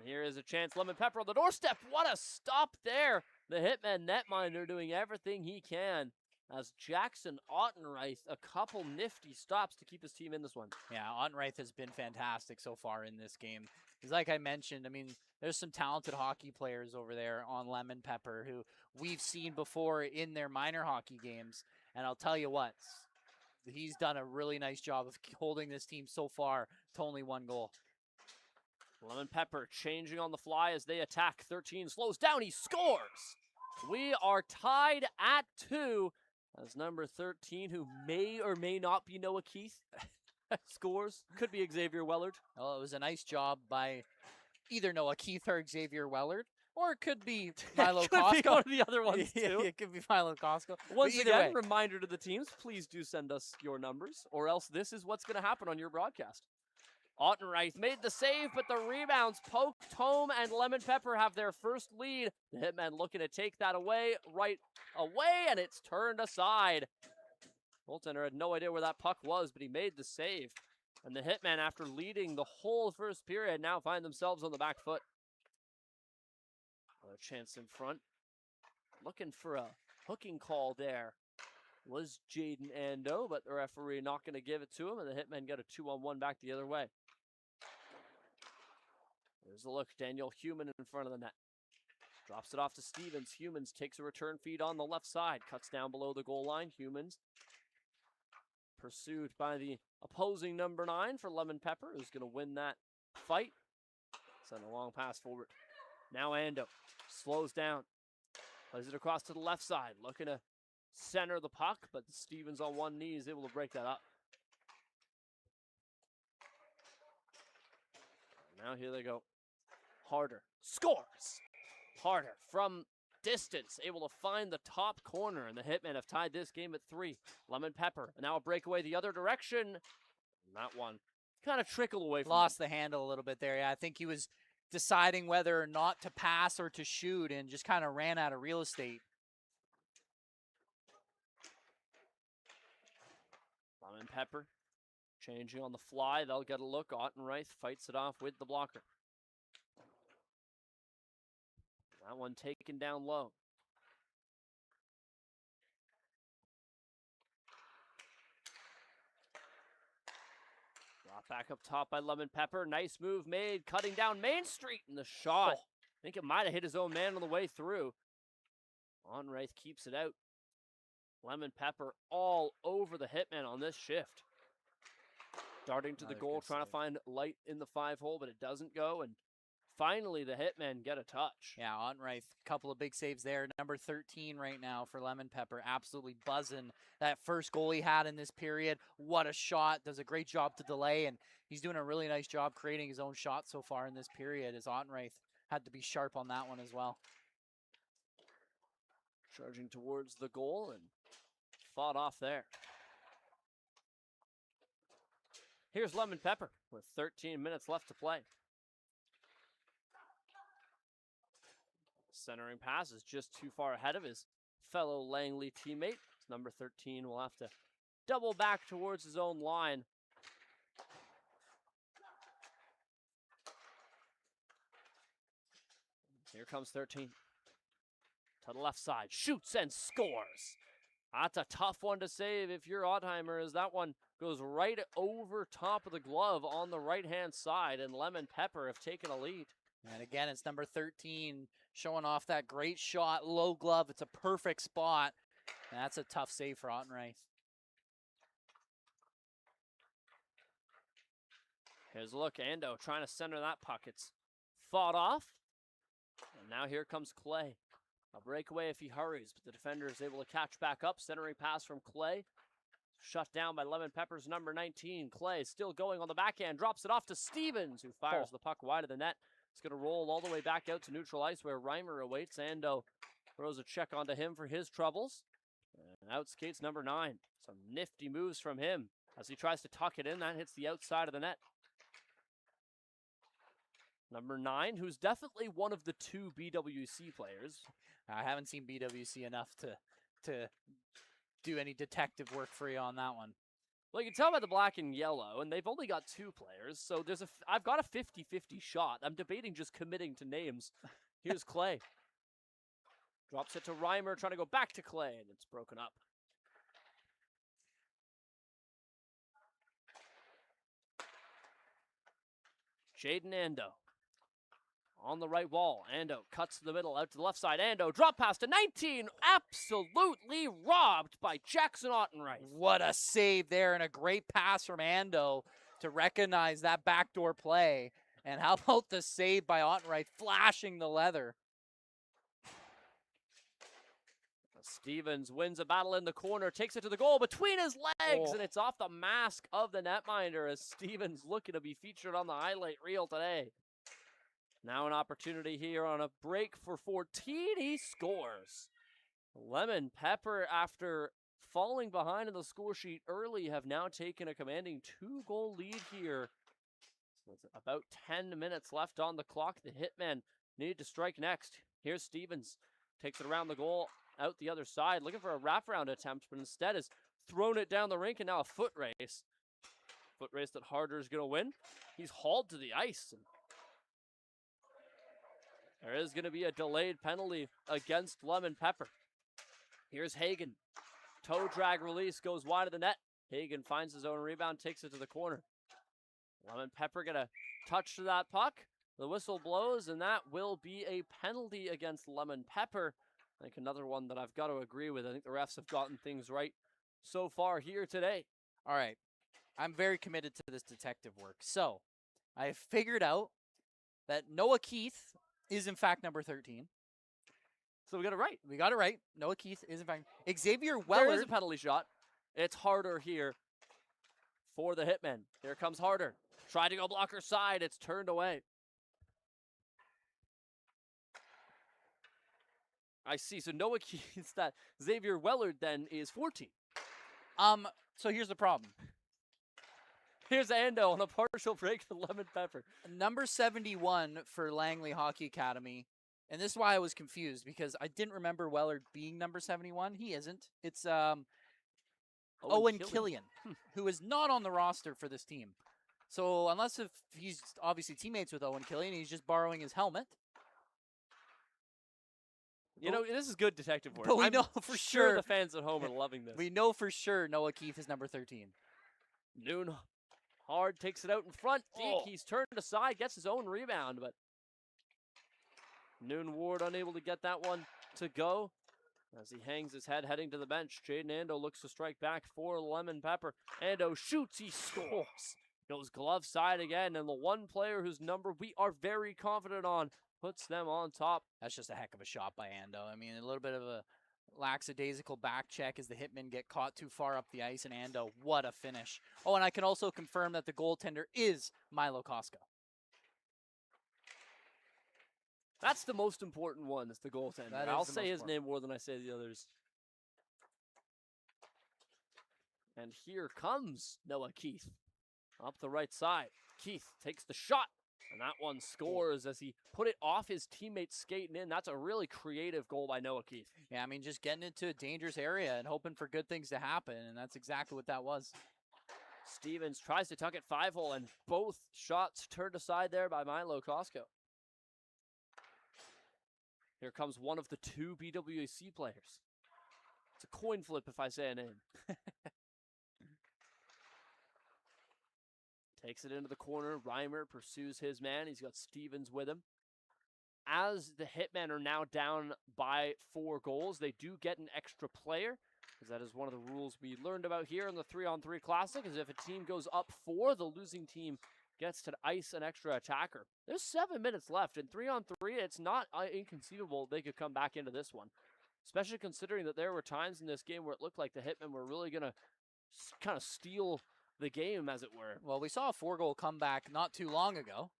here is a chance. Lemon Pepper on the doorstep. What a stop there. The Hitman netminder doing everything he can. As Jackson Ottenreith, a couple nifty stops to keep his team in this one. Yeah, Ottenreith has been fantastic so far in this game. Because like I mentioned, I mean, there's some talented hockey players over there on Lemon Pepper who we've seen before in their minor hockey games. And I'll tell you what, he's done a really nice job of holding this team so far to only 1 goal. Lemon Pepper changing on the fly as they attack. 13 slows down. He scores. We are tied at 2 as number 13, who may or may not be Noah Keith, scores. Could be Xavier Wellard. Well, it was a nice job by either Noah Keith or Xavier Wellard, or it could be Milo could Costco. be one of the other ones, Yeah, too. it could be Milo Costco. Once either again, way, reminder to the teams, please do send us your numbers, or else this is what's going to happen on your broadcast. Ottenreich made the save, but the rebounds poked home, and Lemon Pepper have their first lead. The Hitmen looking to take that away, right away, and it's turned aside. Goaltender had no idea where that puck was, but he made the save. And the Hitmen, after leading the whole first period, now find themselves on the back foot. A chance in front. Looking for a hooking call there was Jaden Ando, but the referee not going to give it to him, and the Hitmen get a 2-on-1 back the other way. There's a look. Daniel Human in front of the net. Drops it off to Stevens. Humans takes a return feed on the left side. Cuts down below the goal line. Humans pursued by the opposing number 9 for Lemon Pepper, who's going to win that fight. Send a long pass forward. Now Ando slows down. Plays it across to the left side. Looking to center the puck, but Stevens on one knee is able to break that up. Now here they go. Harder scores. Harder from distance, able to find the top corner, and the Hitmen have tied this game at 3. Lemon Pepper, now a breakaway the other direction. And that one kind of trickled away from lost him. the handle a little bit there. Yeah, I think he was deciding whether or not to pass or to shoot, and just kind of ran out of real estate. Lemon Pepper changing on the fly. They'll get a look. Ottenreich fights it off with the blocker. That one taken down low. Brought back up top by Lemon Pepper. Nice move made, cutting down Main Street in the shot. I think it might have hit his own man on the way through. Ottenreich keeps it out. Lemon Pepper all over the Hitman on this shift. Darting to the goal, trying to find light in the 5-hole, but it doesn't go. And finally, the Hitmen get a touch. Yeah, Ottenreich, a couple of big saves there. Number 13 right now for Lemon Pepper, absolutely buzzing. That first goal he had in this period, what a shot. Does a great job to delay, and he's doing a really nice job creating his own shot so far in this period, as Ottenreich had to be sharp on that one as well. Charging towards the goal and fought off there. Here's Lemon Pepper with 13 minutes left to play. Centering pass is just too far ahead of his fellow Langley teammate. Number 13 will have to double back towards his own line. Here comes 13. To the left side, shoots and scores. That's a tough one to save if you're Ottheimer, as that one goes right over top of the glove on the right-hand side, and Lemon Pepper have taken a lead. And again, it's number 13 showing off that great shot, low glove. It's a perfect spot. And that's a tough save for Ottenreich. Here's a look. Ando trying to center that puck. It's fought off. And now here comes Clay. A breakaway if he hurries, but the defender is able to catch back up. Centering pass from Clay. Shut down by Lemon Pepper's number 19. Clay still going on the backhand. Drops it off to Stevens, who fires the puck wide of the net. It's going to roll all the way back out to neutral ice where Reimer awaits. Ando throws a check onto him for his troubles. And out skates number 9. Some nifty moves from him. As he tries to tuck it in, that hits the outside of the net. Number 9, who's definitely one of the 2 BWC players. I haven't seen BWC enough to do any detective work for you on that one. Well, you can tell by the black and yellow, and they've only got 2 players, so I've got a 50-50 shot. I'm debating just committing to names. Here's Clay. Drops it to Reimer, trying to go back to Clay, and it's broken up. Jaden Ando. On the right wall, Ando cuts to the middle, out to the left side. Ando, drop pass to 19, absolutely robbed by Jackson Ottenreich. What a save there, and a great pass from Ando to recognize that backdoor play. And how about the save by Ottenreich, flashing the leather? Stevens wins a battle in the corner, takes it to the goal between his legs, and it's off the mask of the netminder as Stevens looking to be featured on the highlight reel today. Now an opportunity here on a break for 14. He scores. Lemon Pepper, after falling behind in the score sheet early, have now taken a commanding 2-goal lead here. With about 10 minutes left on the clock, the Hitmen need to strike next. Here's Stevens. Takes it around the goal, out the other side, looking for a wraparound attempt, but instead has thrown it down the rink, and now a foot race. Foot race that Harder is going to win. He's hauled to the ice. And there is going to be a delayed penalty against Lemon Pepper. Here's Hagen. Toe drag release goes wide of the net. Hagen finds his own rebound, takes it to the corner. Lemon Pepper going to touch to that puck. The whistle blows, and that will be a penalty against Lemon Pepper. I think another one that I've got to agree with. I think the refs have gotten things right so far here today. All right. I'm very committed to this detective work. So, I have figured out that Noah Keith is in fact number 13. So we got it right. We got it right. Noah Keith is in fact. Xavier There Weller. is a penalty shot. It's Harder here for the Hitmen. Here comes Harder. Tried to go blocker side. It's turned away. I see. So Noah Keith's that. Xavier Weller then is 14. So here's the problem. Here's Ando on a partial break for Lemon Pepper. Number 71 for Langley Hockey Academy. And this is why I was confused, because I didn't remember Weller being number 71. He isn't. It's Owen Killian, who is not on the roster for this team. So unless if he's obviously teammates with Owen Killian, he's just borrowing his helmet. You know, this is good detective work. But we I'm know for sure the fans at home are loving this. We know for sure Noah Keith is number 13. Noon hard takes it out in front. Deke, he's turned aside, gets his own rebound, but Noon Ward unable to get that one to go as he hangs his head heading to the bench. Jaden Ando looks to strike back for Lemon Pepper. Ando shoots, he scores. Goes glove side again, and the one player whose number we are very confident on puts them on top. That's just a heck of a shot by Ando. I mean, a little bit of a lackadaisical back check as the Hitmen get caught too far up the ice, and Ando, what a finish. Oh, and I can also confirm that the goaltender is Milo Koska. That's the most important one, is the goaltender. I'll say his name more than I say the others. And here comes Noah Keith. Up the right side. Keith takes the shot. And that one scores as he put it off his teammates skating in. That's a really creative goal by Noah Keith. Yeah, I mean, just getting into a dangerous area and hoping for good things to happen, and that's exactly what that was. Stevens tries to tuck it 5-hole, and both shots turned aside there by Milo Koska. Here comes one of the two BWAC players. It's a coin flip if I say a name. Takes it into the corner. Reimer pursues his man. He's got Stevens with him. As the Hitmen are now down by 4 goals, they do get an extra player, because that is one of the rules we learned about here in the 3-on-3 Classic, is if a team goes up 4, the losing team gets to ice an extra attacker. There's 7 minutes left. In 3-on-3, it's not inconceivable they could come back into this one, especially considering that there were times in this game where it looked like the Hitmen were really going to kind of steal the game, as it were. Well, we saw a 4-goal comeback not too long ago.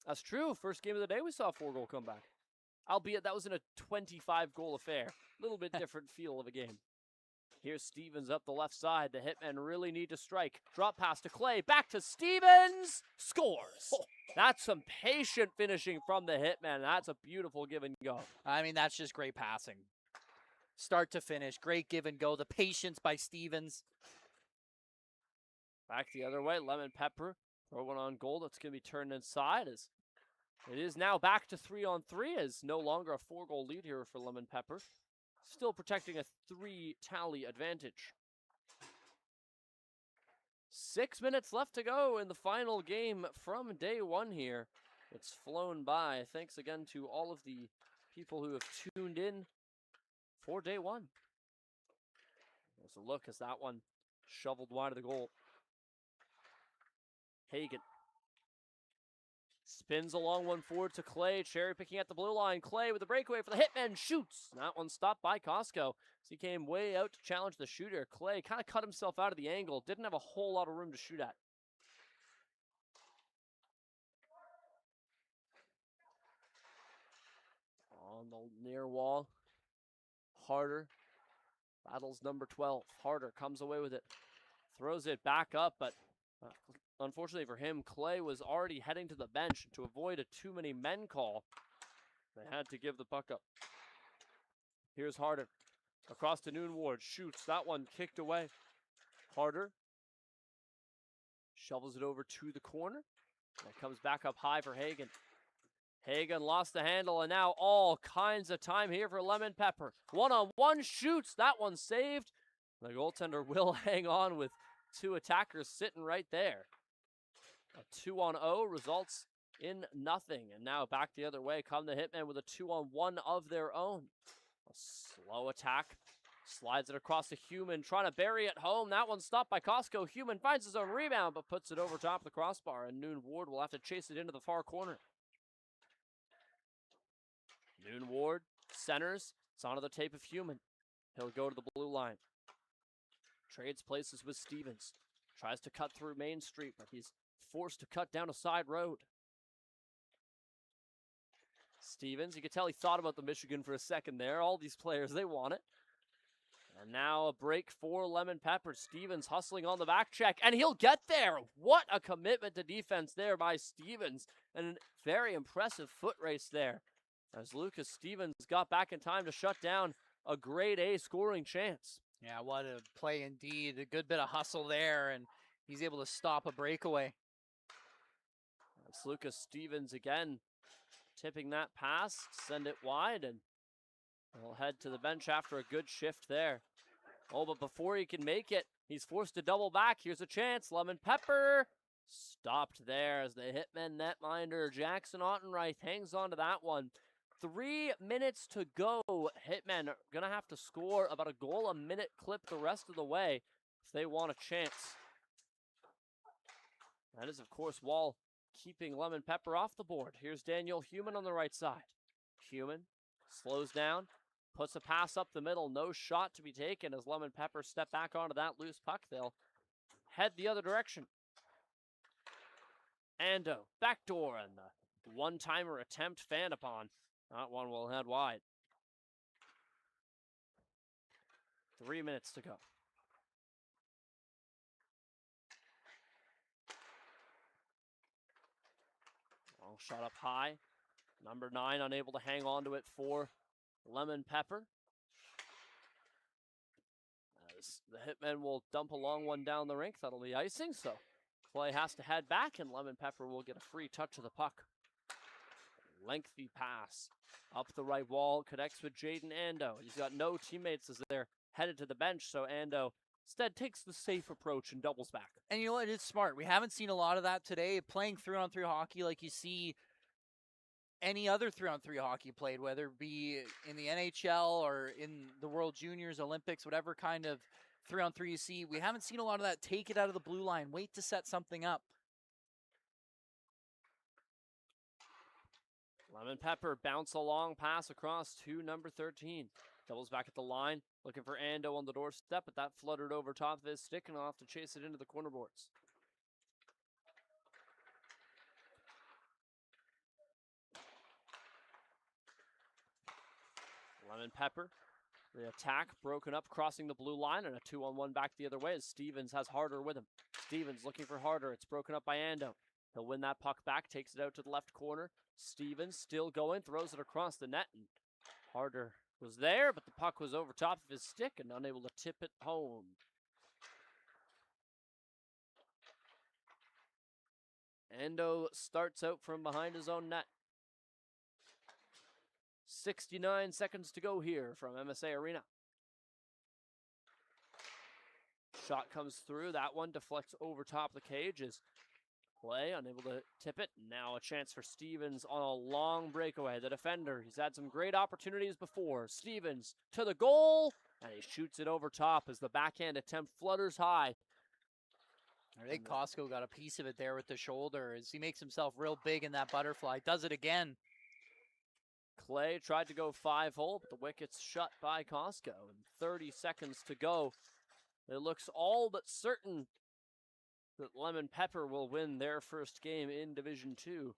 That's true. First game of the day, we saw a 4-goal comeback. Albeit that was in a 25-goal affair. A little bit different feel of a game. Here's Stevens up the left side. The Hitmen really need to strike. Drop pass to Clay. Back to Stevens. Scores. That's some patient finishing from the Hitmen. That's a beautiful give and go. I mean, that's just great passing. Start to finish. Great give and go. The patience by Stevens. Back the other way, Lemon Pepper, throw one on goal. That's going to be turned inside. As it is now back to 3-on-3, as no longer a 4-goal lead here for Lemon Pepper. Still protecting a 3-tally advantage. 6 minutes left to go in the final game from day 1 here. It's flown by. Thanks again to all of the people who have tuned in for day 1. There's a look as that one shoveled wide of the goal. Hagen. Spins a long one forward to Clay. Cherry picking at the blue line. Clay with the breakaway for the Hitmen. Shoots. That one stopped by Costco. As he came way out to challenge the shooter. Clay kind of cut himself out of the angle. Didn't have a whole lot of room to shoot at. On the near wall. Harder. Battles number 12. Harder comes away with it. Throws it back up, but unfortunately for him, Clay was already heading to the bench. To avoid a too many men call, they had to give the puck up. Here's Harder. Across to Noon Ward. Shoots. That one kicked away. Harder. Shovels it over to the corner. And it comes back up high for Hagen. Hagen lost the handle, and now all kinds of time here for Lemon Pepper. One-on-one shoots. That one saved. The goaltender will hang on with two attackers sitting right there. A 2-on-0 results in nothing. And now back the other way come the Hitmen with a 2-on-1 of their own. A slow attack. Slides it across to Human, trying to bury it home. That one stopped by Costco. Human finds his own rebound, but puts it over top of the crossbar. And Noon Ward will have to chase it into the far corner. Noon Ward centers. It's onto the tape of Human. He'll go to the blue line. Trades places with Stevens. Tries to cut through Main Street, but he's forced to cut down a side road. Stevens, you could tell he thought about the Michigan for a second there. All these players, they want it. And now a break for Lemon Pepper. Stevens hustling on the back check, and he'll get there. What a commitment to defense there by Stevens. And a very impressive foot race there, as Lucas Stevens got back in time to shut down a grade A scoring chance. Yeah, what a play indeed. A good bit of hustle there, and he's able to stop a breakaway. It's Lucas Stevens again, tipping that pass, send it wide, and he'll head to the bench after a good shift there. Oh, but before he can make it, he's forced to double back. Here's a chance. Lemon Pepper stopped there as the Hitmen netminder Jackson Ottenreich hangs on to that one. 3 minutes to go. Hitmen are going to have to score about a goal a minute clip the rest of the way if they want a chance. That is, of course, Wall keeping Lemon Pepper off the board. Here's Daniel Human on the right side. Human slows down, puts a pass up the middle. No shot to be taken as Lemon Pepper step back onto that loose puck. They'll head the other direction. Ando, backdoor, and the one-timer attempt fanned upon. That one will head wide. 3 minutes to go. Long shot up high. Number 9 unable to hang on to it for Lemon Pepper. As the Hitmen will dump a long one down the rink. That'll be icing, so Clay has to head back, and Lemon Pepper will get a free touch of the puck. Lengthy pass up the right wall, connects with Jaden Ando. He's got no teammates as they're headed to the bench, so Ando instead takes the safe approach and doubles back. And you know what? It's smart. We haven't seen a lot of that today. Playing 3-on-3 hockey like you see any other 3-on-3 hockey played, whether it be in the NHL or in the World Juniors, Olympics, whatever kind of 3-on-3 you see. We haven't seen a lot of that. Take it out of the blue line. Wait to set something up. Lemon Pepper bounce a long pass across to number 13. Doubles back at the line, looking for Ando on the doorstep, but that fluttered over top of his stick and he'll have to chase it into the corner boards. Lemon Pepper, the attack broken up, crossing the blue line, and a 2-on-1 back the other way as Stevens has Harder with him. Stevens looking for Harder. It's broken up by Ando. He'll win that puck back, takes it out to the left corner. Stevens still going, throws it across the net, and Harder was there, but the puck was over top of his stick and unable to tip it home. Ando starts out from behind his own net. 69 seconds to go here from MSA Arena. Shot comes through. That one deflects over top of the cage as Clay unable to tip it. Now a chance for Stevens on a long breakaway. The defender, he's had some great opportunities before. Stevens to the goal, and he shoots it over top as the backhand attempt flutters high. I think Costco got a piece of it there with the shoulder as he makes himself real big in that butterfly. Does it again. Clay tried to go 5-hole, but the wicket's shut by Costco. And 30 seconds to go. It looks all but certain that Lemon Pepper will win their first game in Division 2.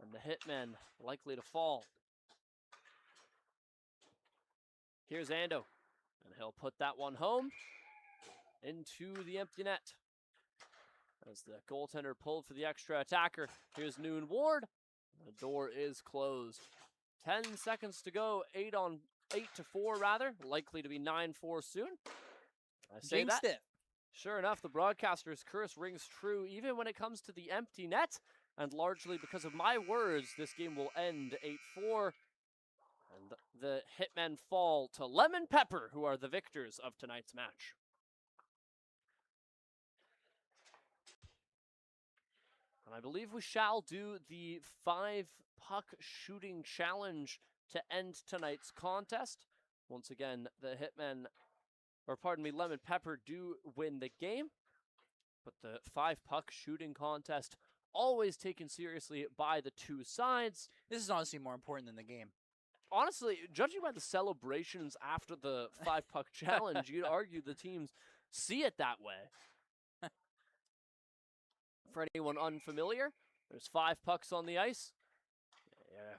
And the Hitmen likely to fall. Here's Ando. And he'll put that one home into the empty net. As the goaltender pulled for the extra attacker. Here's Noon Ward. The door is closed. 10 seconds to go. 8-4 rather. Likely to be 9-4 soon. I say Jinxed that. it. Sure enough, the broadcaster's curse rings true even when it comes to the empty net. And largely because of my words, this game will end 8-4. And the Hitmen fall to Lemon Pepper, who are the victors of tonight's match. And I believe we shall do the 5-puck shooting challenge to end tonight's contest. Once again, the Hitmen, or pardon me, Lemon Pepper do win the game. But the 5-puck shooting contest, always taken seriously by the two sides. This is honestly more important than the game. Honestly, judging by the celebrations after the 5-puck challenge, you'd argue the teams see it that way. For anyone unfamiliar, there's 5 pucks on the ice.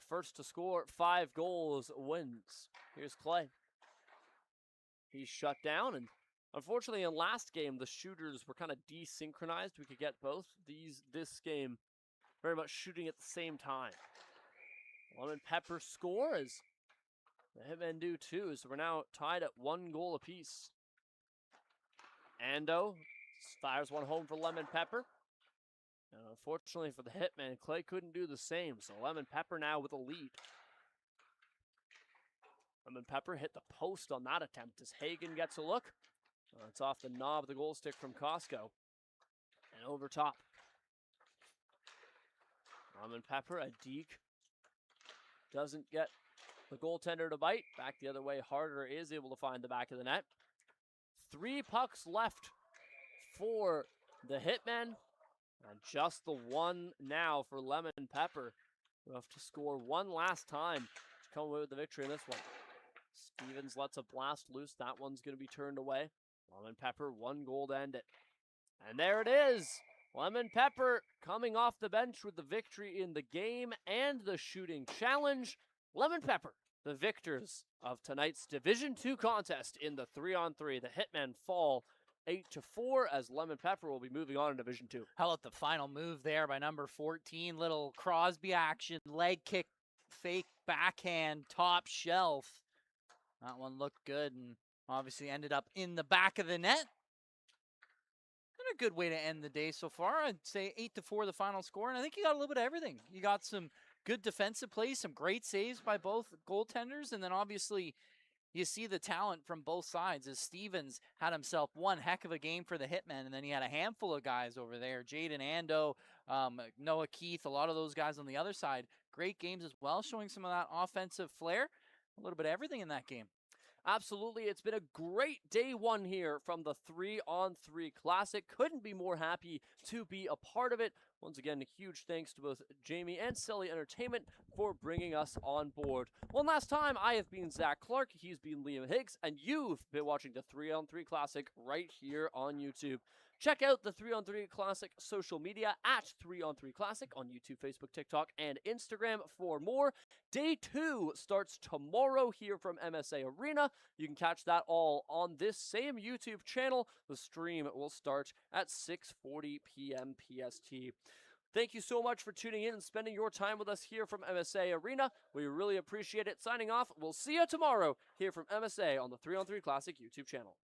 First to score 5 goals wins. Here's Clay. He's shut down, and unfortunately in last game, the shooters were kind of desynchronized. We could get both this game very much shooting at the same time. Lemon Pepper score as the Hitmen do too, so we're now tied at 1 goal apiece. Ando fires one home for Lemon Pepper. And unfortunately for the Hitmen, Clay couldn't do the same, so Lemon Pepper now with a lead. Lemon Pepper hit the post on that attempt as Hagen gets a look. It's off the knob of the goal stick from Costco. And over top. Lemon Pepper, a deke. Doesn't get the goaltender to bite. Back the other way, Harder is able to find the back of the net. 3 pucks left for the Hitmen. And just the one now for Lemon Pepper. We'll have to score one last time to come away with the victory in this one. Stevens lets a blast loose. That one's going to be turned away. Lemon Pepper, 1 goal to end it. And there it is. Lemon Pepper coming off the bench with the victory in the game and the shooting challenge. Lemon Pepper, the victors of tonight's Division 2 contest in the 3-on-3. The Hitmen fall 8-4 as Lemon Pepper will be moving on in Division 2. How about the final move there by number 14? Little Crosby action, leg kick, fake backhand, top shelf. That one looked good and obviously ended up in the back of the net. And a good way to end the day so far. I'd say 8-4 the final score, and I think you got a little bit of everything. You got some good defensive plays, some great saves by both goaltenders, and then obviously you see the talent from both sides as Stevens had himself one heck of a game for the Hitmen, and then he had a handful of guys over there, Jaden Ando, Noah Keith, a lot of those guys on the other side. Great games as well, showing some of that offensive flair. A little bit of everything in that game. Absolutely. It's been a great day one here from the 3-on-3 Classic. Couldn't be more happy to be a part of it. Once again, a huge thanks to both Jamie and Silly Entertainment for bringing us on board. One last time, I have been Zach Clark, he's been Liam Higgs, and you've been watching the 3-on-3 Classic right here on YouTube. Check out the 3-on-3 Classic social media at 3-on-3 Classic on YouTube, Facebook, TikTok, and Instagram for more. Day 2 starts tomorrow here from MSA Arena. You can catch that all on this same YouTube channel. The stream will start at 6:40 p.m. PST. Thank you so much for tuning in and spending your time with us here from MSA Arena. We really appreciate it. Signing off, we'll see you tomorrow here from MSA on the 3-on-3 Classic YouTube channel.